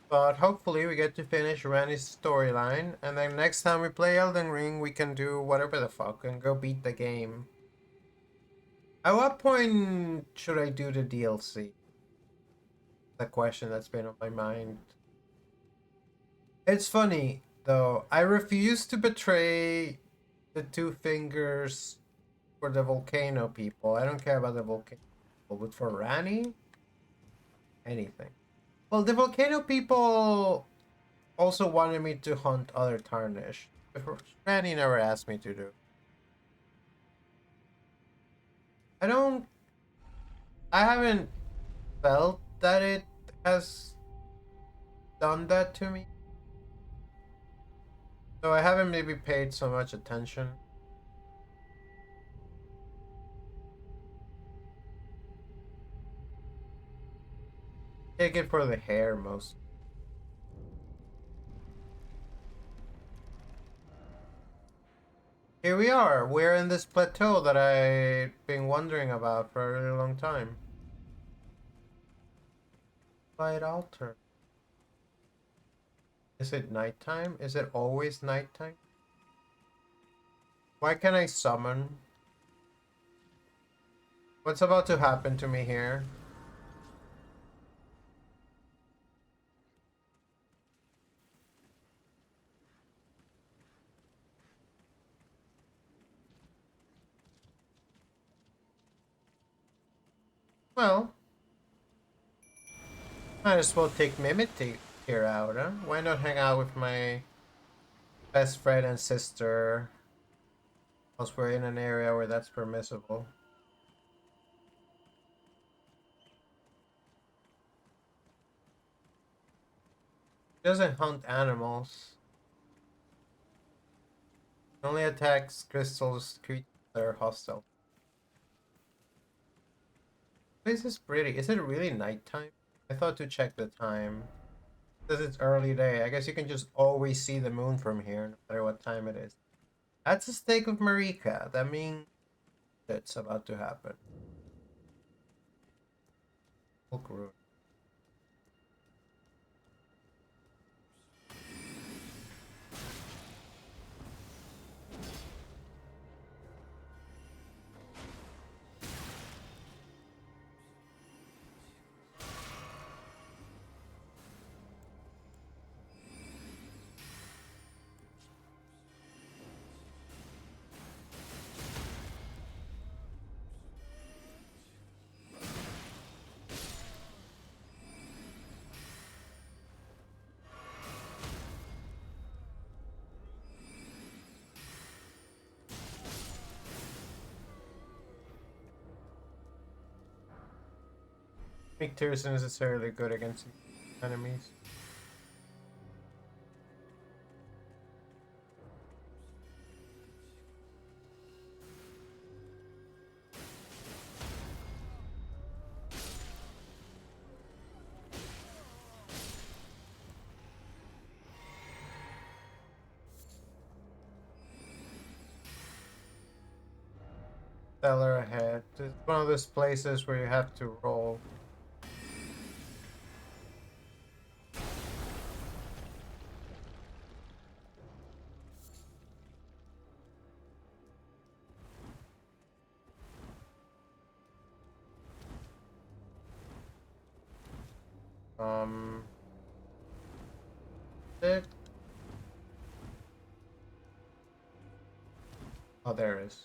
But hopefully we get to finish Randy's storyline, and then next time we play Elden Ring, we can do whatever the fuck and go beat the game. At what point should I do the DLC? The question that's been on my mind. It's funny, though. I refuse to betray the two fingers for the volcano people. I don't care about the volcano people, but for Rani, anything. Well, the volcano people also wanted me to hunt other Tarnish. Rani never asked me to do. I don't. I haven't felt that it has done that to me. So I haven't maybe paid so much attention. Take it for the hair most. Here we are. We're in this plateau that I've been wondering about for a really long time. Light altar. Is it nighttime? Is it always nighttime? Why can't I summon? What's about to happen to me here? Well, might as well take Mimity here out, huh? Why not hang out with my best friend and sister? Once we're in an area where that's permissible. He doesn't hunt animals. He only attacks crystals, creatures that are hostile. This is pretty. Is it really nighttime? I thought to check the time. It says it's early day. I guess you can just always see the moon from here, no matter what time it is. That's a stake of Marika. That means it's about to happen. Hulk Rune. Make Tear isn't necessarily good against enemies. stellar ahead. It's one of those places where you have to roll. Um, it. Oh, there it is.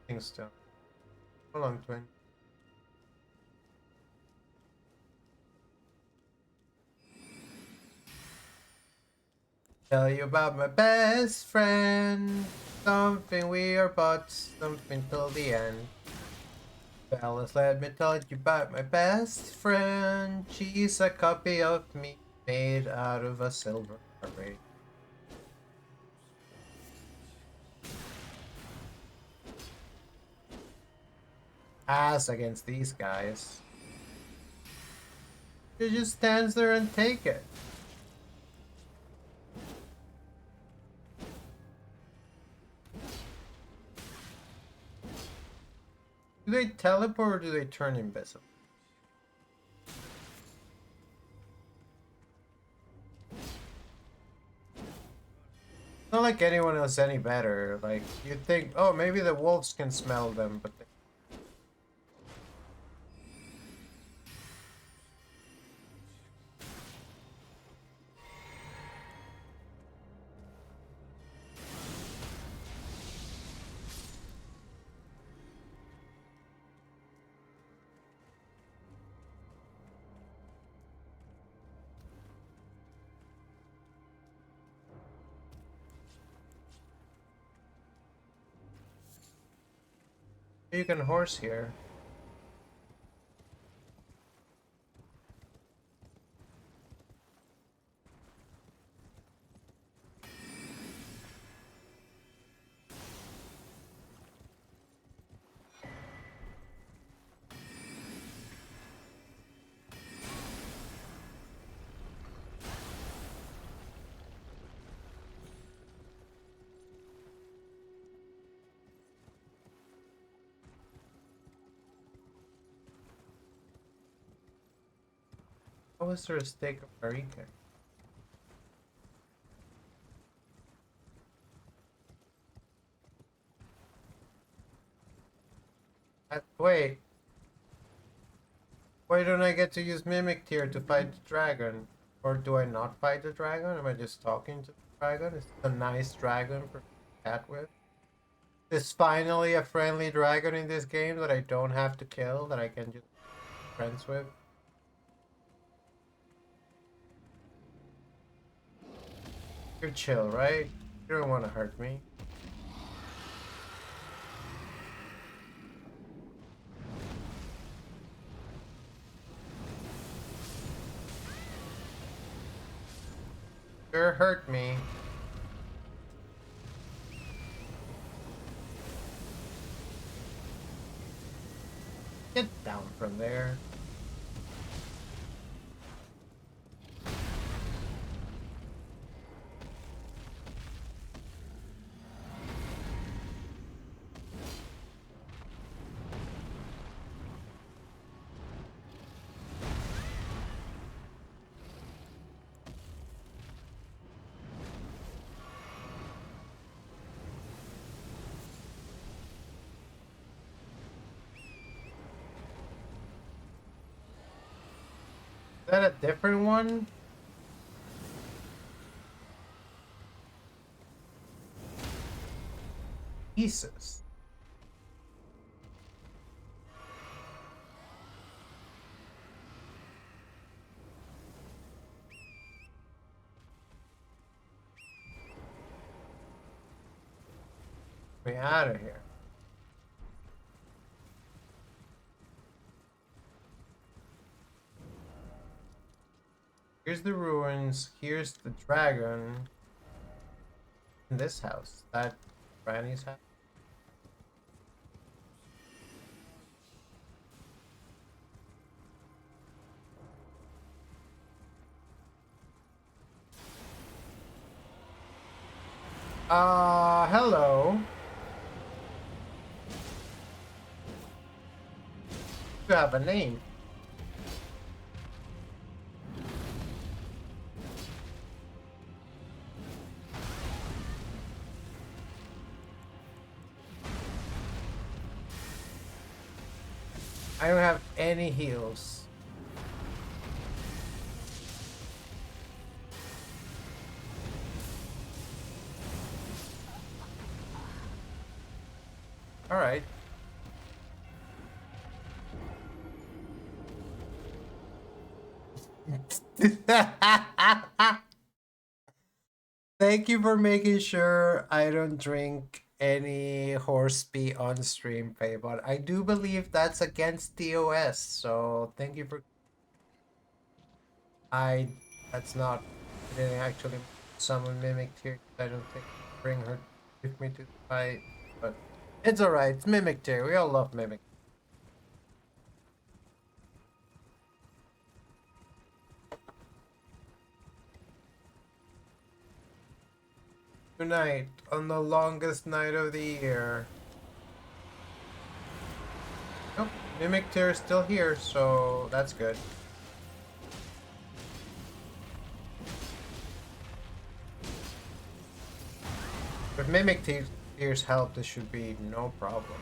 Kingston. Hold on, twin. Tell you about my best friend. Something weird, but something till the end. Fellas, let me tell you about my best friend. She's a copy of me, made out of a silver array. As against these guys. She just stands there and take it. Do they teleport or do they turn invisible? Not like anyone else any better. Like, you'd think, oh, maybe the wolves can smell them, but they... You can horse here. How was there a stake of Marika? Wait. Why don't I get to use Mimic Tier to fight the dragon? Or do I not fight the dragon? Am I just talking to the dragon? Is it a nice dragon for cat with? Is finally a friendly dragon in this game that I don't have to kill, that I can just be friends with? You're chill, right? You don't want to hurt me. Sure hurt me. Get down from there. Is that a different one? Jesus. Get me out of here. Here's the ruins. Here's the dragon. In this house. That Granny's house. Hello. You have a name. I don't have any heals. All right. Thank you for making sure I don't drink any horse pee on stream, Faye, but I do believe that's against TOS, so thank you for I that's not I didn't actually summon Mimic here. I don't think bring her with me to the fight, but it's alright, it's Mimic Tear. We all love Mimic. Tonight, on the longest night of the year. Nope, Mimic Tear is still here, so that's good. With Mimic Tear's help, this should be no problem.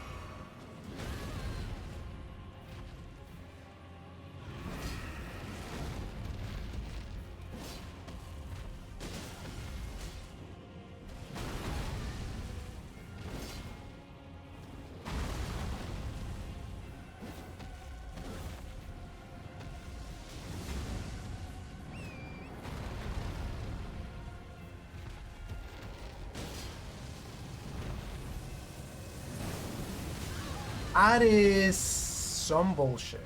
That is some bullshit.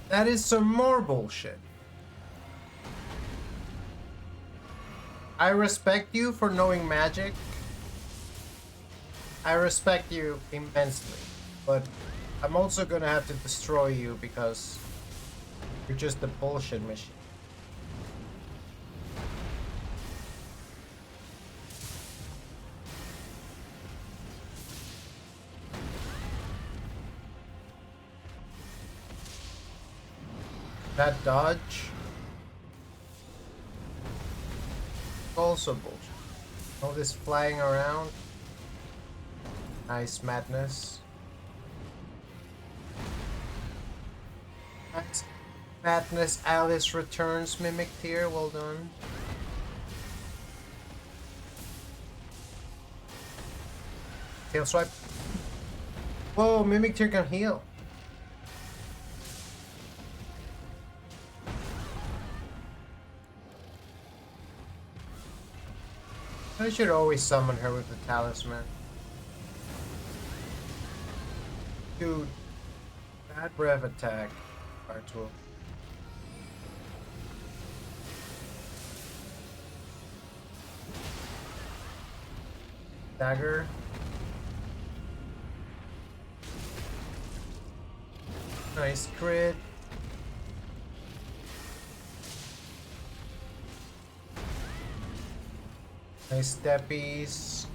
That is some more bullshit. I respect you for knowing magic. I respect you immensely. But I'm also gonna have to destroy you because you're just a bullshit machine. That dodge also bullshit. All this flying around. Nice madness. Nice madness. Alice returns. Mimic Tear. Well done. Tail swipe. Whoa, Mimic Tear can heal. I should always summon her with the talisman. Dude, bad breath attack. R2. Dagger. Nice crit. Nice steppies.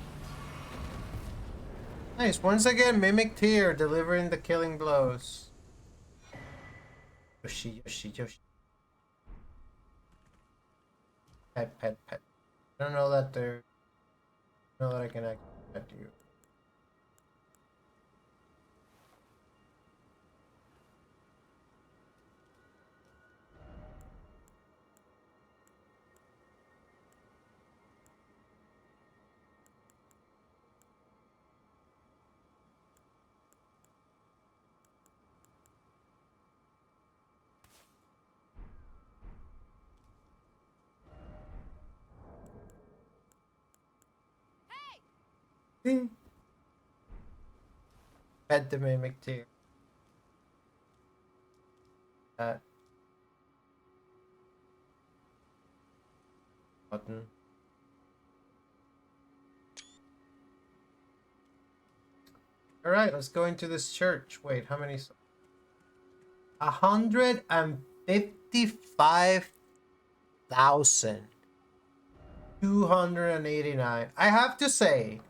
Nice. Once again, Mimic Tear delivering the killing blows. Yoshi, Yoshi, Yoshi. Pet, pet, pet. I don't know that there. I know that I can actually pet you. Ding. Pet the Mimic Tear. That button. Alright, let's go into this church. Wait, how many? 155,289. I have to say,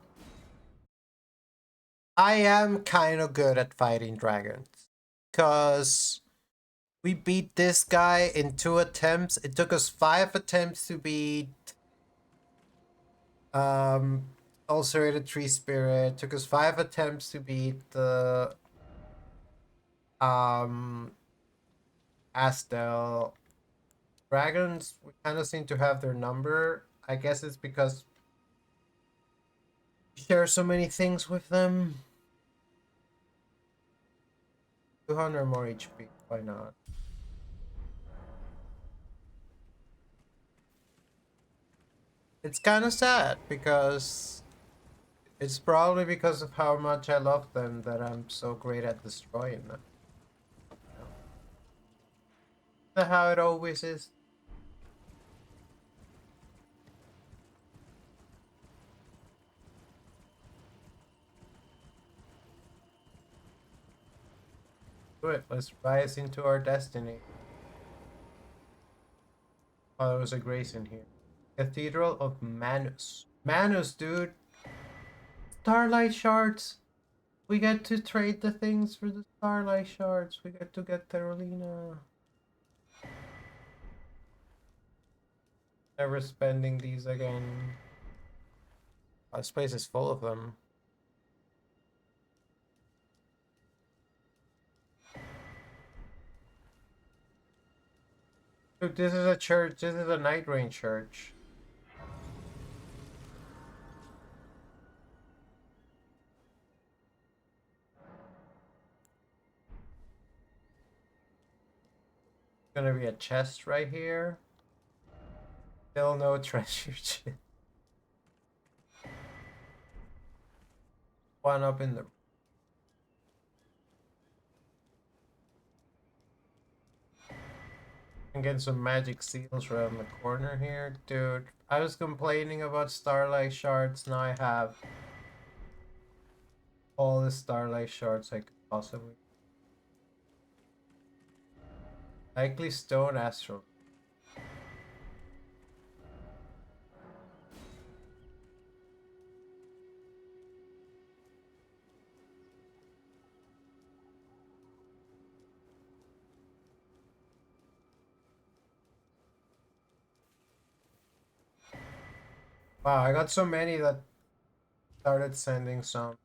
I am kind of good at fighting dragons. Because we beat this guy in 2 attempts. It took us 5 attempts to beat um ulcerated tree spirit. It took us 5 attempts to beat the um Astel. Dragons, we kind of seem to have their number. I guess it's because we share so many things with them. 200 more HP. Why not? It's kind of sad because it's probably because of how much I love them that I'm so great at destroying them. You know? That's how it always is. Do it. Let's rise into our destiny. Oh, there was a grace in here. Cathedral of Manus. Manus, dude. Starlight shards. We get to trade the things for the starlight shards. We get to get Terolina. Never spending these again. Oh, this place is full of them. Look, this is a church. This is a Night Rain church. Gonna be a chest right here. Still no treasure chest. One up in the. And get some magic seals around the corner here. Dude, I was complaining about starlight shards. Now I have all the starlight shards I could possibly. Likely stone astral. Wow, I got so many that started sending some.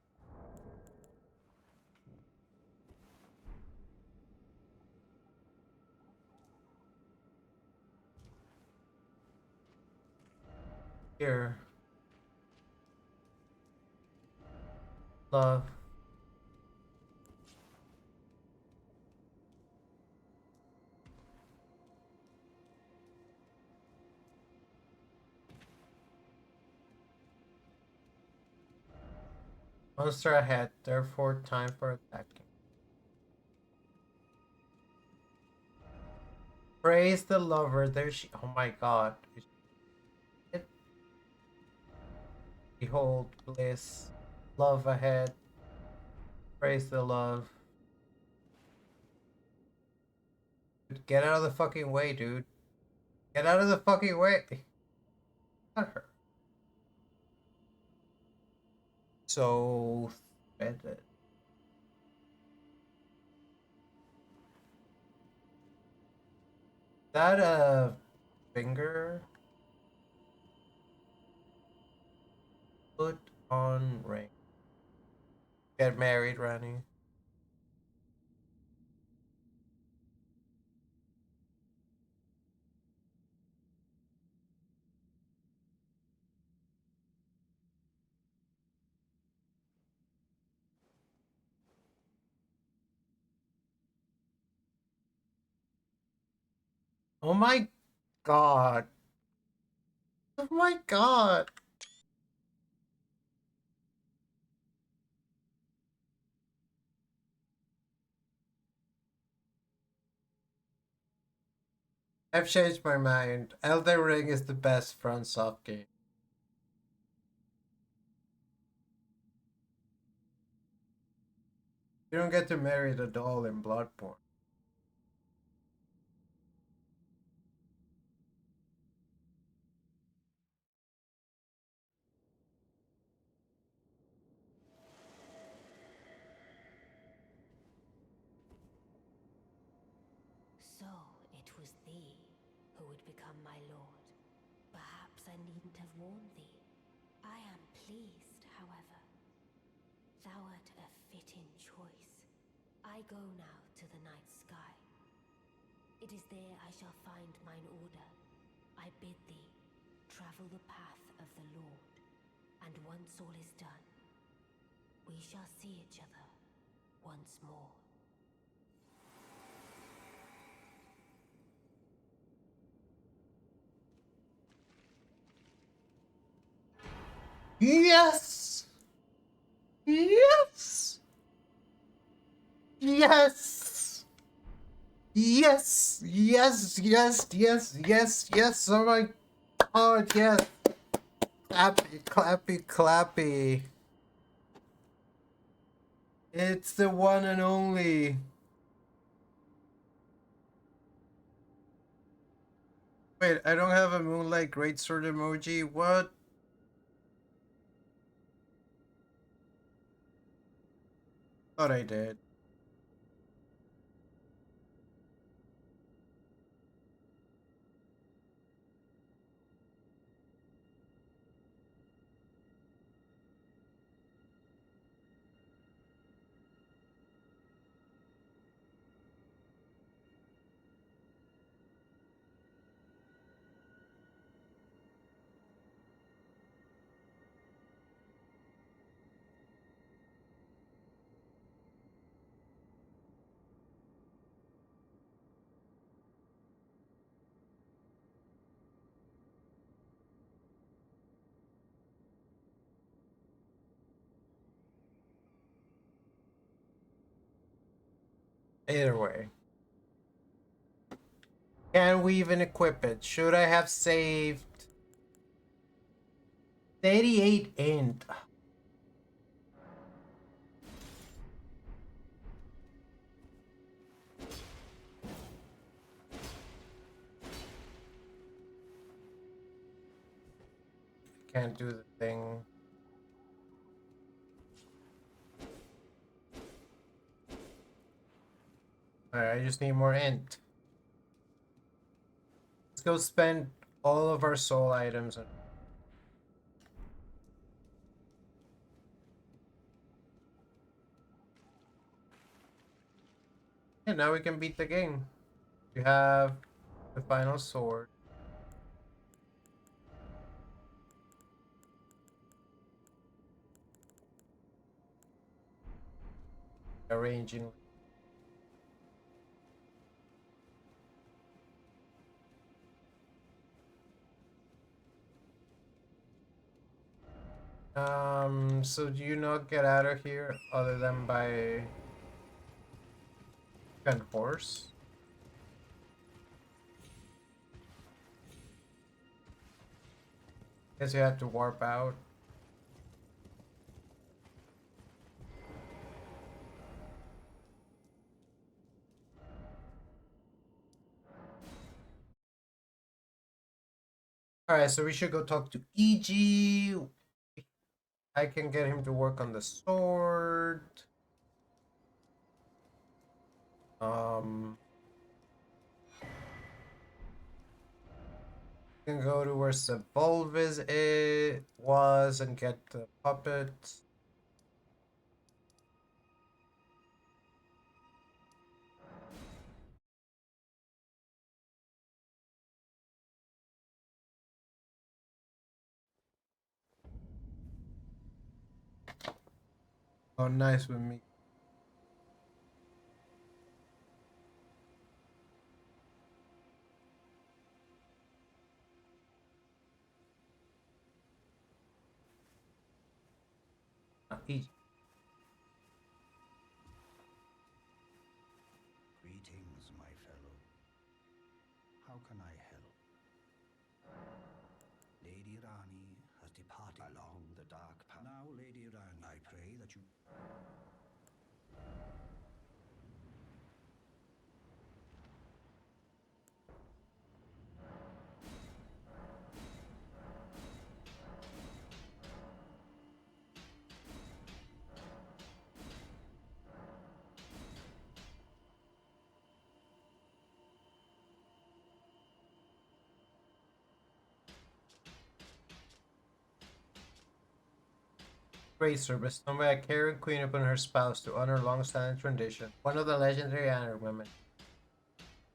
Here. Love. Monster ahead, therefore time for attacking. Praise the lover. There she. Oh my god. Behold bliss. Love ahead. Praise the love. Dude, get out of the fucking way, dude. Get out of the fucking way. Not her. So threaded. That finger put on ring. Get married, Rani. Oh my god. Oh my god. I've changed my mind. Elden Ring is the best FromSoft game. You don't get to marry the doll in Bloodborne. So it was thee who would become my lord. Perhaps I needn't have warned thee. I am pleased, however. Thou art a fitting choice. I go now to the night sky. It is there I shall find mine order. I bid thee travel the path of the Lord, and once all is done, we shall see each other once more. Yes! Yes! Yes! Yes! Yes! Yes! Yes! Yes! Yes! Oh my god! Yes! Clappy! Clappy! Clappy! It's the one and only. Wait, I don't have a Moonlight Greatsword emoji. What? Thought I did. Either way. Can we even equip it? Should I have saved 38 int? Can't do the thing. Alright, I just need more int. Let's go spend all of our soul items. And now we can beat the game. We have the final sword. Arranging. So do you not get out of here other than by gun horse? Guess you have to warp out. Alright, so we should go talk to EG. I can get him to work on the sword. Can go to where Sepulvis it was and get the puppet. Oh, nice with me. EG. Greetings, my fellow. How can I help? Lady Rani has departed along the dark path. Now, Lady Rani, I pray that you... Gracer, bestowed by a caring queen upon her spouse to honor long-standing tradition. One of the legendary honor women.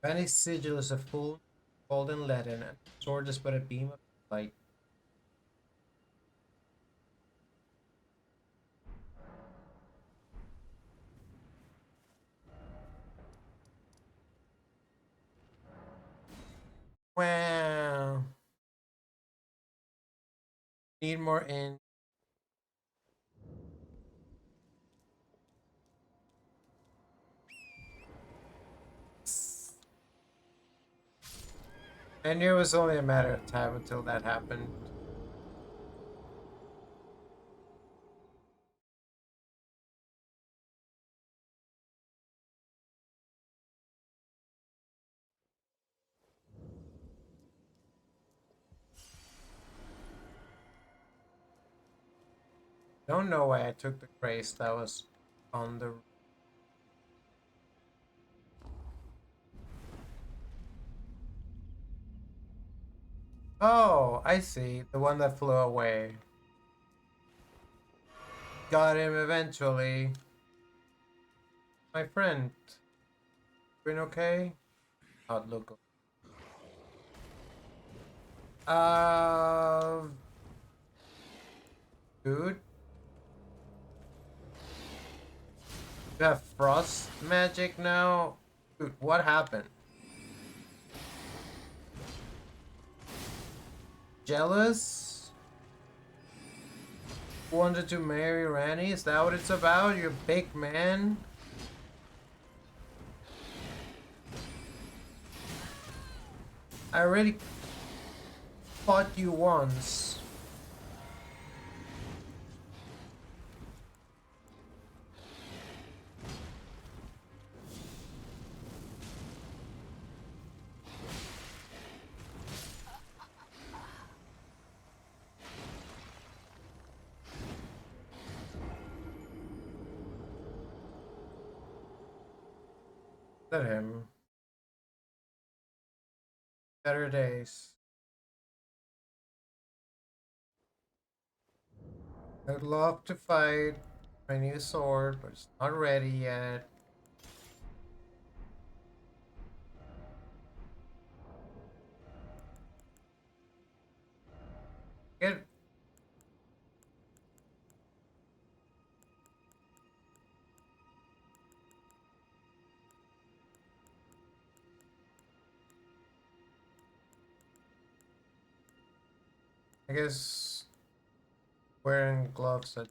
Vanny's sigil is a full golden leaden, and sword is but a beam of light. Wow. Need more in. I knew it was only a matter of time until that happened. Don't know why I took the grace that was on the. Oh, I see. The one that flew away. Got him eventually. My friend. Been okay? Outlook. Uh, dude. You have frost magic now? Dude, what happened? Jealous? Wanted to marry Ranny? Is that what it's about? You're a big man? I already fought you once. Let him. Better days. I'd love to fight my new sword, but it's not ready yet. Get I guess wearing gloves that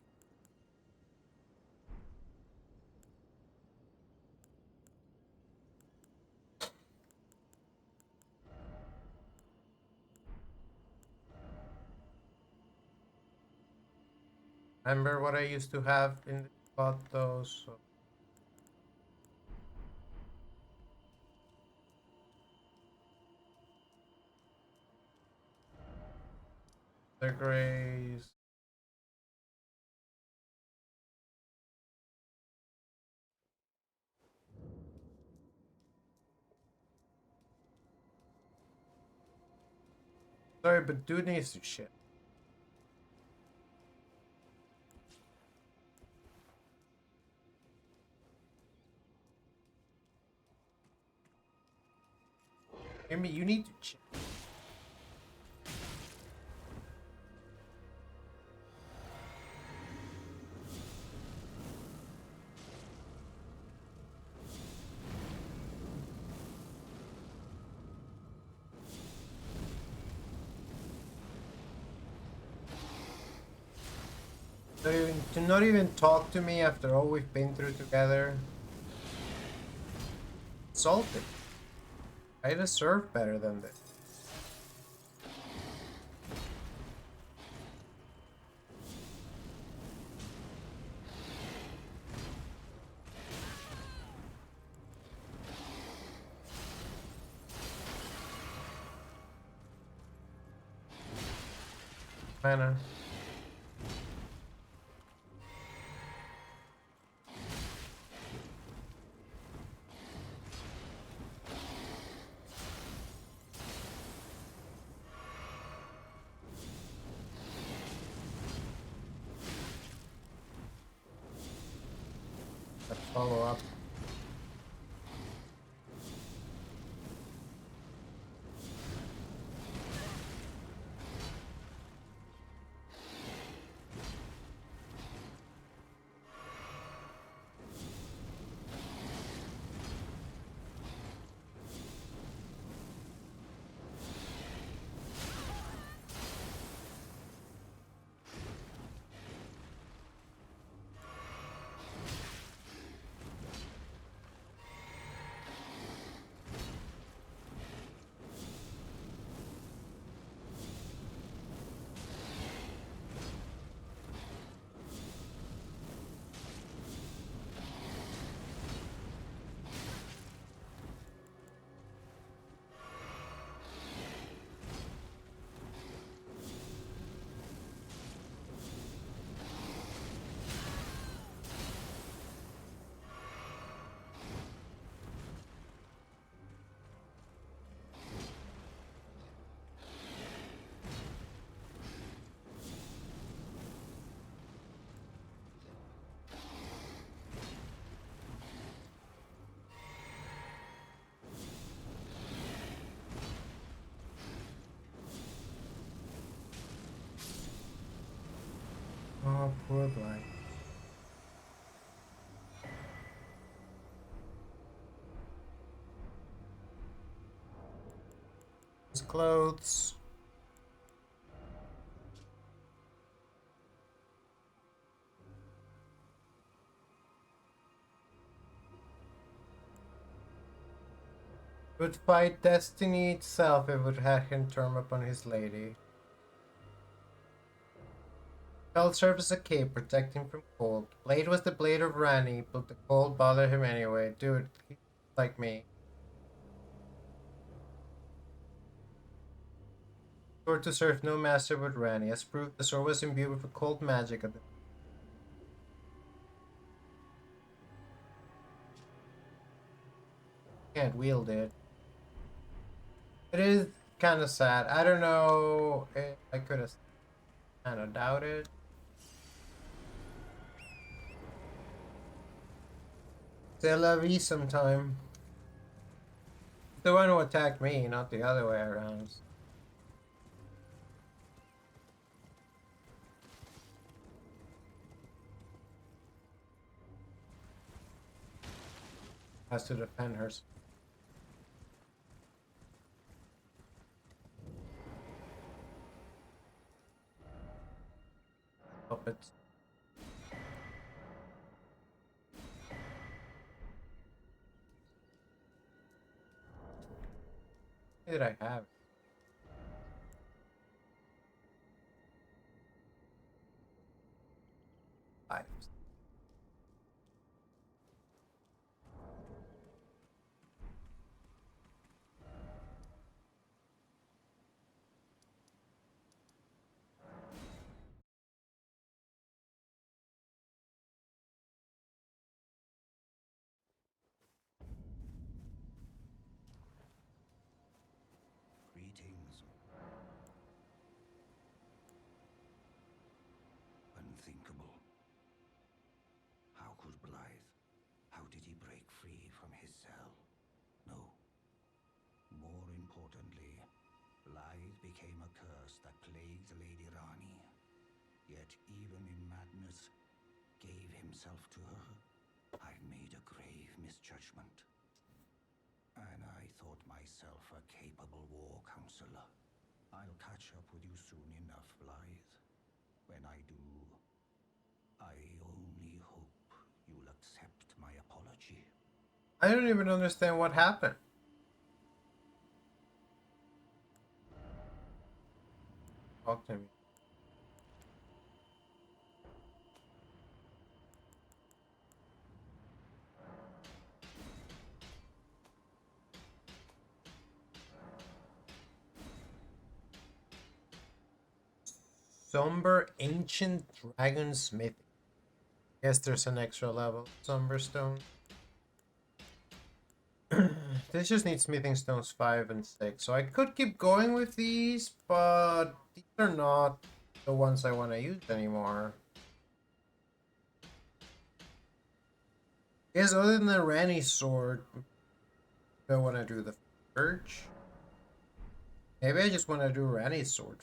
remember what I used to have in the spot those. So the grays. Sorry, but dude needs to shit. Amy, you need to shit. To not even talk to me after all we've been through together. Salted. I deserve better than this. Mana. Oh, poor Blight. His clothes. Would fight destiny itself if it would have him turn upon his lady. Belt served as a cape, protecting from cold. Blade was the blade of Rani, but the cold bothered him anyway. Dude, he's like me. Sword to serve no master but Rani. As proof, the sword was imbued with a cold magic at the can't wield it. It is kind of sad. I don't know. I could have kind of doubted. C'est la vie sometime. The one who attacked me, not the other way around. Has to defend herself. Puppets. What did I have? Five. Greetings. Unthinkable. How could Blythe? How did he break free from his cell? No. More importantly, Blythe became a curse that plagued Lady Rani. Yet even in madness, gave himself to her. I've made a grave misjudgment. And I thought myself a capable war counselor. I'll catch up with you soon enough, Blythe. When I do, I only hope you'll accept my apology. I don't even understand what happened. Talk to me. Somber Ancient Dragon Smith. Guess there's an extra level. Somber Stone. This just needs smithing stones 5 and 6. So I could keep going with these, but these are not the ones I want to use anymore. I guess other than the Rani sword, I want to do the Urge. Maybe I just want to do Rani's sword.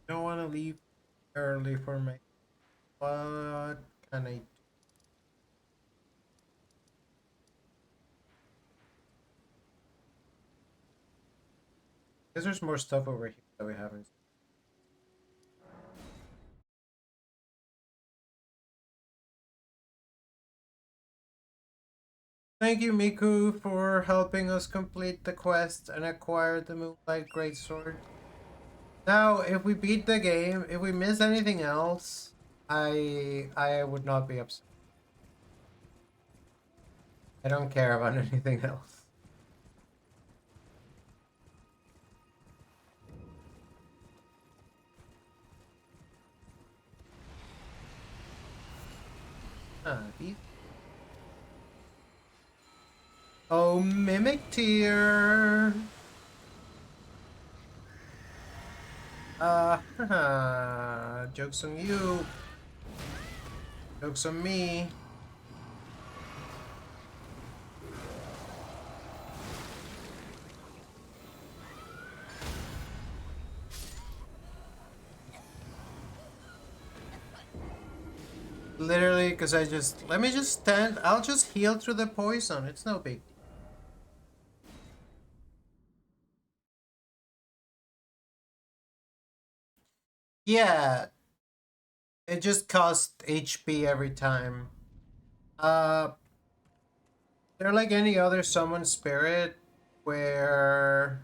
Don't want to leave early for me. What can I do? Because there's more stuff over here that we haven't. Thank you, Miku, for helping us complete the quest and acquire the Moonlight Greatsword. Now, if we beat the game, if we miss anything else, I would not be upset. I don't care about anything else. These. Oh, Mimic Tier! Joke's on you. Joke's on me. Literally, because let me just stand. I'll just heal through the poison. It's no big deal. Yeah, it just costs HP every time. Uh, they're like any other summon spirit where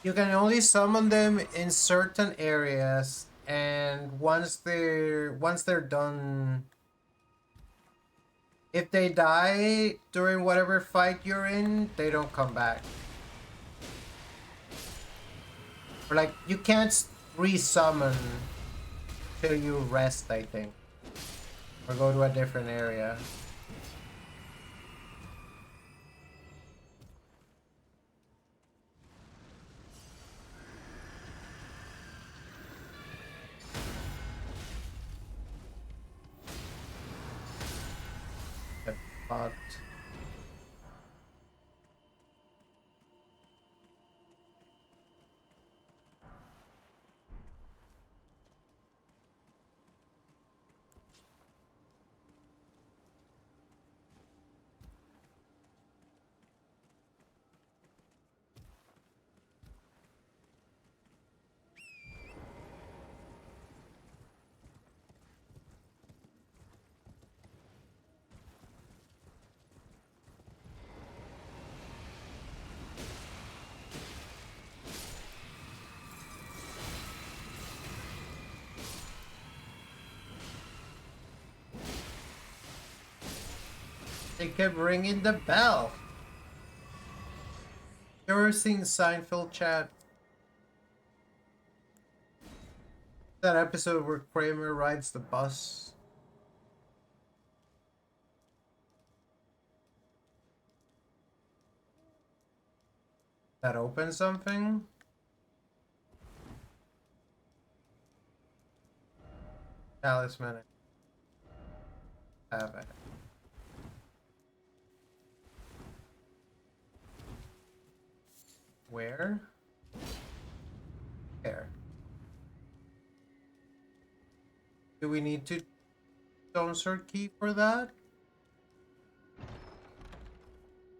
you can only summon them in certain areas, and once they're done, if they die during whatever fight you're in, they don't come back. Or like you can't resummon till you rest, I think, or go to a different area. But they kept ringing the bell. You ever seen Seinfeld, chat? That episode where Kramer rides the bus. That opens something? Talisman. Have it. Where? There. Do we need to stone sword key for that?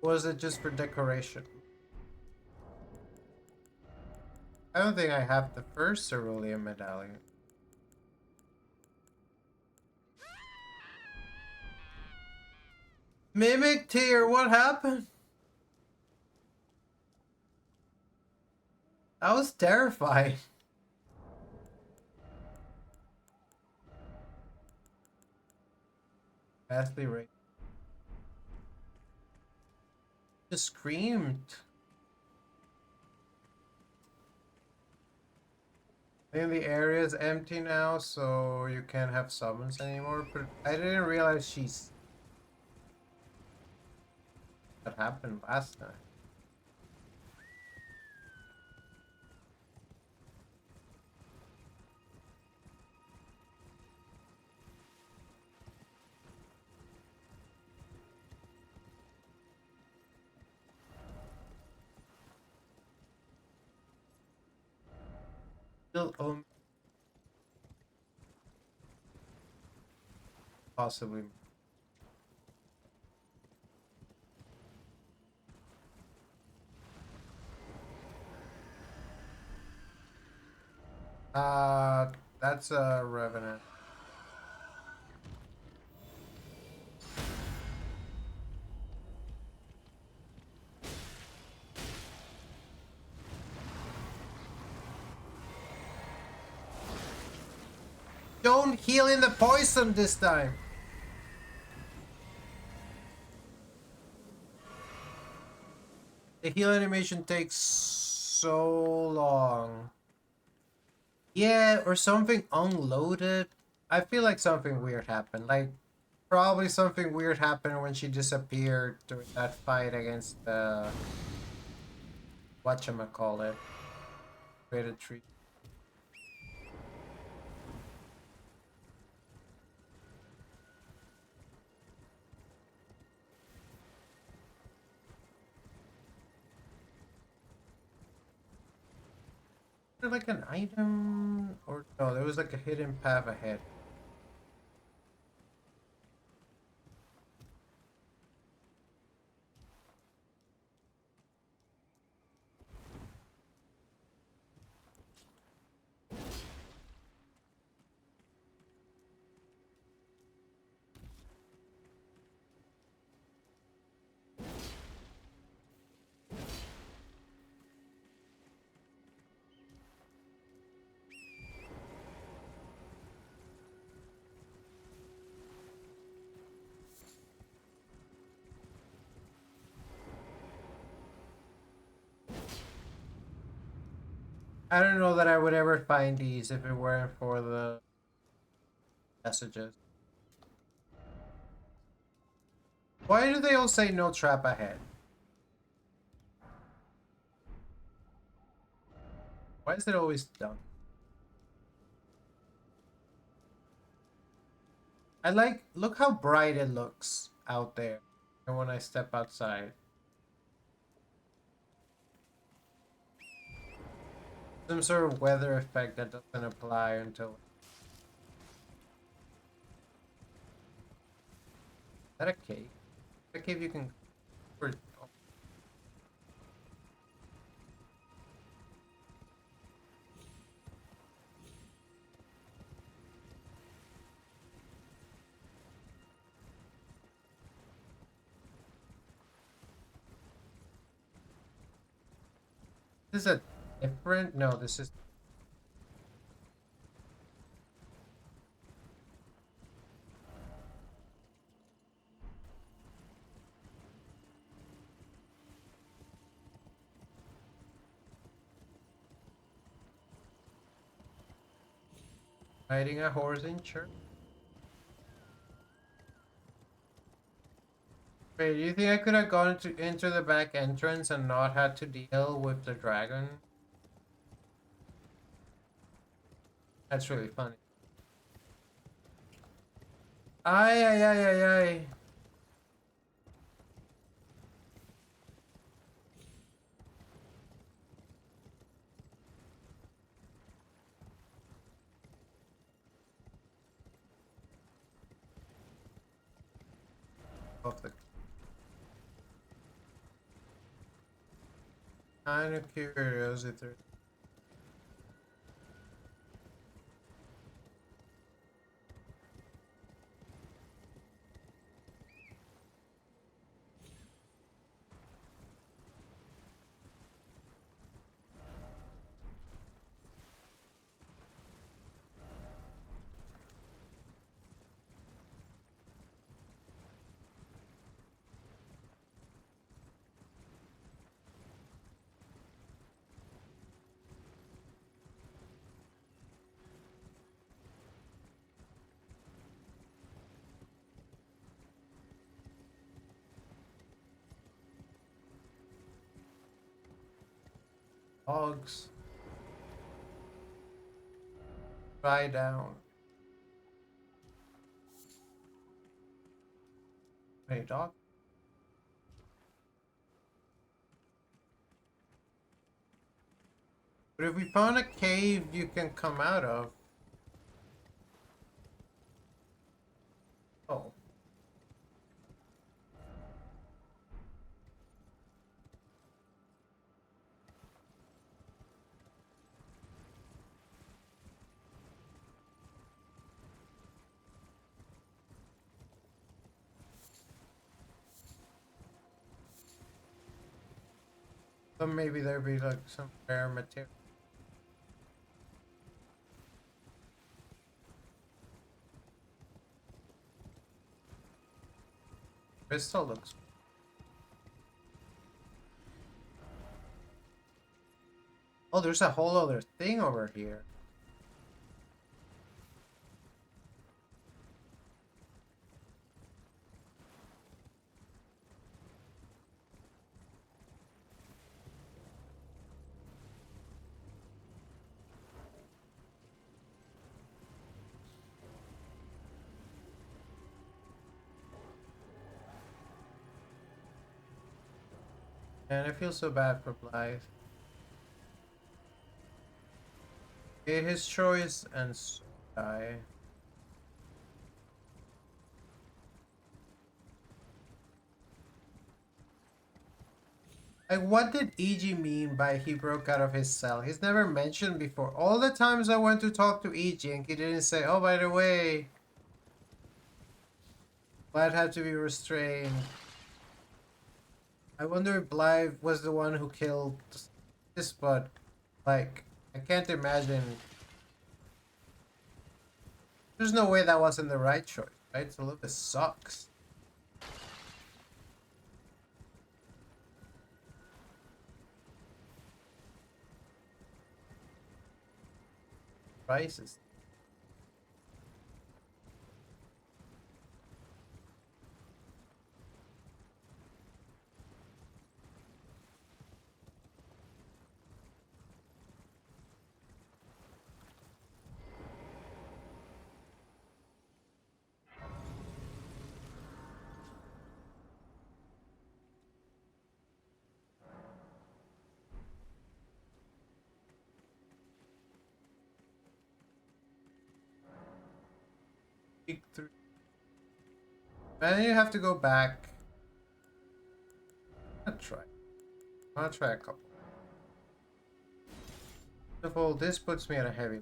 Or was it just for decoration? I don't think I have the first cerulean medallion. Mimic tier, what happened? I was terrified. Vastly rate. Just screamed. I think the area is empty now, so you can't have summons anymore. But I didn't realize she's what happened last time. Still possibly. Uh, that's a revenant. Don't heal in the poison this time. The heal animation takes so long. Yeah, or something unloaded. I feel like something weird happened. Like, probably something weird happened when she disappeared during that fight against the whatchamacallit. Created tree. there like an item? Or no, there was like a hidden path ahead. I don't know that I would ever find these if it weren't for the messages. Why do they all say no trap ahead? Why is it always done? I like, look how bright it looks out there. And when I step outside. Some sort of weather effect that doesn't apply until... Is that a cave? A cave you can... Or, oh, this is a different... No, this is... Riding a horse in church. Wait, do you think I could have gone into the back entrance and not had to deal with the dragon? That's really funny. Ay, ay, ay, ay, ay. Of the... Kind of curious if there's... Dogs. Dry down. Hey, dog. But if we found a cave you can come out of... Oh. So maybe there'd be like some rare material. Crystal looks... Oh, there's a whole other thing over here. And I feel so bad for Blythe. Made his choice and so die. Like, what did EG mean by he broke out of his cell? He's never mentioned before. All the times I went to talk to EG and he didn't say, oh, by the way, Blythe had to be restrained. I wonder if Blythe was the one who killed this, but, like, I can't imagine. There's no way that wasn't the right choice, right? So look, it sucks. Prices. Week 3. Then you have to go back. I'll try. I'll try a couple. First of all, this puts me at a heavy.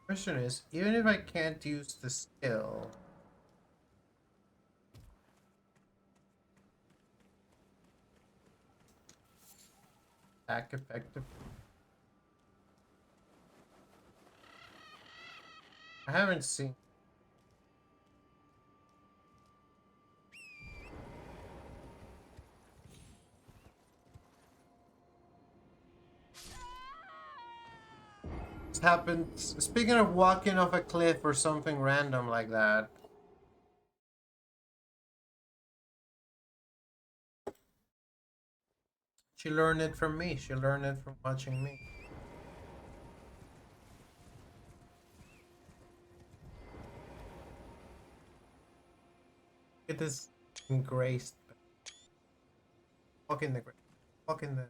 Question is, even if I can't use the skill, attack effective. I haven't seen. This happened. Speaking of walking off a cliff or something random like that. She learned it from me. She learned it from watching me. It is engraced. Walk in the grace. Walk in the.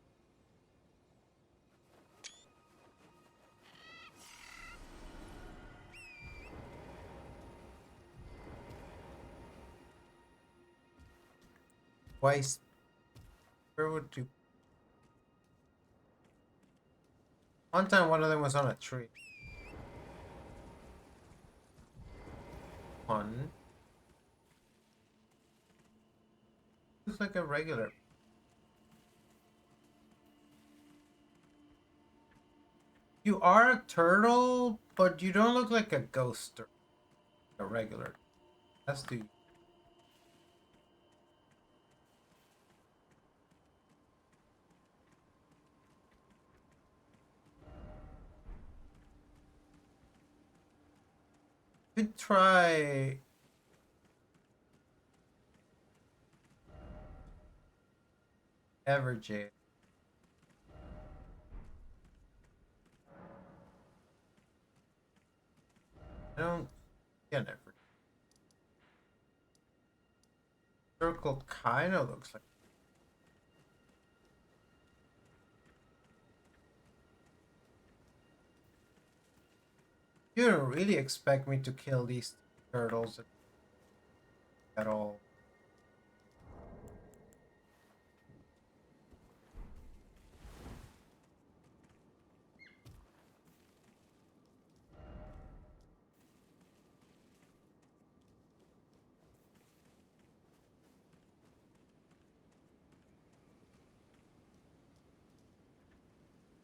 Twice. Where would you? One time, one of them was on a tree. One. Looks like a regular. You are a turtle, but you don't look like a ghost or a regular. That's the. Could try. Everjade. I don't get every. Circle kind of looks like. You don't really expect me to kill these turtles at all.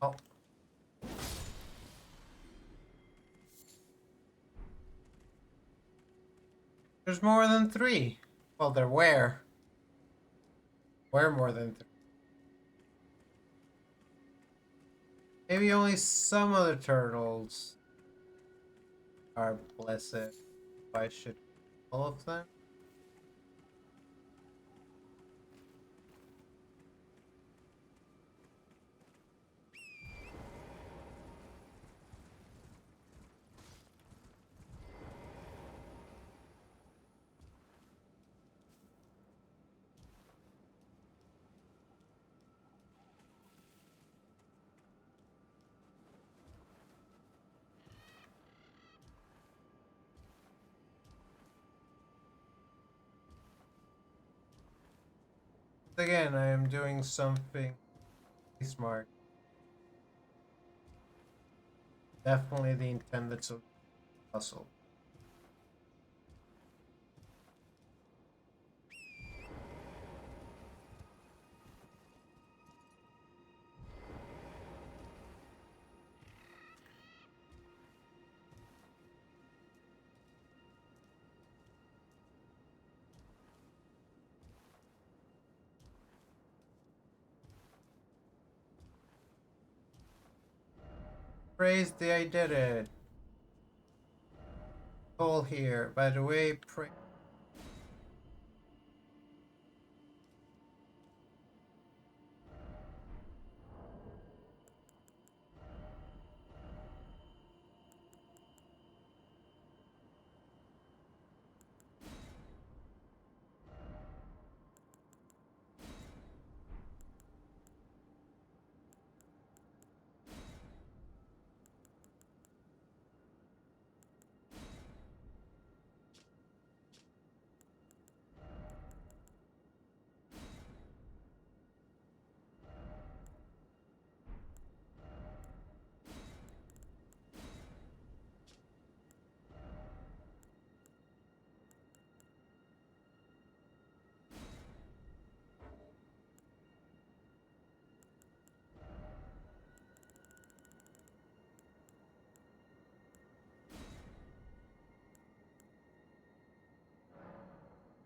Oh, there's more than 3. Well, there were. Were more than 3. Maybe only some other turtles are blessed. I should all of them. Again, I am doing something smart. Definitely the intended solution puzzle. Praise the I did it. Call here. By the way, praise.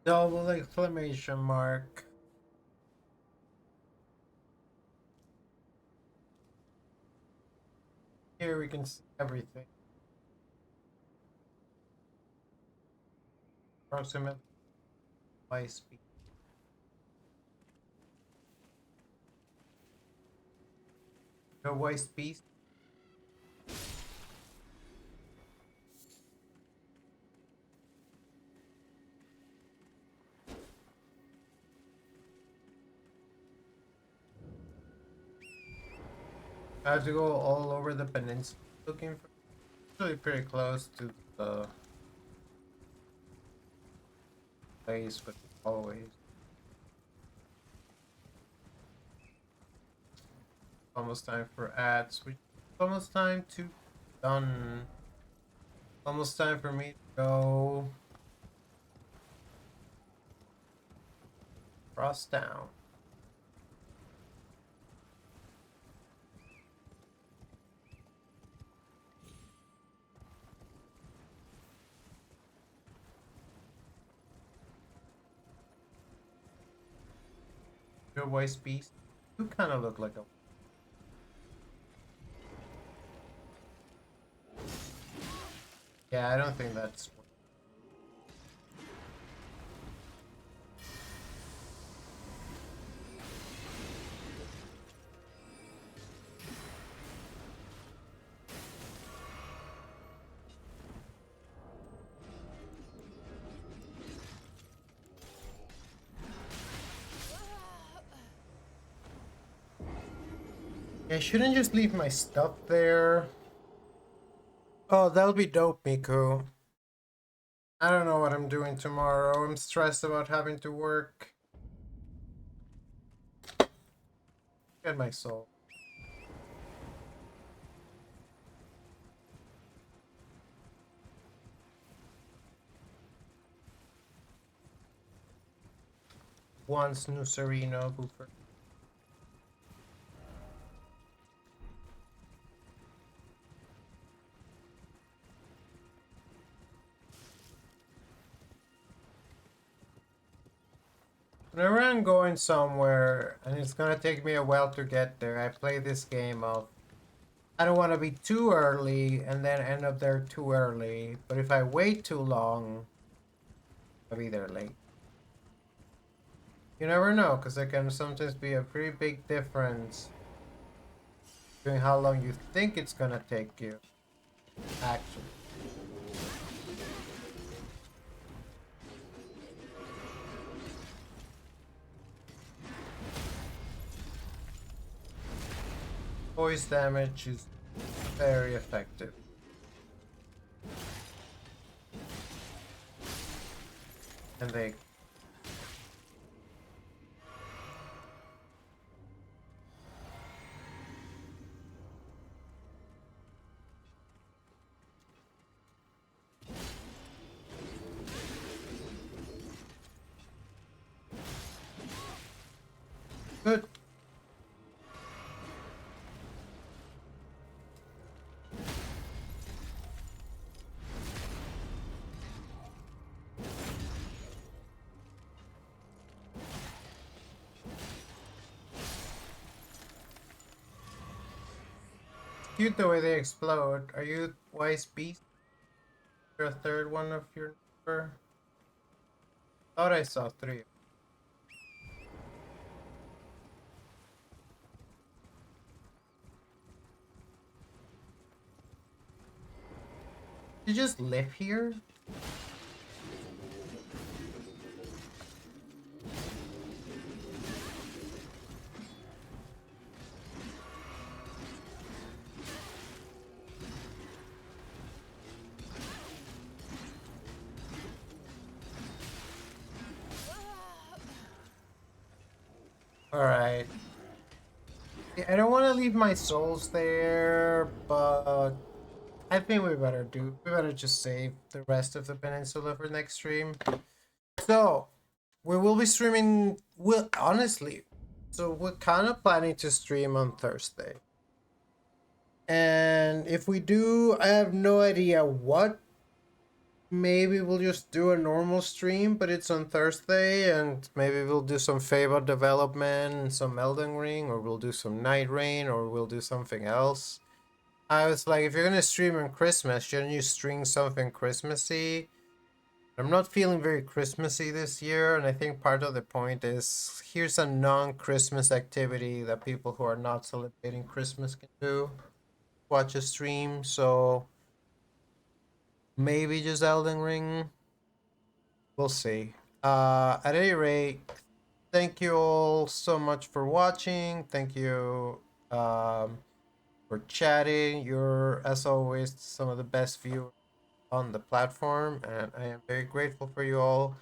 Double exclamation mark. Here we can see everything. Approximately twice speed. The white beast. I have to go all over the peninsula looking for. Actually, pretty close to the place, but always almost time for ads. Which almost time to done. Almost time for me to go cross down. Your voice beast. You kind of look like a. Yeah, I don't think that's. Yeah, I shouldn't just leave my stuff there. Oh, that'll be dope, Miku. I don't know what I'm doing tomorrow. I'm stressed about having to work. Get my soul. Once new Sereno Boofer. Whenever I'm going somewhere and it's gonna take me a while to get there, I play this game of I don't want to be too early and then end up there too early. But if I wait too long, I'll be there late. You never know, because there can sometimes be a pretty big difference between how long you think it's gonna take you, actually. Voice damage is very effective. And they Good. Cute the way they explode. Are you wise beast? You're a third one of your number? Thought I saw three. You just live here? Alright. I don't want to leave my souls there, but I think we better just save the rest of the peninsula for next stream. So, we will be streaming, well, honestly, so we're kind of planning to stream on Thursday. And if we do, I have no idea what. Maybe we'll just do a normal stream, but it's on Thursday, and maybe we'll do some Fable development and some Elden Ring, or we'll do some Night Rain, or we'll do something else. I was like, if you're gonna stream on Christmas, shouldn't you stream something Christmassy? I'm not feeling very Christmassy this year, and I think part of the point is here's a non-Christmas activity that people who are not celebrating Christmas can do. Watch a stream, so maybe just Elden Ring. We'll see. At any rate, thank you all so much for watching. Thank you for chatting. You're, as always, some of the best viewers on the platform, and I am very grateful for you all.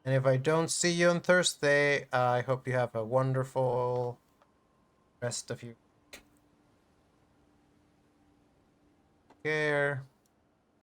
And if I don't see you on Thursday, I hope you have a wonderful rest of your care.